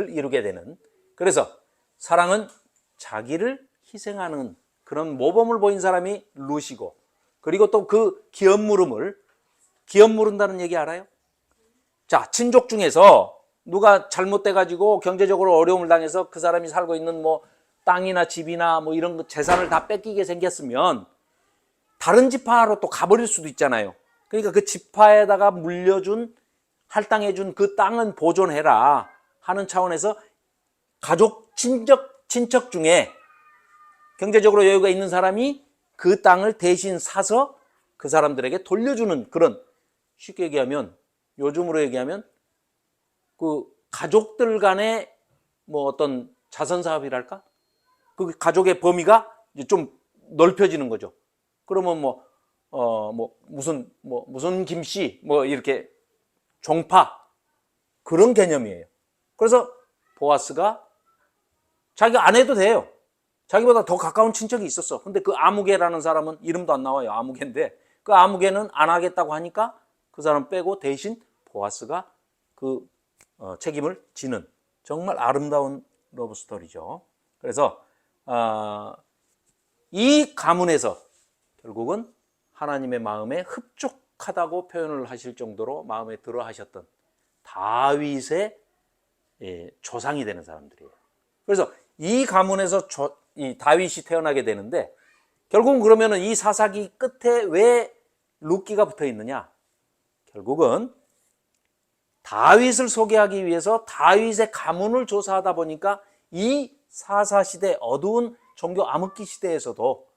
이루게 되는, 그래서 사랑은 자기를 희생하는 그런 모범을 보인 사람이 룻이고, 그리고 또 그 기업 물은다는 얘기 알아요? 자, 친족 중에서 누가 잘못돼가지고 경제적으로 어려움을 당해서 그 사람이 살고 있는 뭐 땅이나 집이나 뭐 이런 재산을 다 뺏기게 생겼으면 다른 지파로 또 가버릴 수도 있잖아요. 그러니까 그 지파에다가 물려준, 할당해준 그 땅은 보존해라 하는 차원에서 가족, 친척 중에 경제적으로 여유가 있는 사람이 그 땅을 대신 사서 그 사람들에게 돌려주는 그런, 쉽게 얘기하면, 요즘으로 얘기하면 그 가족들 간의 뭐 어떤 자선 사업이랄까? 그 가족의 범위가 이제 좀 넓혀지는 거죠. 그러면 무슨 김씨 뭐 이렇게 종파, 그런 개념이에요. 그래서 보아스가 자기가 안 해도 돼요. 자기보다 더 가까운 친척이 있었어. 근데 그 아무개라는 사람은 이름도 안 나와요. 아무개인데 그 아무개는 안 하겠다고 하니까 그 사람 빼고 대신 보아스가 그 책임을 지는 정말 아름다운 러브스토리죠. 그래서 이 가문에서 결국은 하나님의 마음에 흡족하다고 표현을 하실 정도로 마음에 들어 하셨던 다윗의 조상이 되는 사람들이에요. 그래서 이 가문에서 이 다윗이 태어나게 되는데, 결국은 그러면은 이 사사기 끝에 왜 룻기가 붙어 있느냐? 결국은 다윗을 소개하기 위해서 다윗의 가문을 조사하다 보니까 이 사사시대, 어두운 종교 암흑기 시대에서도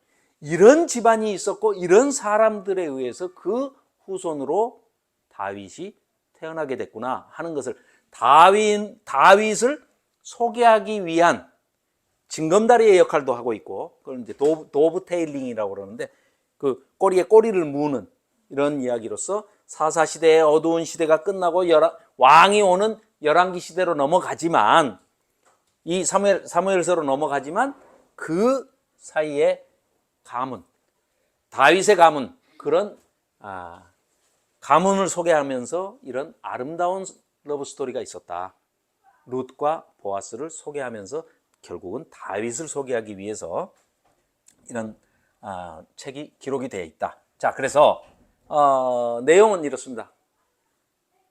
이런 집안이 있었고 이런 사람들에 의해서 그 후손으로 다윗이 태어나게 됐구나 하는 것을, 다윗을 소개하기 위한 징검다리의 역할도 하고 있고, 그걸 이제 도브테일링이라고 그러는데, 그 꼬리에 꼬리를 무는 이런 이야기로서 사사시대의 어두운 시대가 끝나고 왕이 오는 열왕기 시대로 넘어가지만, 이 사무엘서로 넘어가지만 그 사이에 가문, 다윗의 가문, 그런 가문을 소개하면서 이런 아름다운 러브스토리가 있었다. 룻과 보아스를 소개하면서 결국은 다윗을 소개하기 위해서 이런 책이 기록이 되어 있다. 자, 그래서 내용은 이렇습니다.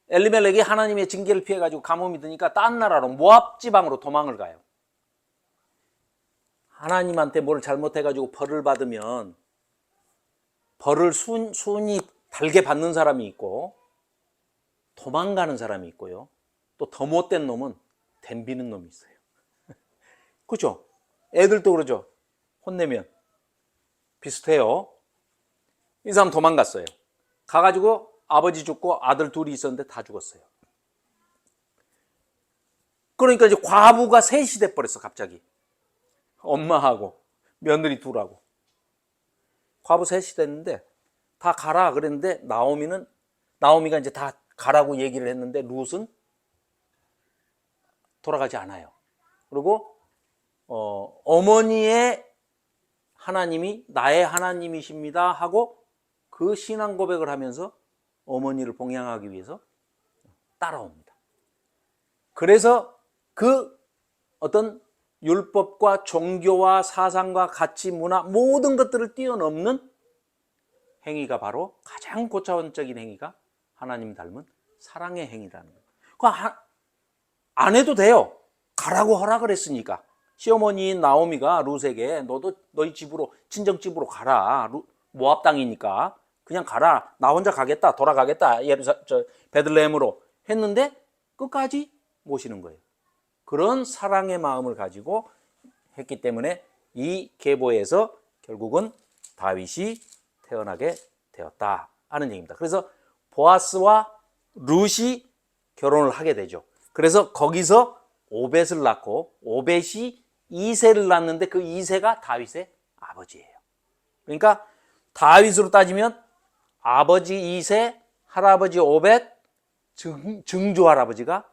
엘리멜렉이 하나님의 징계를 피해가지고 가뭄이 드니까 딴 나라로, 모압 지방으로 도망을 가요. 하나님한테 뭘 잘못해가지고 벌을 받으면 벌을 순히 달게 받는 사람이 있고, 도망가는 사람이 있고요. 또 더 못된 놈은 덤비는 놈이 있어요. 그렇죠? 애들도 그러죠. 혼내면 비슷해요. 이 사람 도망갔어요. 가가지고 아버지 죽고 아들 둘이 있었는데 다 죽었어요. 그러니까 이제 과부가 셋이 돼버렸어. 갑자기 엄마하고 며느리 둘하고 과부 셋이 됐는데, 다 가라 그랬는데 나오미가 이제 다 가라고 얘기를 했는데 룻은 돌아가지 않아요. 그리고 어머니의 하나님이 나의 하나님이십니다 하고 그 신앙 고백을 하면서 어머니를 봉양하기 위해서 따라옵니다. 그래서 그 어떤 율법과 종교와 사상과 가치, 문화 모든 것들을 뛰어넘는 행위가 바로 가장 고차원적인 행위가 하나님 닮은 사랑의 행위라는 거예요. 그거 안 해도 돼요. 가라고 허락을 했으니까. 시어머니인 나오미가 룻에게 너도 너희 집으로 친정집으로 가라. 모압 땅이니까 그냥 가라. 나 혼자 가겠다. 돌아가겠다. 베들레헴으로 했는데 끝까지 모시는 거예요. 그런 사랑의 마음을 가지고 했기 때문에 이 계보에서 결국은 다윗이 태어나게 되었다 하는 얘기입니다. 그래서 보아스와 룻이 결혼을 하게 되죠. 그래서 거기서 오벳을 낳고 오벳이 이새를 낳는데 그 이새가 다윗의 아버지예요. 그러니까 다윗으로 따지면 아버지 이새, 할아버지 오벳, 증조 할아버지가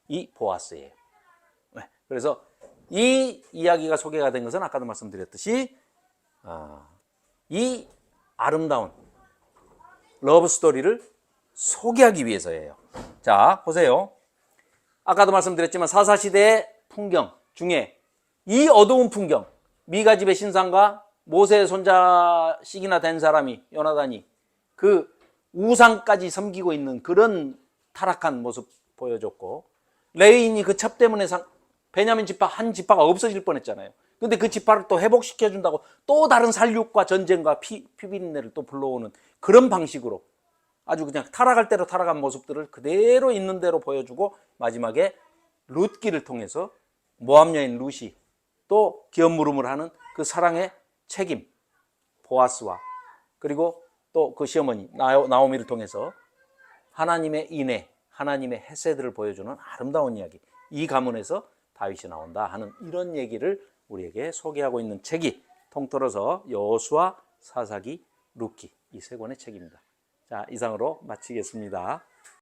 이 보아스예요. 그래서 이 이야기가 소개가 된 것은 아까도 말씀드렸듯이 이 아름다운 러브 스토리를 소개하기 위해서예요. 자, 보세요. 아까도 말씀드렸지만 사사시대의 풍경 중에 이 어두운 풍경, 미가 집의 신상과 모세의 손자식이나 된 사람이 요나단이 그 우상까지 섬기고 있는 그런 타락한 모습 보여줬고, 레위인이 그 첩 때문에 베냐민 지파 한 지파가 없어질 뻔했잖아요. 근데 그 지파를 또 회복시켜준다고 또 다른 살육과 전쟁과 피비린내를 또 불러오는 그런 방식으로 아주 그냥 타락할 대로 타락한 모습들을 그대로 있는 대로 보여주고, 마지막에 룻기를 통해서 모압 여인 룻이 또 기업물음을 하는 그 사랑의 책임, 보아스와 그리고 또 그 시어머니 나오미를 통해서 하나님의 인애, 하나님의 헤세드를 보여주는 아름다운 이야기, 이 가문에서 다윗이 나온다 하는 이런 얘기를 우리에게 소개하고 있는 책이 통틀어서 여호수아, 사사기, 룻기 이 세 권의 책입니다. 자, 이상으로 마치겠습니다.